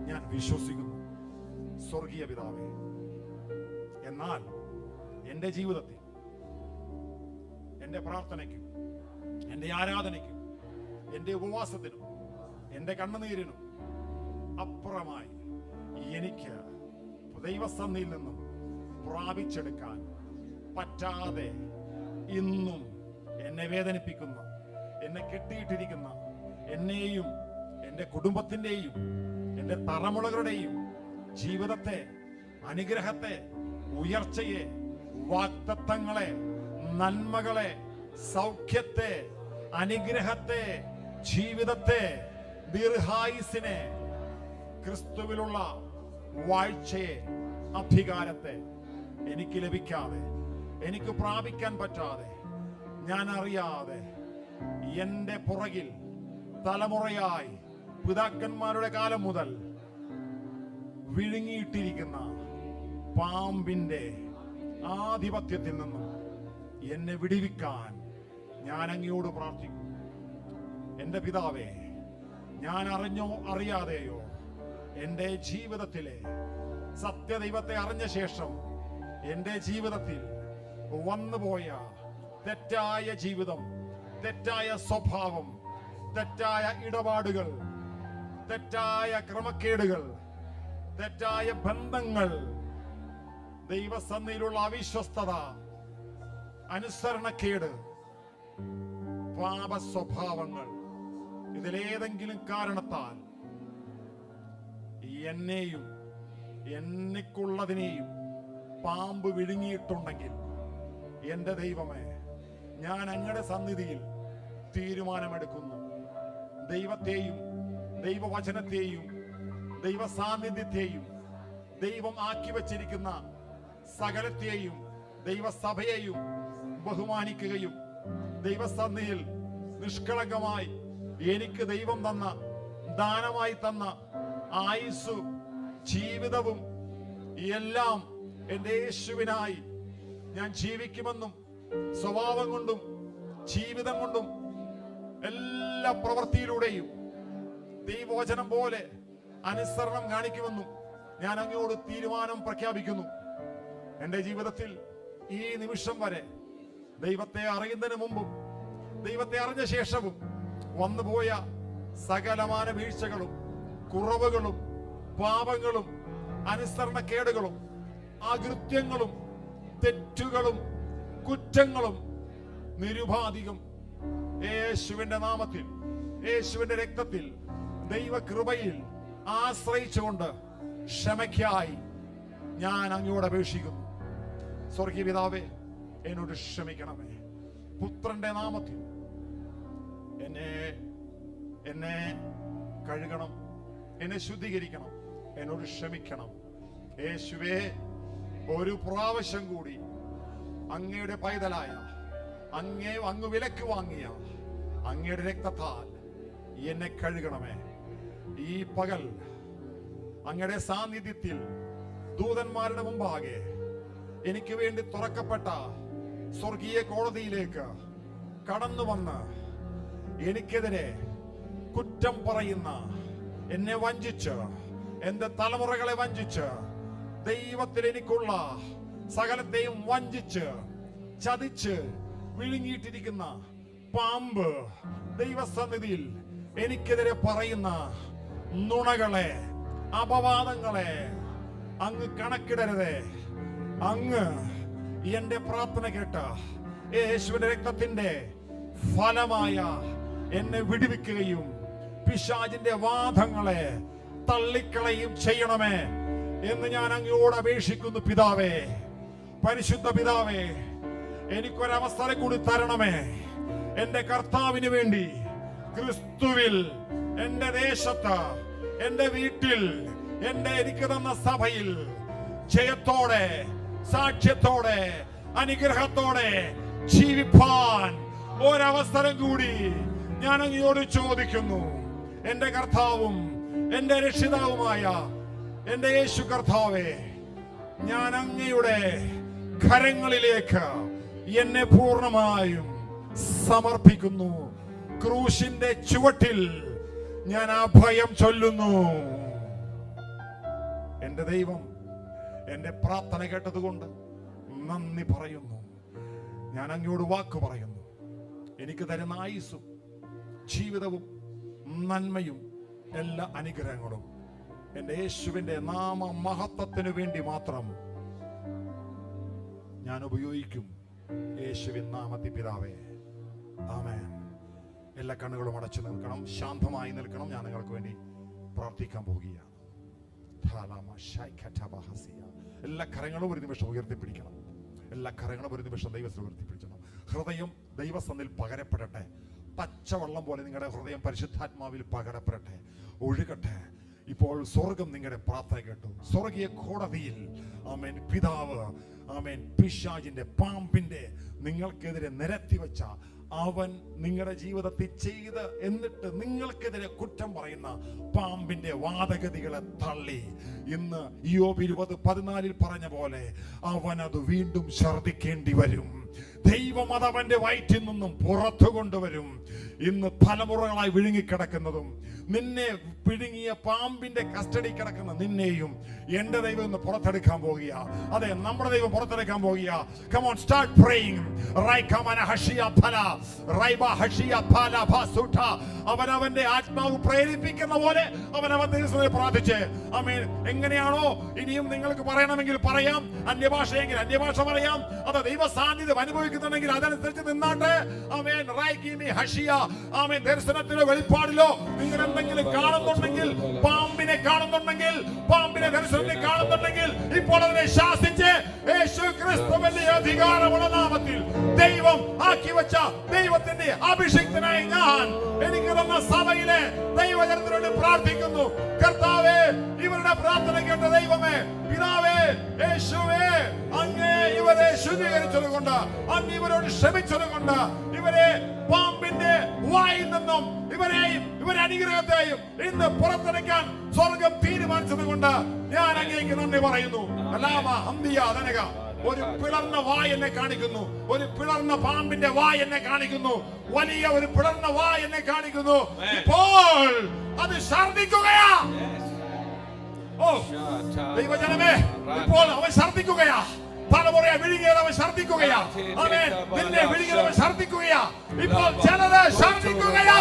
ഞാൻ വിശ്വസിക്കുന്നു. സ്വർഗീയ പിതാവേ, എന്നാൽ എൻ്റെ ജീവിതത്തിൽ എൻ്റെ പ്രാർത്ഥനയ്ക്കും എൻ്റെ ആരാധനയ്ക്കും എൻ്റെ ഉപവാസത്തിനും എൻ്റെ കണ്ണുനീരിനും അപ്പുറമായി എനിക്ക് ദൈവസന്നിധിയിൽ നിന്നും പ്രാപിച്ചെടുക്കാൻ പറ്റാതെ ഇന്നും എന്നെ വേദനിപ്പിക്കുന്ന, എന്നെ കെട്ടിയിട്ടിരിക്കുന്ന, എന്നെയും എൻ്റെ കുടുംബത്തിൻ്റെയും എൻ്റെ തലമുറകളുടെയും ജീവിതത്തെ, അനുഗ്രഹത്തെ, ഉയർച്ചയെ, വാഗ്ദത്തങ്ങളെ, നന്മകളെ, സൗഖ്യത്തെ, അനുഗ്രഹത്തെ, ജീവിതത്തെ, ദീർഘായുസിനെ, ക്രിസ്തുവിലുള്ള വാഴ്ചയെ, അധികാരത്തെ എനിക്ക് ലഭിക്കാതെ, എനിക്ക് പ്രാപിക്കാൻ പറ്റാതെ, ഞാൻ അറിയാതെ എന്റെ പുറകിൽ തലമുറയായി പിതാക്കന്മാരുടെ കാലം മുതൽ വിഴുങ്ങിയിട്ടിരിക്കുന്ന പാമ്പിന്റെ ആധിപത്യത്തിൽ നിന്നും എന്നെ വിടുവിക്കാൻ ഞാൻ അങ്ങയോട് പ്രാർത്ഥിക്കുന്നു. എന്റെ പിതാവേ, ഞാൻ അറിഞ്ഞോ അറിയാതെയോ എൻ്റെ ജീവിതത്തിലെ സത്യദൈവത്തെ അറിഞ്ഞ ശേഷം എൻ്റെ ജീവിതത്തിൽ വന്നുപോയ തെറ്റായ ജീവിതം, തെറ്റായ സ്വഭാവം, തെറ്റായ ഇടപാടുകൾ, തെറ്റായ ക്രമക്കേടുകൾ, തെറ്റായ ബന്ധങ്ങൾ, ദൈവസന്നിധിയിലുള്ള അവിശ്വസ്തത, അനുസരണക്കേട്, പാപ സ്വഭാവങ്ങൾ, ഇതിലേതെങ്കിലും കാരണത്താൽ എന്നെയും എനിക്കുള്ളതിനെയും പാമ്പ് വിഴുങ്ങിയിട്ടുണ്ടെങ്കിൽ എന്റെ ദൈവമേ, ഞാൻ അങ്ങയുടെ സന്നിധിയിൽ തീരുമാനമെടുക്കുന്നു. ദൈവത്തെയും ദൈവവചനത്തെയും ദൈവ സാന്നിധ്യത്തെയും ദൈവം ആക്കി വച്ചിരിക്കുന്ന സകലത്തെയും ദൈവസഭയെയും ബഹുമാനിക്കുകയും ദൈവസന്നിധിയിൽ നിഷ്കളങ്കമായി എനിക്ക് ദൈവം തന്ന, ദാനമായി തന്ന ആയുസ്സു, ജീവിതവും എല്ലാം എൻ്റെ യേശുവിനായി ഞാൻ ജീവിക്കുമെന്നും സ്വഭാവം കൊണ്ടും ജീവിതം കൊണ്ടും എല്ലാ പ്രവൃത്തിയിലൂടെയും ദൈവവചനം പോലെ അനുസരണം കാണിക്കുമെന്നും ഞാൻ അങ്ങയോട് തീരുമാനം പ്രഖ്യാപിക്കുന്നു. എൻ്റെ ജീവിതത്തിൽ ഈ നിമിഷം വരെ ദൈവത്തെ അറിയുന്നതിന് മുമ്പും ദൈവത്തെ അറിഞ്ഞ ശേഷവും വന്നുപോയ സകലമാന വീഴ്ചകളും കുറവുകളും പാപങ്ങളും അനുസരണക്കേടുകളും അകൃത്യങ്ങളും തെറ്റുകളും കുറ്റങ്ങളും നിരുപാധികം യേശുവിന്റെ നാമത്തിൽ, യേശുവിന്റെ രക്തത്തിൽ, ദൈവകൃപയിൽ ആശ്രയിച്ചുകൊണ്ട് ക്ഷമയ്ക്കായി ഞാൻ അങ്ങയോട് അപേക്ഷിക്കുന്നു. സ്വർഗീയ പിതാവേ, എന്നോട് ക്ഷമിക്കണമേ. പുത്രന്റെ നാമത്തിൽ എന്നെ കഴുകണം, എന്നെ ശുദ്ധീകരിക്കണം, എന്നോട് ക്ഷമിക്കണം. യേശുവേ, ഒരു പ്രാവശ്യം കൂടി അങ്ങയുടെ പൈതലായ, അങ്ങ് വിലക്ക് വാങ്ങിയ അങ്ങയുടെ രക്തത്താൽ എന്നെ കഴുകണമേ. ഈ പകൽ അങ്ങയുടെ സാന്നിധ്യത്തിൽ ദൂതന്മാരുടെ മുമ്പാകെ എനിക്ക് വേണ്ടി തുറക്കപ്പെട്ട സ്വർഗീയ കോടതിയിലേക്ക് കടന്നു വന്ന് എനിക്കെതിരെ കുറ്റം പറയുന്ന, എന്നെ വഞ്ചിച്ച്, എന്റെ തലമുറകളെ വഞ്ചിച്ച്, ദൈവത്തിൽ എനിക്കുള്ള സകലത്തെയും വഞ്ചിച്ച് ചതിച്ച് വിഴുങ്ങിയിട്ടിരിക്കുന്ന പാമ്പ് ദൈവസന്നിധിയിൽ എനിക്കെതിരെ പറയുന്ന നുണകളെ, അപവാദങ്ങളെ അങ്ങ് കണക്കിടരുതേ. അങ്ങ് എന്റെ പ്രാർത്ഥന കേട്ട യേശുവിന്റെ രക്തത്തിന്റെ ഫലമായ എന്നെ വിടുവിക്കുകയും പിശാചിന്റെ വാദങ്ങളെ തള്ളിക്കളയും ചെയ്യണമേ എന്ന് ഞാൻ അങ്ങയോട് അപേക്ഷിക്കുന്നു. പിതാവേ, പരിശുദ്ധ പിതാവേ, എനിക്കൊരവസരം കൂടി തരണമേ. എന്റെ കർത്താവിന് വേണ്ടി ക്രിസ്തുവിൽ എന്റെ ദേശത്ത്, എന്റെ വീട്ടിൽ, എനിക്ക് തന്ന സഭയിൽ ജയത്തോടെ, സാക്ഷ്യത്തോടെ, അനുഗ്രഹത്തോടെ ജീവിപ്പാൻ ഒരവസരം കൂടി ഞാൻ അങ്ങയോട് ചോദിക്കുന്നു. എന്റെ കർത്താവും എന്റെ രക്ഷിതാവുമായ എന്റെ യേശു കർത്താവേ, ഞാൻ അങ്ങയുടെ കരങ്ങളിലേക്ക് എന്നെ പൂർണ്ണമായും സമർപ്പിക്കുന്നു. ക്രൂശിന്റെ ചുവട്ടിൽ ഞാൻ അഭയം ചൊല്ലുന്നു. എന്റെ ദൈവം എന്റെ പ്രാർത്ഥന കേട്ടതുകൊണ്ട് നന്ദി പറയുന്നു. ഞാൻ അങ്ങയോട് വാക്ക് പറയുന്നു. എനിക്ക് തരുന്ന ആയുസ്സും ജീവിതവും നന്മയും എല്ലാ അനുഗ്രഹങ്ങളും എന്റെ യേശുവിന്റെ നാമ മഹത്വത്തിനു വേണ്ടി മാത്രം ഞാൻ ഉപയോഗിക്കും. യേശുവിൻ നാമത്തിൽ പിതാവേ, ആമേൻ. എല്ലാ കണ്ണുകളും അടച്ചു നിൽക്കണം, ശാന്തമായി നിൽക്കണം. ഞാൻ നിങ്ങൾക്ക് വേണ്ടി പ്രാർത്ഥിക്കാൻ പോവുകയാണ്. എല്ലാ കരങ്ങളും ഒരു നിമിഷം ഉയർത്തിപ്പിടിക്കണം. എല്ലാ കരങ്ങളും ഒരു നിമിഷം ദൈവത്തിൽ ഉയർത്തിപ്പിടിക്കണം. ഹൃദയം ദൈവസന്നിൽ പകരപ്പെടട്ടെ. പച്ചവെള്ളം പോലെ നിങ്ങളുടെ ഹൃദയം പരിശുദ്ധാത്മാവിൽ പകരപ്പെടട്ടെ, ഒഴുകട്ടെ. ഇപ്പോൾ സ്വർഗം നിങ്ങളുടെ പ്രാർത്ഥന കേട്ടു. സ്വർഗീയ കോടതിയിൽ ആമേൻ പിതാവ്, ആമേൻ, പിശാചിന്റെ, പാമ്പിന്റെ നിങ്ങൾക്കെതിരെ നിരത്തിവെച്ച, അവൻ നിങ്ങളുടെ ജീവിതത്തിൽ ചെയ്ത് എന്നിട്ട് നിങ്ങൾക്കെതിരെ കുറ്റം പറയുന്ന പാമ്പിന്റെ വാദഗതികളെ തള്ളി ഇന്ന് യോബ് 20:14 പറഞ്ഞ പോലെ അവൻ അത് വീണ്ടും ഛർദിക്കേണ്ടി വരും. ദൈവം അത് അവന്റെ വയറ്റിൽ നിന്നും പുറത്തു കൊണ്ടുവരും. ഇന്ന് തലമുറകളായി വിഴുങ്ങിക്കിടക്കുന്നതും നിന്നെ പിഴുങ്ങിയ പാമ്പിന്റെ കസ്റ്റഡി കിടക്കുന്ന നിന്നെയും എന്റെ ദൈവം ഇന്ന് പുറത്തെടുക്കാൻ പോകുക. അതെ, നമ്മുടെ ദൈവം പുറത്തെടുക്കാൻ പോകുക. Come on, start praying. അവനവന്റെ ആത്മാവ് പ്രേരിപ്പിക്കുന്ന പോലെ അവനവൻ ദൈവത്തെ പ്രാർത്ഥിച്ച്, ആമേൻ. എങ്ങനെയാണോ ഇനിയും നിങ്ങൾക്ക് പറയണമെങ്കിൽ പറയാം, അന്യഭാഷയെങ്കിൽ അന്യഭാഷ പറയാം. അത് ദൈവ സാന്നിധ്യം അനുഭവിക്കുന്നുണ്ടെങ്കിൽ അതനുസരിച്ച് നിന്നാട്ടെ. ആമേൻ. ആമേൻ. ദർശനത്തിലോ വെളിപ്പാടിലോ നിങ്ങൾ എന്തെങ്കിലും കാണുന്നുണ്ടെങ്കിൽ, പാമ്പിനെ കാണുന്നുണ്ടെങ്കിൽ, പാമ്പിനെ ദർശനത്തിൽ കാണുന്നുണ്ടെങ്കിൽ, ഇപ്പോൾ അതിനെ ശാസിച്ച് യേശു ക്രിസ്തുവിന്റെ അധികാരമുള്ള നാമത്തിൽ ദൈവം ആക്കി വെച്ച ദൈവത്തിന്റെ അഭിഷിക്തനായി ഞാൻ എനിക്ക് തന്ന സഭയിലെ ദൈവജനത്തിനോട് പ്രാർത്ഥിക്കുന്നു. കർത്താവേ, ഇവരുടെ പ്രാർത്ഥന കേട്ട ദൈവമേ, പിതാവേ, യേശുവേ, അങ്ങേ ഇവരെ ശുദ്ധീകരിച്ചതുകൊണ്ട്, അങ്ങ് ഇവരോട് ക്ഷമിച്ചതുകൊണ്ട്, ഇവരെ പാമ്പിന്റെ വായിൽ നിന്നും ഇവരെ അനുഗ്രഹത്തെയും ഇന്ന് പുറത്തെടുക്കാൻ സ്വർഗം തീരുമാനിച്ചതുകൊണ്ട് ഞാൻ അങ്ങേക്ക് നന്ദി പറയുന്നു. ഒരു പിളർന്ന വായ് എന്നെ കാണിക്കുന്നു, ഒരു പിളർന്ന പാമ്പിന്റെ വായ് എന്നെ കാണിക്കുന്നു, വലിയ ഒരു പിളർന്ന വായ് എന്നെ കാണിക്കുന്നു. ഇപ്പോൾ അത് ഛർദിക്കുകയാ. ഓ ദൈവജനമേ, ഇപ്പോൾ അവൻ ഛർദിക്കുകയാ. തലമുറയെ വിഴുങ്ങിയവൻ ഛർദ്ദിക്കുകയാ. ആമേൻ. നിന്നെ വിഴുങ്ങിയവൻ ഛർദ്ദിക്കുകയാ. ഇപ്പോൾ ചിലത് ഛർദ്ദിക്കുകയാ.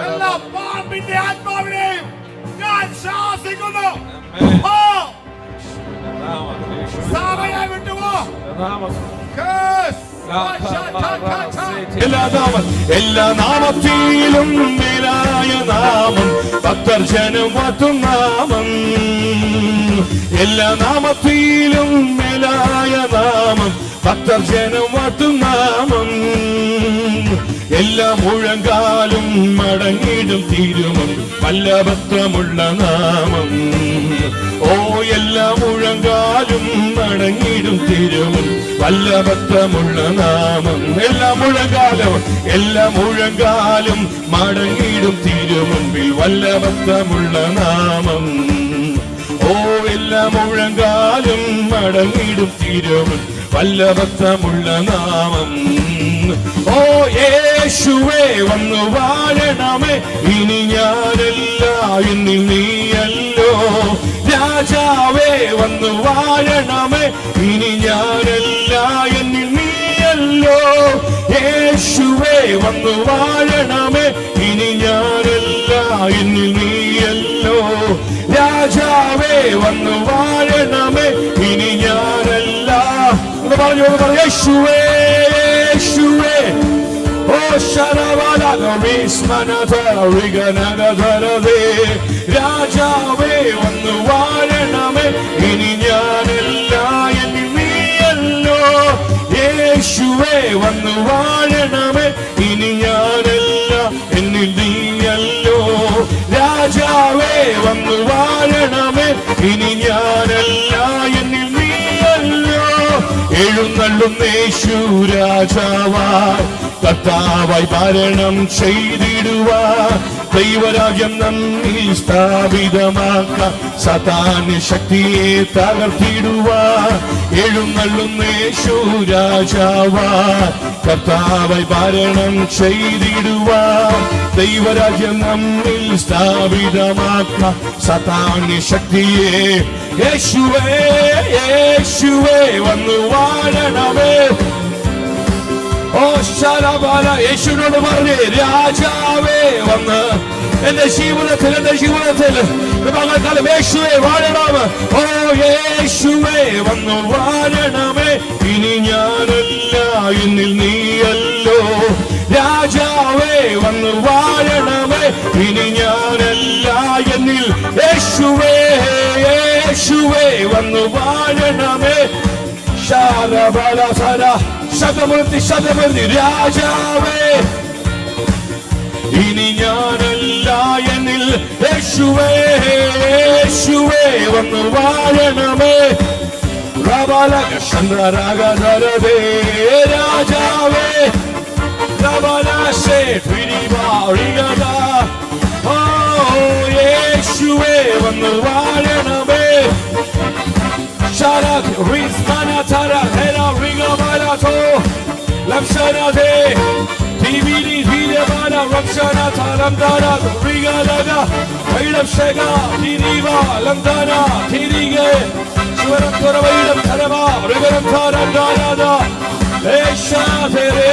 എല്ലാ പാമ്പിന്റെ ആത്മാവിനെയും ഞാൻ ശാസിക്കുന്നു. സാമയെ വിട്ടുപോ. എല്ലാ നാമത്തിലും മേലായ നാമം, ഭക്തർ ജനം വാഴ്ത്തും നാമം. എല്ലാ നാമത്തിലും മേലായ നാമം, ഭക്തർ ജനം വാഴ്ത്തും നാമം. എല്ലാ മുഴങ്കാലും മടങ്ങിടും തിരുമുൻ വല്ലഭത്വമുള്ള നാമം. ഓ എല്ലാ മുഴങ്കാലും മടങ്ങിടും തിരുമുൻ വല്ലഭത്വമുള്ള നാമം. എല്ലാ മുഴങ്കാലും മടങ്ങിടും തിരുമുൻപിൽ വല്ലഭത്വമുള്ള നാമം. ഓ എല്ലാ മുഴങ്കാലും മടങ്ങിടും തിരുമുൻ വല്ലഭത്വമുള്ള നാമം. ഓ യേശുവേ വന്നു വാഴണമേ, ഇനി ഞാനല്ല എന്നിൽ നീയല്ലോ. രാജാവേ വന്നു വാഴണമേ, ഇനി ഞാനല്ല എന്നിൽ നീയല്ലോ. യേശുവേ വന്നു വാഴണമേ, ഇനി ഞാനല്ല എന്നിൽ നീയല്ലോ. രാജാവേ വന്നു വാഴണമേ, ഇനി ഞാനല്ല. പറഞ്ഞു യേശുവേ യേശുവേ. ഓ ശരവലേ രാജാവേ വന്നു വാഴണമേ, ഇനി ഞാനല്ല എന്നിൽ നീയല്ലോ. യേശുവേ വന്നു വാഴണമേ, ഇനി ഞാനല്ല എന്നിൽ നീയല്ലോ. രാജാവേ വന്നു വാഴണമേ, ഇനി ഞാനല്ല എന്നിൽ നീയല്ലോ. എഴുന്നള്ളുന്ന യേശു രാജാവായി കർത്താവായി ഭരണം ചെയ്തിടുവാൻ, ദൈവരാജ്യം നമ്മിൽ സ്ഥാപിതമാക്കാൻ, സതാന് ശക്തിയെ തകർത്തിടുവാൻ. എഴുന്നള്ളുന്ന യേശു രാജാവായി കർത്താവായി ഭരണം ചെയ്തിടുവാൻ, ദൈവരാജ്യം നമ്മിൽ സ്ഥാപിതമാക്കാൻ, സതാന് ശക്തിയെ. യേശുവേ യേശുവേ വന്നു വാഴണമേ. ഓ ശരബല യേശുവിനോട് പറഞ്ഞേ, രാജാവേ വന്ന് എന്റെ ജീവിതത്തിൽ മകൾക്കാലം യേശുവേ വാഴണം. ഓ യേശുവേ വന്നു വാഴണമേ, ഇനി ഞാനല്ല എന്നിൽ നീയല്ലോ. രാജാവേ വന്നു വാഴണമേ, ഇനി ഞാനല്ല എന്നിൽ. യേശുവേ യേശുവേ വന്നു വാഴണമേ. ശതമൂർത്തി രാജാവേ ഇനി ഞാനല്ല എന്നിൽ. യേശുവേ യേശുവേ വന്നു വാഴണമേ. ചന്ദ്രരാഗധരവേ രാജാവേ യേശുവേ വന്നു വാഴണമേ. Sharak Rizmana Tara Hera Riga Malato Lamshanate Tiviri Vidavana Ramshana Taramdana Riga Laga Vailam Shega Tiriva Lamdana Tirige Shivaram Toravailam Tarava Rigaram Taramdana Esha Tere.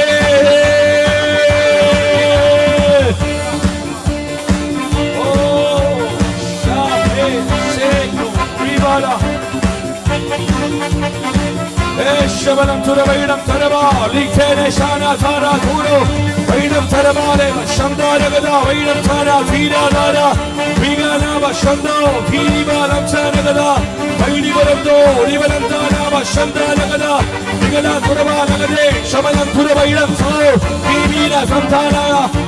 Oh Shate Sheko Rivala Eshabalam Turavailam Tarava Litene Shana Tara Turo Vaidam Taravale Shandara Gada Vaidam Tara Vira Dara Viganava Shando Viva Lamsana Gada Vaidi Varamdo Rivalam Tara Shandara Gada Vigana Turava Nagade Shabalam Turavailam Taro Vivina Santana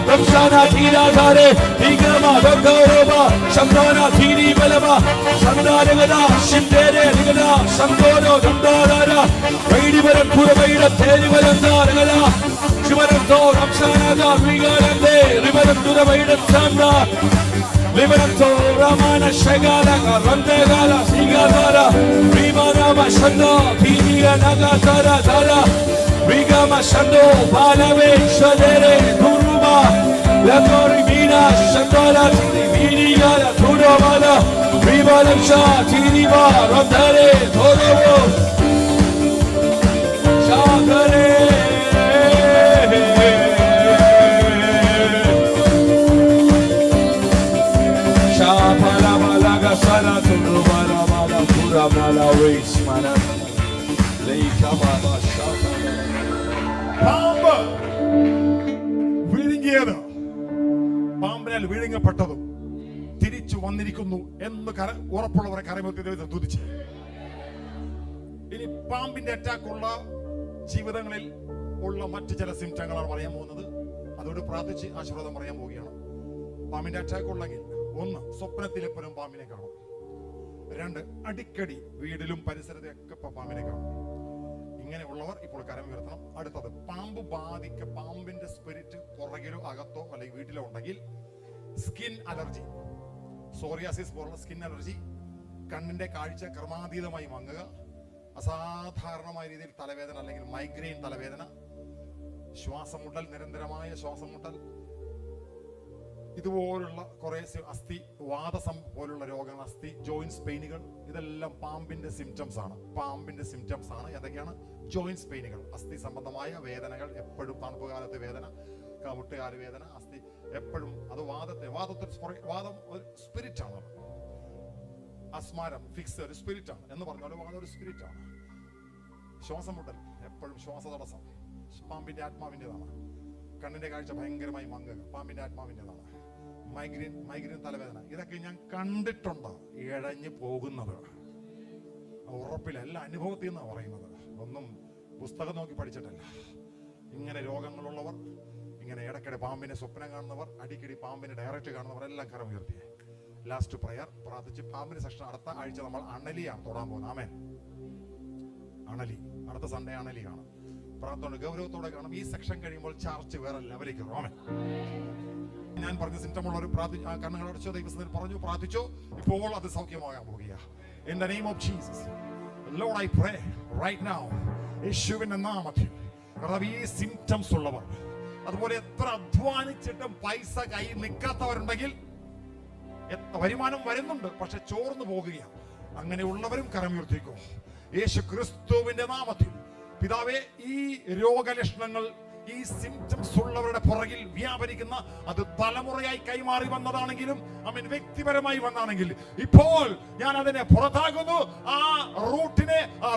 Ramshana Tira Tare Vigama Vagarova Shandana Tiri Balava Shandara Gada Shindere Vigana Shandoro Gandara Vaidivaram Puravairam Therivaram Daragala Shivaram To Ramshana Vigalande Rivaram Puravairam Sanda Vivaram To Ramana Shagala Randegala Sigadara Vivarama Shando Tiviga Nagatara Dara Vigama Shando Palave Shadere Duruma Latori Mina Shandala Vidigala Turavana Vivaram Shah Tiriva Randare Torovo പാമ്പ് വിഴുങ്ങിയത്, പാമ്പിനാൽ വിഴുങ്ങപ്പെട്ടതും തിരിച്ചു വന്നിരിക്കുന്നു എന്ന് ഉറപ്പുള്ളവരെ കരമത്തിൽ തുതിച്ച്. ഇനി പാമ്പിന്റെ അറ്റാക്കുള്ള ജീവിതങ്ങളിൽ ഉള്ള മറ്റു ചില സിംറ്റങ്ങളാണ് പറയാൻ പോകുന്നത്. അതോട് പ്രാർത്ഥിച്ച് ആശീർവാദം പറയാൻ പോവുകയാണ്. പാമ്പിന്റെ അറ്റാക്ക് ഉള്ളെങ്കിൽ, 1, സ്വപ്നത്തിൽ എപ്പോഴും പാമ്പിനെ കാണും. 2, അടിക്കടി വീടിലും പരിസരത്തൊക്കെ പാമ്പിനെ കാണും. ഇങ്ങനെയുള്ളവർ ഇപ്പോൾ കരം ഉയർത്തണം. അടുത്തത്, പാമ്പിന്റെ സ്പിരിറ്റ് പുറകിലോ അകത്തോ അല്ലെങ്കിൽ വീട്ടിലോ ഉണ്ടെങ്കിൽ സ്കിൻ അലർജി, സോറിയാസിസ് പോലുള്ള സ്കിൻ അലർജി, കണ്ണിന്റെ കാഴ്ച ക്രമാതീതമായി മങ്ങുക, അസാധാരണമായ രീതിയിൽ തലവേദന അല്ലെങ്കിൽ മൈഗ്രെയിൻ തലവേദന, ശ്വാസമുട്ടൽ, നിരന്തരമായ ശ്വാസമുട്ടൽ, ഇതുപോലുള്ള കുറെ വാതസം പോലുള്ള രോഗങ്ങൾ, അസ്ഥി ജോയിന്റ്സ് പെയിനുകൾ, ഇതെല്ലാം പാമ്പിന്റെ സിംറ്റംസ് ആണ്. ഏതൊക്കെയാണ്? ജോയിന്റ്സ് പെയിനുകൾ, അസ്ഥി സംബന്ധമായ വേദനകൾ, എപ്പോഴും തണുപ്പ് കാലത്ത് വേദന, മുട്ടുകാല് വേദന, അസ്ഥി എപ്പോഴും. അത് വാദം ഒരു സ്പിരിറ്റ് ആണ്. അസ്മാരം, ഫിക്സ് ഒരു സ്പിരിറ്റ് ആണ് എന്ന് പറഞ്ഞാൽ വാദം ഒരു സ്പിരിറ്റ് ആണ്. ശ്വാസം മുട്ടൽ, എപ്പോഴും ശ്വാസതടസ്സം, പാമ്പിന്റെ ആത്മാവിൻ്റെതാണ്. കണ്ണിന്റെ കാഴ്ച ഭയങ്കരമായി മങ്ങുക, പാമ്പിന്റെ ആത്മാവിൻ്റെതാണ്. മൈഗ്രെയിൻ തലവേദന, ഇതൊക്കെ ഞാൻ കണ്ടിട്ടുണ്ട്. ഇഴഞ്ഞു പോകുന്നത് ഉറപ്പില്ല, എല്ലാ അനുഭവത്തിൽ നിന്നാണ് പറയുന്നത്, ഒന്നും പുസ്തകം നോക്കി പഠിച്ചിട്ടല്ല. ഇങ്ങനെ രോഗങ്ങളുള്ളവർ, ഇങ്ങനെ ഇടയ്ക്കിടെ പാമ്പിനെ സ്വപ്നം കാണുന്നവർ, അടിക്കടി പാമ്പിനെ ഡയറക്റ്റ് കാണുന്നവർ എല്ലാം കരം ഉയർത്തിയേ. ലാസ്റ്റ് പ്രയർ പ്രാർത്ഥിച്ച് പാമ്പിന്റെ സെക്ഷൻ അടുത്ത ആഴ്ച നമ്മൾ അണലിയാണ് തൊടാൻ പോകുന്നത്. ആമേൻ. അണലി അടുത്ത സൺഡേ അണലി കാണും. പ്രാർത്ഥന ഗൗരവത്തോടെ കാണും. ഈ സെക്ഷൻ കഴിയുമ്പോൾ ചാർച്ച് വേറെ ലെവലിലേക്ക് കയറും. ആമേൻ. ഞാൻ പറഞ്ഞ സിംറ്റം ഉള്ളവർ കണ്ണുകളടച്ചോ, ദൈവത്തിൽ പറഞ്ഞു പ്രാർത്ഥിച്ചോ, ഇപ്പോൾ അത് സൗഖ്യമാകാൻ പോകുക. In the name of Jesus, Lord, I pray right now, യേശുവിന്റെ നാമത്തിൽ ഈ സിംറ്റംസ് ഉള്ളവർ, അതുപോലെ എത്ര അധ്വാനിച്ചിട്ടും പൈസ കയ്യിൽ നിൽക്കാത്തവരുണ്ടെങ്കിൽ, വരുമാനം വരുന്നുണ്ട് പക്ഷെ ചോർന്നു പോകുകയാണ്, അങ്ങനെയുള്ളവരും കരമുയർത്തിക്കോ യേശു ക്രിസ്തുവിന്റെ നാമത്തിൽ. പിതാവേ, ഈ രോഗലക്ഷണങ്ങൾ, ഈ സിംറ്റംസ് ഉള്ളവരുടെ പുറകിൽ വ്യാപരിക്കുന്ന, അത് തലമുറയായി കൈമാറി വന്നതാണെങ്കിലും വ്യക്തിപരമായി വന്നാണെങ്കിൽ, ഇപ്പോൾ ഞാൻ അതിനെ പുറത്താക്കുന്നു. ആ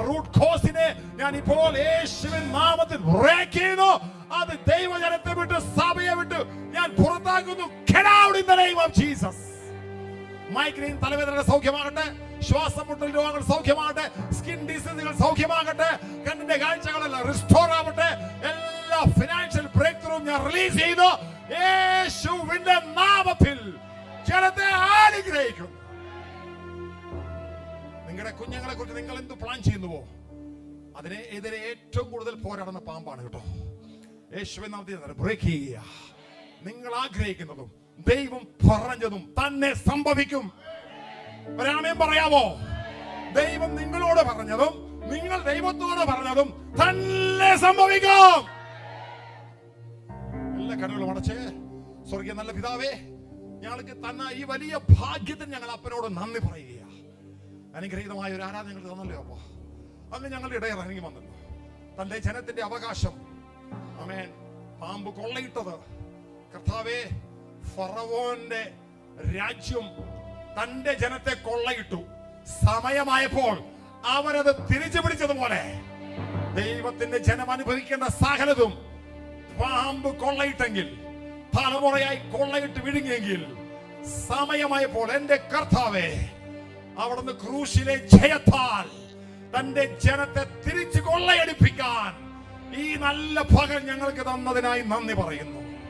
റൂട്ട് കോസിനെ ഞാൻ ഇപ്പോൾ യേശുവിൻ നാമത്തിൽ ബ്രേക്ക് ചെയ്യുന്നു. അത് ദൈവജനത്തെ വിട്ട്, സഭയെ വിട്ട് ഞാൻ പുറത്താക്കുന്നു. Get out in the name of Jesus. Migraine തലവേദന സൗഖ്യമാകട്ടെ, ശ്വാസം മുട്ടൽ രോഗങ്ങൾ സൗഖ്യമാകട്ടെ, സ്കിൻ ഡിസീസുകൾ സൗഖ്യമാകട്ടെ, കണ്ണിന്റെ കാഴ്ചകളെല്ലാം റിസ്റ്റോർ ആവട്ടെ, എല്ലാ ഫിനാൻഷ്യൽ ബ്രേക്ക് ത്രൂ ഞാൻ റിലീസ് ചെയ്തു യേശുവിന്റെ നാമത്തിൽ. ജനത്തെ അനുഗ്രഹിക്കും. നിങ്ങളുടെ കുഞ്ഞുങ്ങളെ കുറിച്ച് നിങ്ങൾ എന്ത് പ്ലാൻ ചെയ്യുന്നുവോ അതിനെതിരെ ഏറ്റവും കൂടുതൽ പോരാടുന്ന പാമ്പാണ് കേട്ടോ. യേശുവിൻ നാമത്തിൽ ബ്രേക്ക് ചെയ്യുക. നിങ്ങൾ ആഗ്രഹിക്കുന്നതും ദൈവം പറഞ്ഞതും തന്നെ സംഭവിക്കും. ഒരാമേൻ പറയാമോ? ദൈവം നിങ്ങളോട് പറഞ്ഞതും നിങ്ങൾ ദൈവത്തോട് പറഞ്ഞതും തന്നെ സംഭവിക്കും. എല്ലാ കണ്ണുകളും അടച്ച് സ്വർഗീയ നല്ല പിതാവേ, ഞങ്ങൾക്ക് തന്ന ഈ വലിയ ഭാഗ്യത്തിന് ഞങ്ങൾ അപ്പനോട് നന്ദി പറയുക. അനുഗ്രഹീതമായ ഒരു ആരാധന ഞങ്ങൾ തന്നല്ലോ അപ്പ. അങ്ങ് ഞങ്ങളുടെ ഇടയിൽ ഇറങ്ങി വന്നല്ലോ. തന്റെ ജനത്തിന്റെ അവകാശം ആമേൻ പാമ്പ് കൊള്ളയിട്ടത് കർത്താവേ, ഫറവോന്റെ രാജ്യം തന്റെ ജനത്തെ കൊള്ളയിട്ടു. സമയമായപ്പോൾ അവരത് തിരിച്ചു പിടിച്ചതുപോലെ ദൈവത്തിന്റെ ജനം അനുഭവിക്കേണ്ട സകലതും പാമ്പ് കൊള്ളയിട്ടെങ്കിൽ, തലമുറയായി കൊള്ളയിട്ട് വിഴുങ്ങിയെങ്കിൽ, സമയമായപ്പോൾ എന്റെ കർത്താവേ, അവിടുന്ന് ക്രൂശിലെ ജയത്താൽ തന്റെ ജനത്തെ തിരിച്ചു കൊള്ളയടിപ്പിക്കാൻ ഈ നല്ല പകൽ ഞങ്ങൾക്ക് തന്നതിനായി നന്ദി പറയുന്നു.